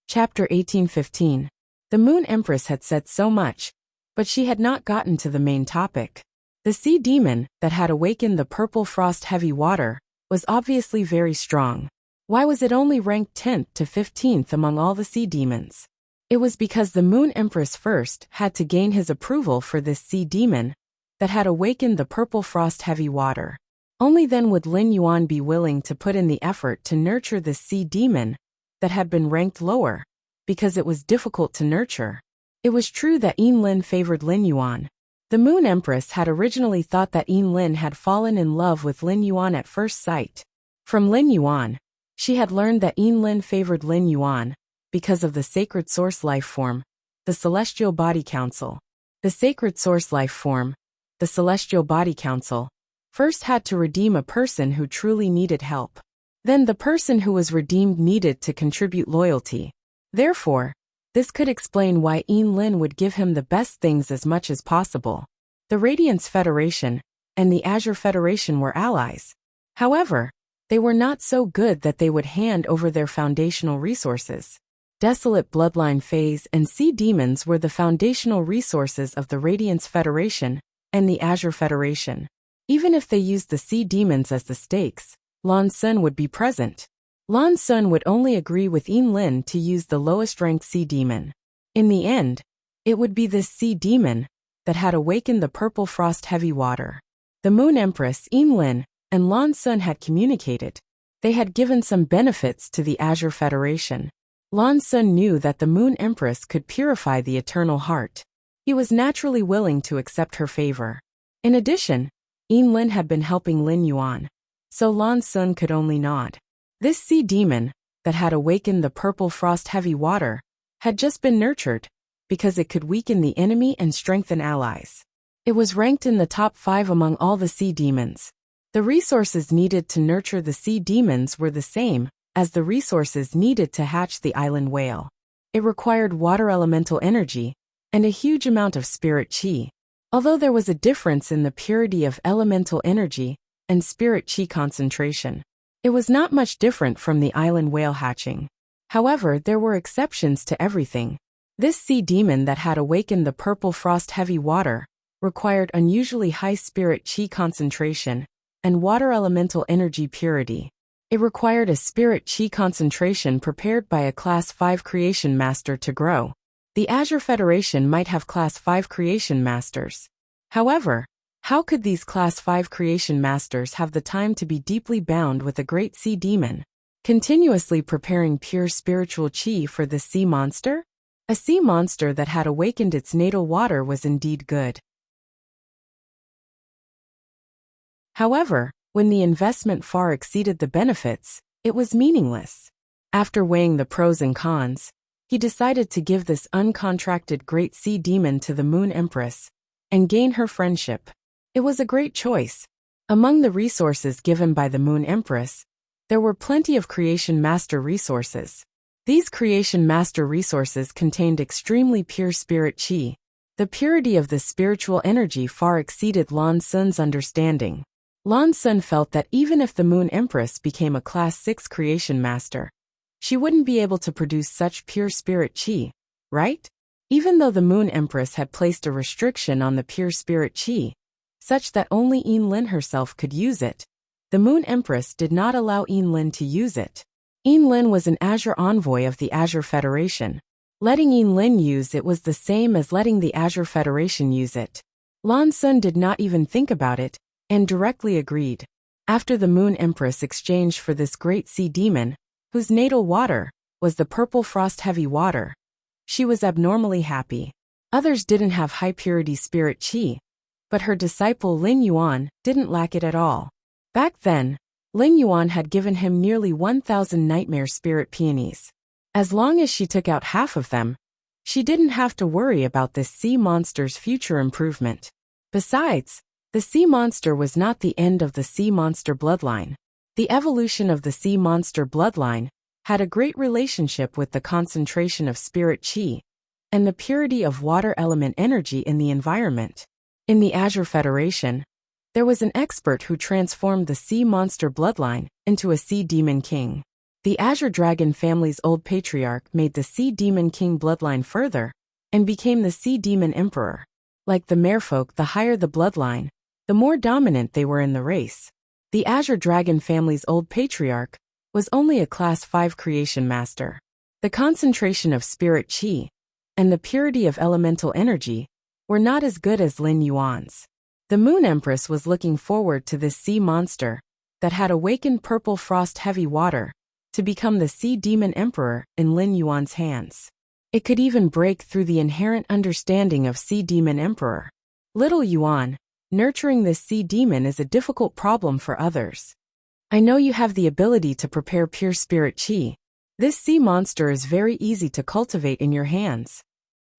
Chapter 1815. The Moon Empress had said so much, but she had not gotten to the main topic. The sea demon that had awakened the purple frost heavy water was obviously very strong. Why was it only ranked 10th to 15th among all the sea demons? It was because the Moon Empress first had to gain his approval for this sea demon that had awakened the purple frost heavy water. Only then would Lin Yuan be willing to put in the effort to nurture this sea demon that had been ranked lower, because it was difficult to nurture. It was true that Lin favored Lin Yuan. The Moon Empress had originally thought that Lin had fallen in love with Lin Yuan at first sight. From Lin Yuan, she had learned that Lin favored Lin Yuan because of the sacred source life form, the Celestial Body Council. The sacred source life form, the Celestial Body Council, first had to redeem a person who truly needed help. Then the person who was redeemed needed to contribute loyalty. Therefore, this could explain why Lin would give him the best things as much as possible. The Radiance Federation and the Azure Federation were allies. However, they were not so good that they would hand over their foundational resources. Desolate Bloodline Phase and Sea Demons were the foundational resources of the Radiance Federation and the Azure Federation. Even if they used the Sea Demons as the stakes, Lan Sun would be present. Lan Sun would only agree with Lin to use the lowest-ranked Sea Demon. In the end, it would be this Sea Demon that had awakened the purple frost heavy water. The Moon Empress, Lin, and Lan Sun had communicated. They had given some benefits to the Azure Federation. Lan Sun knew that the Moon Empress could purify the eternal heart. He was naturally willing to accept her favor. In addition, Lin had been helping Lin Yuan, so Lan Sun could only nod. This sea demon that had awakened the purple frost heavy water had just been nurtured because it could weaken the enemy and strengthen allies. It was ranked in the top 5 among all the sea demons. The resources needed to nurture the sea demons were the same as the resources needed to hatch the island whale. It required water elemental energy and a huge amount of spirit chi. Although there was a difference in the purity of elemental energy and spirit chi concentration, It was not much different from the island whale hatching. However, there were exceptions to everything. This sea demon that had awakened the purple frost-heavy water required unusually high spirit chi concentration and water elemental energy purity. It required a spirit chi concentration prepared by a Class 5 creation master to grow. The Azure Federation might have Class 5 creation masters. However, how could these Class 5 creation masters have the time to be deeply bound with a great sea demon, continuously preparing pure spiritual chi for this sea monster? A sea monster that had awakened its natal water was indeed good. However, when the investment far exceeded the benefits, it was meaningless. After weighing the pros and cons, he decided to give this uncontracted great sea demon to the Moon Empress and gain her friendship. It was a great choice. Among the resources given by the Moon Empress, there were plenty of Creation Master resources. These Creation Master resources contained extremely pure spirit chi. The purity of this spiritual energy far exceeded Lan Sun's understanding. Lan Sun felt that even if the Moon Empress became a Class 6 Creation Master, she wouldn't be able to produce such pure spirit chi, right? Even though the Moon Empress had placed a restriction on the pure spirit chi, such that only Yinlin herself could use it, the Moon Empress did not allow Yinlin to use it. Yinlin was an Azure envoy of the Azure Federation. Letting Yinlin use it was the same as letting the Azure Federation use it. Lan Sun did not even think about it, and directly agreed. After the Moon Empress exchanged for this great sea demon, whose natal water was the purple frost-heavy water, she was abnormally happy. Others didn't have high-purity spirit chi, but her disciple Lin Yuan didn't lack it at all. Back then, Lin Yuan had given him nearly 1,000 nightmare spirit peonies. As long as she took out half of them, she didn't have to worry about this sea monster's future improvement. Besides, the sea monster was not the end of the sea monster bloodline. The evolution of the sea monster bloodline had a great relationship with the concentration of spirit chi and the purity of water element energy in the environment. In the Azure Federation, there was an expert who transformed the sea monster bloodline into a sea demon king. The Azure Dragon family's old patriarch made the sea demon king bloodline further and became the sea demon emperor. Like the merfolk, the higher the bloodline, the more dominant they were in the race. The Azure Dragon family's old patriarch was only a Class 5 creation master. The concentration of spirit chi and the purity of elemental energy were not as good as Lin Yuan's. The Moon Empress was looking forward to this sea monster that had awakened purple frost-heavy water to become the sea demon emperor in Lin Yuan's hands. It could even break through the inherent understanding of sea demon emperor. Little Yuan, nurturing this sea demon is a difficult problem for others. I know you have the ability to prepare pure spirit chi. This sea monster is very easy to cultivate in your hands.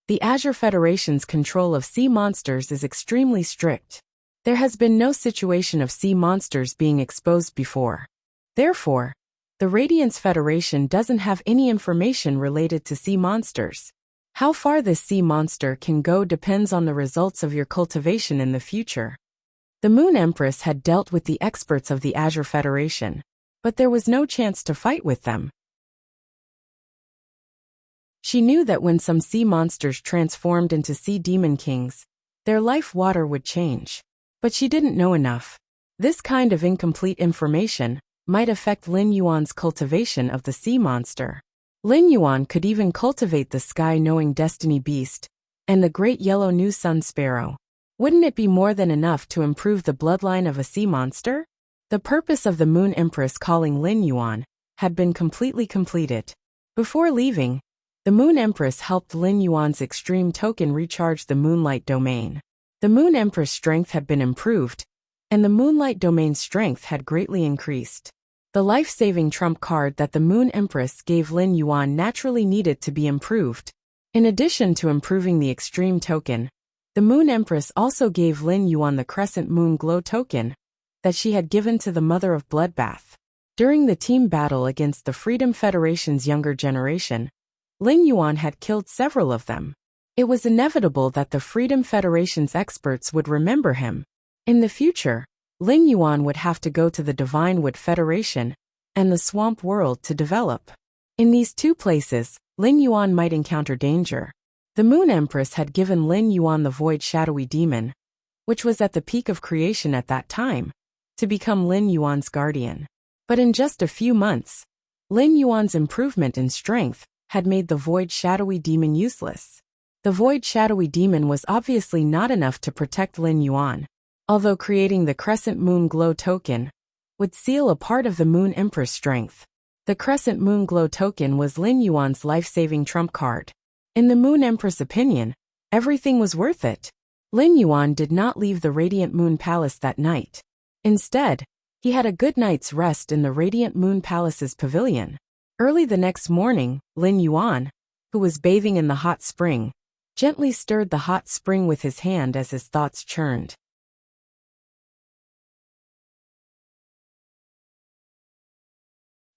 The Azure Federation's control of sea monsters is extremely strict. There has been no situation of sea monsters being exposed before. Therefore, the Radiance Federation doesn't have any information related to sea monsters. How far this sea monster can go depends on the results of your cultivation in the future. The Moon Empress had dealt with the experts of the Azure Federation, but there was no chance to fight with them. She knew that when some sea monsters transformed into sea demon kings, their life water would change. But she didn't know enough. This kind of incomplete information might affect Lin Yuan's cultivation of the sea monster. Lin Yuan could even cultivate the sky-knowing destiny beast and the great yellow new sun sparrow. Wouldn't it be more than enough to improve the bloodline of a sea monster? The purpose of the Moon Empress calling Lin Yuan had been completely completed. Before leaving, the Moon Empress helped Lin Yuan's extreme token recharge the Moonlight Domain. The Moon Empress' strength had been improved, and the Moonlight Domain's strength had greatly increased. The life-saving trump card that the Moon Empress gave Lin Yuan naturally needed to be improved. In addition to improving the extreme token, the Moon Empress also gave Lin Yuan the Crescent Moon Glow token that she had given to the Mother of Bloodbath. During the team battle against the Freedom Federation's younger generation, Lin Yuan had killed several of them. It was inevitable that the Freedom Federation's experts would remember him. In the future, Lin Yuan would have to go to the Divine Wood Federation and the swamp world to develop. In these two places, Lin Yuan might encounter danger. The Moon Empress had given Lin Yuan the Void Shadowy Demon, which was at the peak of creation at that time, to become Lin Yuan's guardian. But in just a few months, Lin Yuan's improvement in strength had made the Void Shadowy Demon useless. The Void Shadowy Demon was obviously not enough to protect Lin Yuan, although creating the Crescent Moon Glow token would seal a part of the Moon Empress' strength. The Crescent Moon Glow token was Lin Yuan's life-saving trump card. In the Moon Empress' opinion, everything was worth it. Lin Yuan did not leave the Radiant Moon Palace that night. Instead, he had a good night's rest in the Radiant Moon Palace's pavilion. Early the next morning, Lin Yuan, who was bathing in the hot spring, gently stirred the hot spring with his hand as his thoughts churned.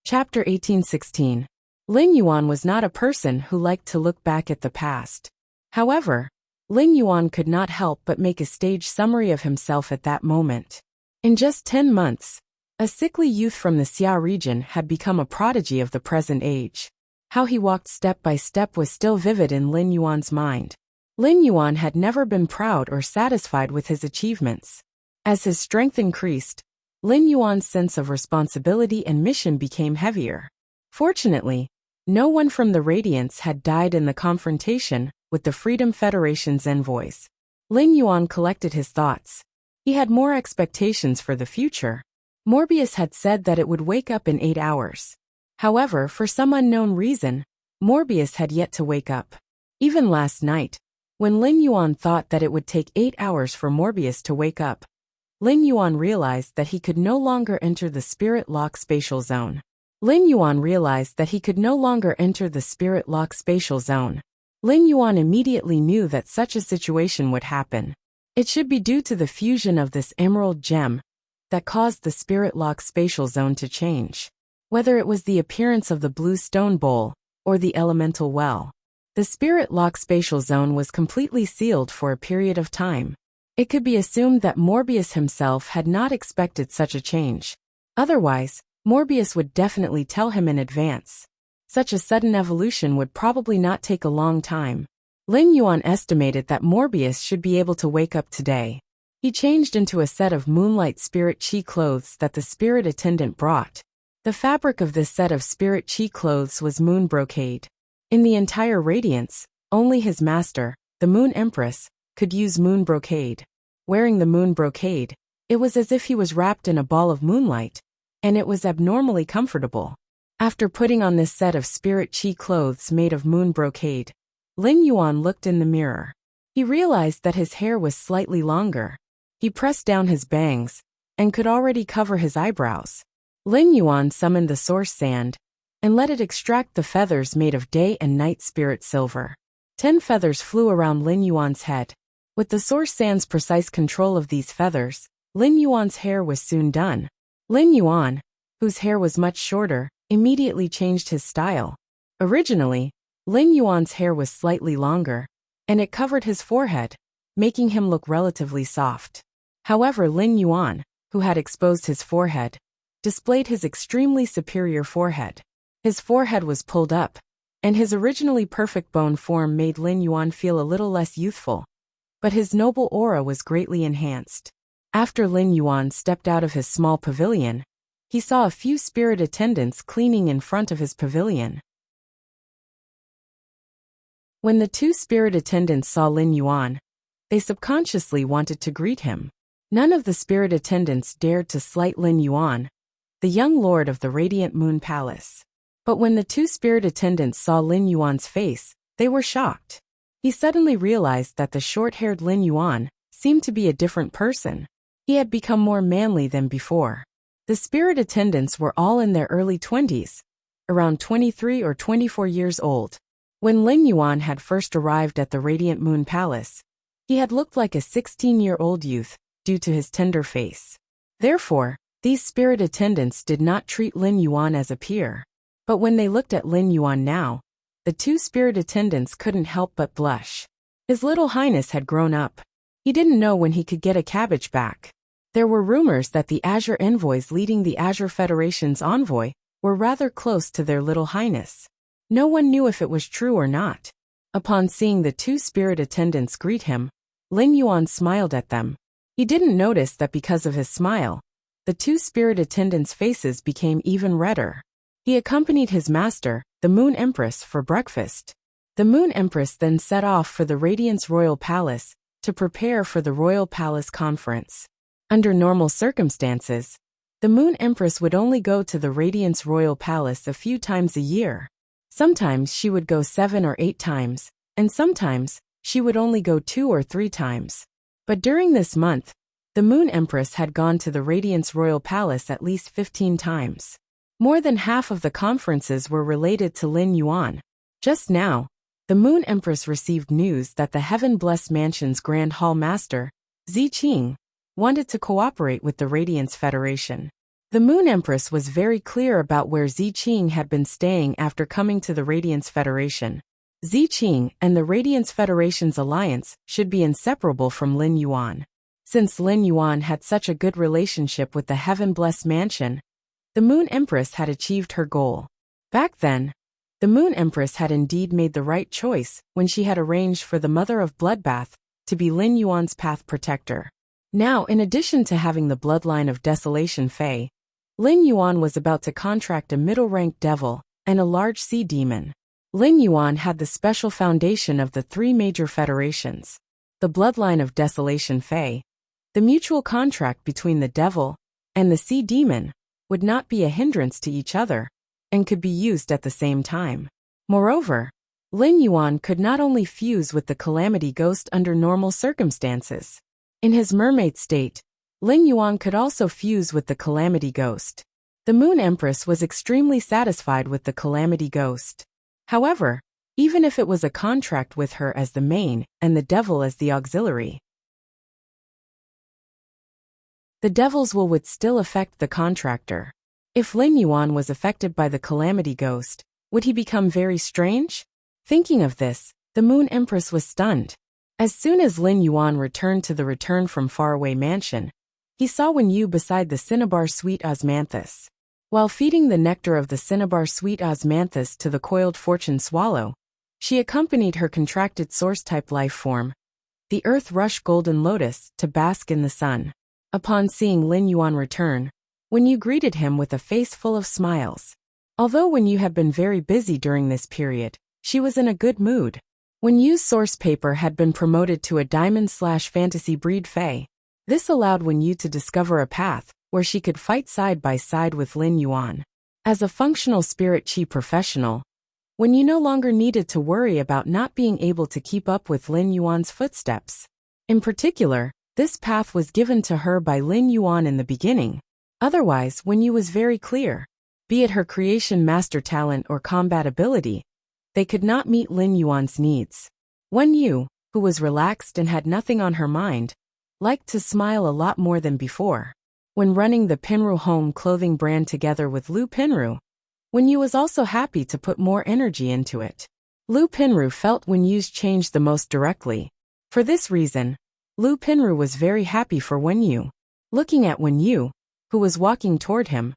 Chapter 1816. Lin Yuan was not a person who liked to look back at the past. However, Lin Yuan could not help but make a stage summary of himself at that moment. In just 10 months, a sickly youth from the Xia region had become a prodigy of the present age. How he walked step by step was still vivid in Lin Yuan's mind. Lin Yuan had never been proud or satisfied with his achievements. As his strength increased, Lin Yuan's sense of responsibility and mission became heavier. Fortunately, no one from the Radiance had died in the confrontation with the Freedom Federation's envoys. Lin Yuan collected his thoughts. He had more expectations for the future. Morbius had said that it would wake up in 8 hours. However, for some unknown reason, Morbius had yet to wake up. Even last night, when Lin Yuan thought that it would take 8 hours for Morbius to wake up, Lin Yuan realized that he could no longer enter the Spirit Lock spatial zone. Lin Yuan realized that he could no longer enter the Spirit Lock spatial zone. Lin Yuan immediately knew that such a situation would happen. It should be due to the fusion of this emerald gem that caused the Spirit Lock spatial zone to change. Whether it was the appearance of the blue stone bowl or the elemental well, the Spirit Lock spatial zone was completely sealed for a period of time. It could be assumed that Morbius himself had not expected such a change. Otherwise, Morbius would definitely tell him in advance. Such a sudden evolution would probably not take a long time. Lin Yuan estimated that Morbius should be able to wake up today. He changed into a set of Moonlight Spirit Chi clothes that the spirit attendant brought. The fabric of this set of Spirit Chi clothes was moon brocade. In the entire Radiance, only his master, the Moon Empress, could use moon brocade. Wearing the moon brocade, it was as if he was wrapped in a ball of moonlight, and it was abnormally comfortable. After putting on this set of Spirit Chi clothes made of moon brocade, Lin Yuan looked in the mirror. He realized that his hair was slightly longer. He pressed down his bangs, and could already cover his eyebrows. Lin Yuan summoned the source sand, and let it extract the feathers made of day and night spirit silver. 10 feathers flew around Lin Yuan's head. With the source sand's precise control of these feathers, Lin Yuan's hair was soon done. Lin Yuan, whose hair was much shorter, immediately changed his style. Originally, Lin Yuan's hair was slightly longer, and it covered his forehead, making him look relatively soft. However, Lin Yuan, who had exposed his forehead, displayed his extremely superior forehead. His forehead was pulled up, and his originally perfect bone form made Lin Yuan feel a little less youthful. But his noble aura was greatly enhanced. After Lin Yuan stepped out of his small pavilion, he saw a few spirit attendants cleaning in front of his pavilion. When the 2 spirit attendants saw Lin Yuan, they subconsciously wanted to greet him. None of the spirit attendants dared to slight Lin Yuan, the young lord of the Radiant Moon Palace. But when the 2 spirit attendants saw Lin Yuan's face, they were shocked. He suddenly realized that the short-haired Lin Yuan seemed to be a different person. He had become more manly than before. The spirit attendants were all in their early 20s, around 23 or 24 years old. When Lin Yuan had first arrived at the Radiant Moon Palace, he had looked like a 16-year-old youth due to his tender face. Therefore, these spirit attendants did not treat Lin Yuan as a peer. But when they looked at Lin Yuan now, the 2 spirit attendants couldn't help but blush. His little highness had grown up. He didn't know when he could get a cabbage back. There were rumors that the Azure envoys leading the Azure Federation's envoy were rather close to their little highness. No one knew if it was true or not. Upon seeing the two spirit attendants greet him, Lin Yuan smiled at them. He didn't notice that because of his smile, the two spirit attendants' faces became even redder. He accompanied his master, the Moon Empress, for breakfast. The Moon Empress then set off for the Radiance Royal Palace to prepare for the Royal Palace Conference. Under normal circumstances, the Moon Empress would only go to the Radiance Royal Palace a few times a year. Sometimes she would go 7 or 8 times, and sometimes she would only go 2 or 3 times. But during this month, the Moon Empress had gone to the Radiance Royal Palace at least 15 times. More than half of the conferences were related to Lin Yuan. Just now, the Moon Empress received news that the Heaven-Blessed Mansion's Grand Hall Master, Zi Qing, wanted to cooperate with the Radiance Federation. The Moon Empress was very clear about where Zi Qing had been staying after coming to the Radiance Federation. Zi Qing and the Radiance Federation's alliance should be inseparable from Lin Yuan. Since Lin Yuan had such a good relationship with the Heaven-Blessed Mansion, the Moon Empress had achieved her goal. Back then, the Moon Empress had indeed made the right choice when she had arranged for the Mother of Bloodbath to be Lin Yuan's path protector. Now, in addition to having the bloodline of Desolation Fae, Lin Yuan was about to contract a middle-ranked devil and a large sea demon. Lin Yuan had the special foundation of the 3 major federations. The bloodline of Desolation Fae, the mutual contract between the devil and the sea demon, would not be a hindrance to each other, and could be used at the same time. Moreover, Lin Yuan could not only fuse with the Calamity Ghost under normal circumstances. In his mermaid state, Lin Yuan could also fuse with the Calamity Ghost. The Moon Empress was extremely satisfied with the Calamity Ghost. However, even if it was a contract with her as the main and the devil as the auxiliary, the devil's will would still affect the contractor. If Lin Yuan was affected by the Calamity Ghost, would he become very strange? Thinking of this, the Moon Empress was stunned. As soon as Lin Yuan returned to the Return from Faraway Mansion, he saw Wen Yu beside the Cinnabar Sweet Osmanthus. While feeding the nectar of the Cinnabar Sweet Osmanthus to the coiled fortune swallow, she accompanied her contracted source-type life form, the Earth Rush Golden Lotus, to bask in the sun. Upon seeing Lin Yuan return, Wen Yu greeted him with a face full of smiles. Although Wen Yu had been very busy during this period, she was in a good mood. Wen Yu's source paper had been promoted to a Diamond/Fantasy Breed Fae. This allowed Wen Yu to discover a path where she could fight side by side with Lin Yuan. As a functional spirit chi professional, Wen Yu no longer needed to worry about not being able to keep up with Lin Yuan's footsteps. In particular, this path was given to her by Lin Yuan in the beginning. Otherwise, Wen Yu was very clear. Be it her creation master talent or combat ability, they could not meet Lin Yuan's needs. Wen Yu, who was relaxed and had nothing on her mind, liked to smile a lot more than before. When running the Pinru home clothing brand together with Lu Pinru, Wen Yu was also happy to put more energy into it. Lu Pinru felt Wen Yu's change the most directly. For this reason, Lu Pinru was very happy for Wen Yu. Looking at Wen Yu, who was walking toward him,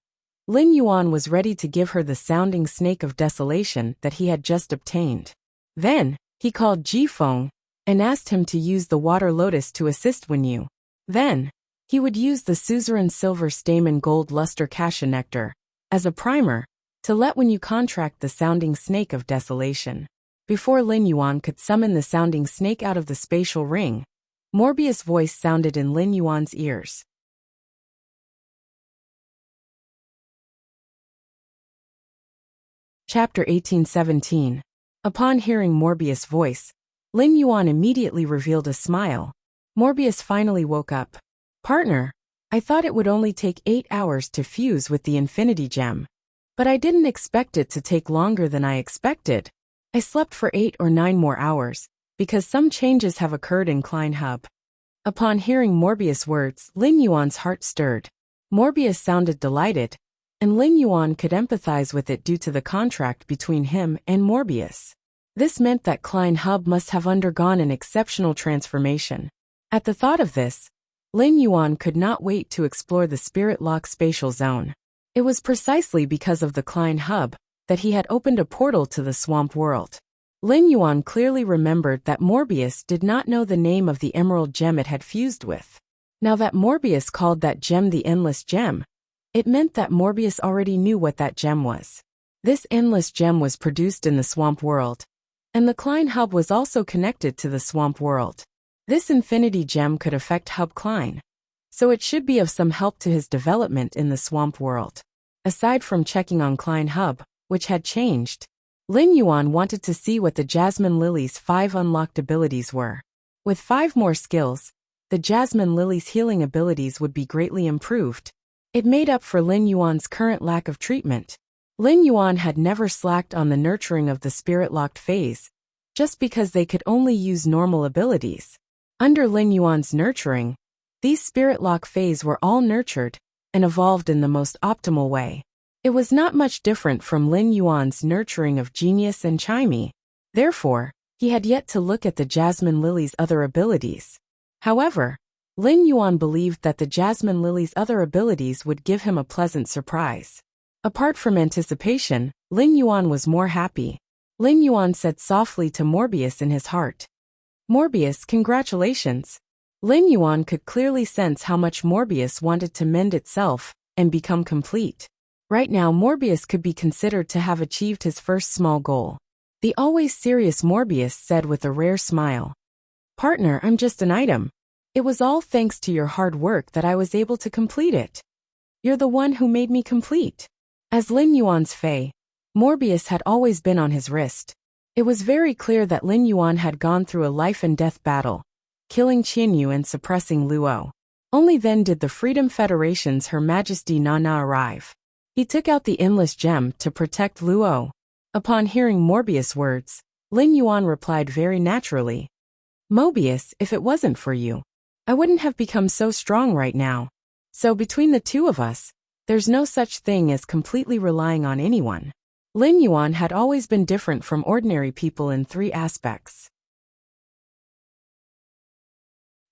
Lin Yuan was ready to give her the sounding snake of desolation that he had just obtained. Then, he called Ji Feng and asked him to use the water lotus to assist Wen Yu. Then, he would use the suzerain silver stamen gold luster cassia nectar as a primer to let Wen Yu contract the sounding snake of desolation. Before Lin Yuan could summon the sounding snake out of the spatial ring, Morbius' voice sounded in Lin Yuan's ears. Chapter 1817. Upon hearing Morbius' voice, Lin Yuan immediately revealed a smile. Morbius finally woke up. Partner, I thought it would only take 8 hours to fuse with the Infinity Gem. But I didn't expect it to take longer than I expected. I slept for 8 or 9 more hours, because some changes have occurred in Klein Hub. Upon hearing Morbius' words, Lin Yuan's heart stirred. Morbius sounded delighted, and Lin Yuan could empathize with it due to the contract between him and Morbius. This meant that Klein Hub must have undergone an exceptional transformation. At the thought of this, Lin Yuan could not wait to explore the Spirit Lock spatial zone. It was precisely because of the Klein hub that he had opened a portal to the swamp world. Lin Yuan clearly remembered that Morbius did not know the name of the emerald gem it had fused with. Now that Morbius called that gem the Endless Gem, it meant that Morbius already knew what that gem was. This Endless Gem was produced in the swamp world, and the Klein hub was also connected to the swamp world. This infinity gem could affect Hub Klein, so it should be of some help to his development in the swamp world. Aside from checking on Klein hub, which had changed, Lin Yuan wanted to see what the Jasmine Lily's 5 unlocked abilities were. With 5 more skills, the Jasmine Lily's healing abilities would be greatly improved. It made up for Lin Yuan's current lack of treatment. Lin Yuan had never slacked on the nurturing of the spirit-locked phase, just because they could only use normal abilities. Under Lin Yuan's nurturing, these spirit-lock phase were all nurtured and evolved in the most optimal way. It was not much different from Lin Yuan's nurturing of Genius and Chimey. Therefore, he had yet to look at the Jasmine Lily's other abilities. However, Lin Yuan believed that the Jasmine Lily's other abilities would give him a pleasant surprise. Apart from anticipation, Lin Yuan was more happy. Lin Yuan said softly to Morbius in his heart. Morbius, congratulations. Lin Yuan could clearly sense how much Morbius wanted to mend itself and become complete. Right now Morbius could be considered to have achieved his first small goal. The always serious Morbius said with a rare smile. Partner, I'm just an item. It was all thanks to your hard work that I was able to complete it. You're the one who made me complete. As Lin Yuan's Fei, Morbius had always been on his wrist. It was very clear that Lin Yuan had gone through a life-and-death battle, killing Qianyu and suppressing Luo. Only then did the Freedom Federation's Her Majesty Nana arrive. He took out the Endless Gem to protect Luo. Upon hearing Morbius' words, Lin Yuan replied very naturally. Mobius, if it wasn't for you, I wouldn't have become so strong right now. So between the two of us, there's no such thing as completely relying on anyone. Lin Yuan had always been different from ordinary people in 3 aspects.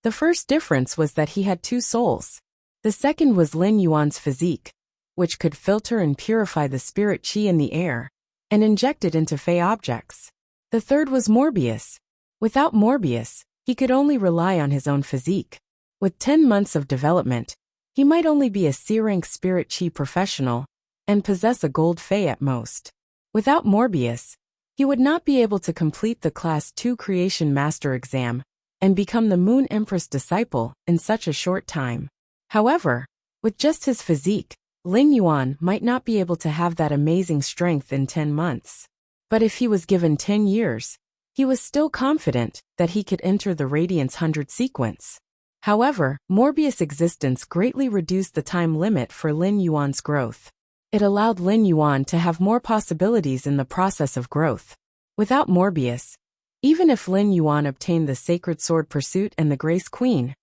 The first difference was that he had 2 souls. The second was Lin Yuan's physique, which could filter and purify the spirit qi in the air and inject it into Fey objects. The third was Morbius. Without Morbius, he could only rely on his own physique. With 10 months of development, he might only be a C-rank spirit qi professional and possess a gold Fey at most. Without Morbius, he would not be able to complete the Class 2 Creation Master exam and become the Moon Empress disciple in such a short time. However, with just his physique, Lin Yuan might not be able to have that amazing strength in 10 months. But if he was given 10 years, he was still confident that he could enter the Radiance 100 sequence. However, Morbius' existence greatly reduced the time limit for Lin Yuan's growth. It allowed Lin Yuan to have more possibilities in the process of growth. Without Morbius, even if Lin Yuan obtained the Sacred Sword Pursuit and the Grace Queen,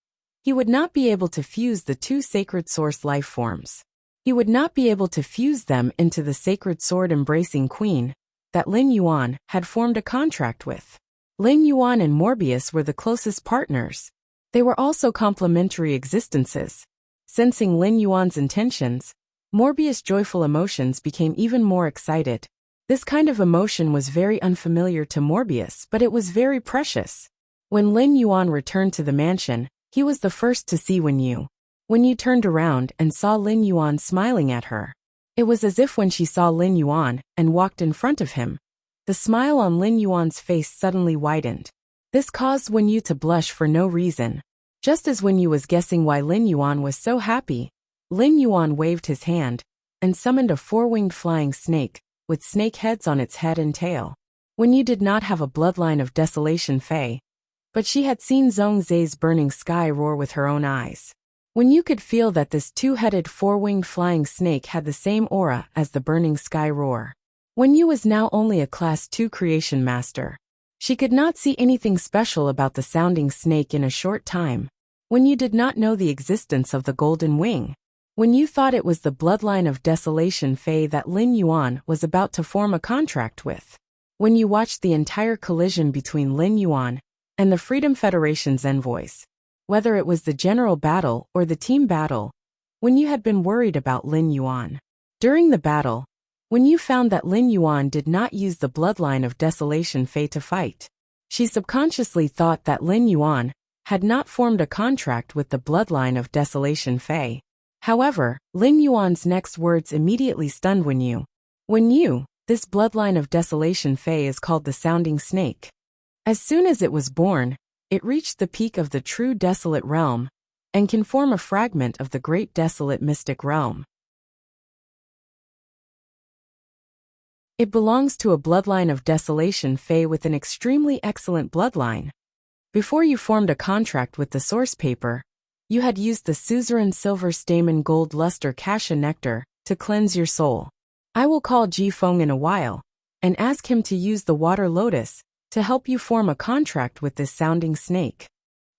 he would not be able to fuse the 2 Sacred Source life forms. He would not be able to fuse them into the Sacred Sword Embracing Queen that Lin Yuan had formed a contract with. Lin Yuan and Morbius were the closest partners. They were also complementary existences. Sensing Lin Yuan's intentions, Morbius' joyful emotions became even more excited. This kind of emotion was very unfamiliar to Morbius, but it was very precious. When Lin Yuan returned to the mansion, he was the first to see When Yu turned around and saw Lin Yuan smiling at her. It was as if when she saw Lin Yuan and walked in front of him, the smile on Lin Yuan's face suddenly widened. This caused Wen Yu to blush for no reason. Just as Wen Yu was guessing why Lin Yuan was so happy, Lin Yuan waved his hand and summoned a 4-winged flying snake with snake heads on its head and tail. Wen Yu did not have a bloodline of Desolation Fey, but she had seen Zhongzai's burning sky roar with her own eyes. Wen Yu could feel that this 2-headed 4-winged flying snake had the same aura as the burning sky roar. Wen Yu was now only a Class 2 Creation Master. She could not see anything special about the sounding snake in a short time. Wen Yu did not know the existence of the Golden Wing. Wen Yu thought it was the bloodline of Desolation Fey that Lin Yuan was about to form a contract with. Wen Yu watched the entire collision between Lin Yuan and the Freedom Federation's envoys. Whether it was the general battle or the team battle, Wen Yu had been worried about Lin Yuan. During the battle, when you found that Lin Yuan did not use the bloodline of Desolation Fei to fight, she subconsciously thought that Lin Yuan had not formed a contract with the bloodline of Desolation Fei. However, Lin Yuan's next words immediately stunned Wen Yu. Wen Yu, this bloodline of Desolation Fei is called the Sounding Snake. As soon as it was born, it reached the peak of the true desolate realm and can form a fragment of the great desolate mystic realm. It belongs to a bloodline of Desolation Fei with an extremely excellent bloodline. Before you formed a contract with the source paper, you had used the suzerain silver stamen gold luster cassia nectar to cleanse your soul. I will call Ji Feng in a while and ask him to use the water lotus to help you form a contract with this sounding snake.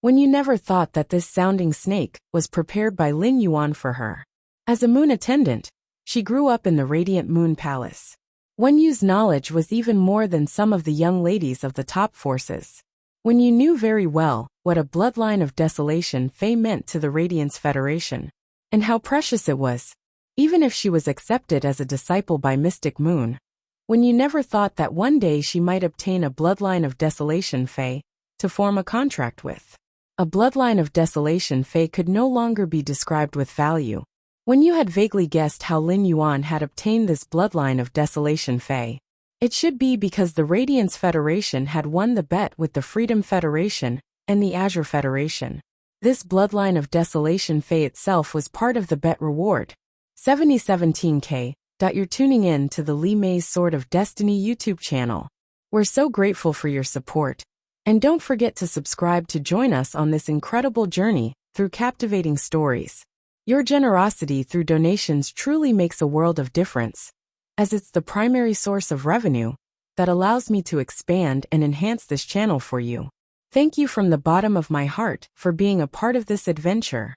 When you never thought that this sounding snake was prepared by Lin Yuan for her. As a moon attendant, she grew up in the radiant moon palace. Wen Yu's knowledge was even more than some of the young ladies of the top forces. Wen Yu knew very well what a bloodline of Desolation Fei meant to the Radiance Federation, and how precious it was, even if she was accepted as a disciple by Mystic Moon. Wen Yu never thought that one day she might obtain a bloodline of Desolation Fei to form a contract with. A bloodline of Desolation Fei could no longer be described with value. Wen Yu had vaguely guessed how Lin Yuan had obtained this bloodline of Desolation Fei. It should be because the Radiance Federation had won the bet with the Freedom Federation and the Azure Federation. This bloodline of Desolation Fei itself was part of the bet reward. 7017K. You're tuning in to the Li Mei's Sword of Destiny YouTube channel. We're so grateful for your support. And don't forget to subscribe to join us on this incredible journey through captivating stories. Your generosity through donations truly makes a world of difference, as it's the primary source of revenue that allows me to expand and enhance this channel for you. Thank you from the bottom of my heart for being a part of this adventure.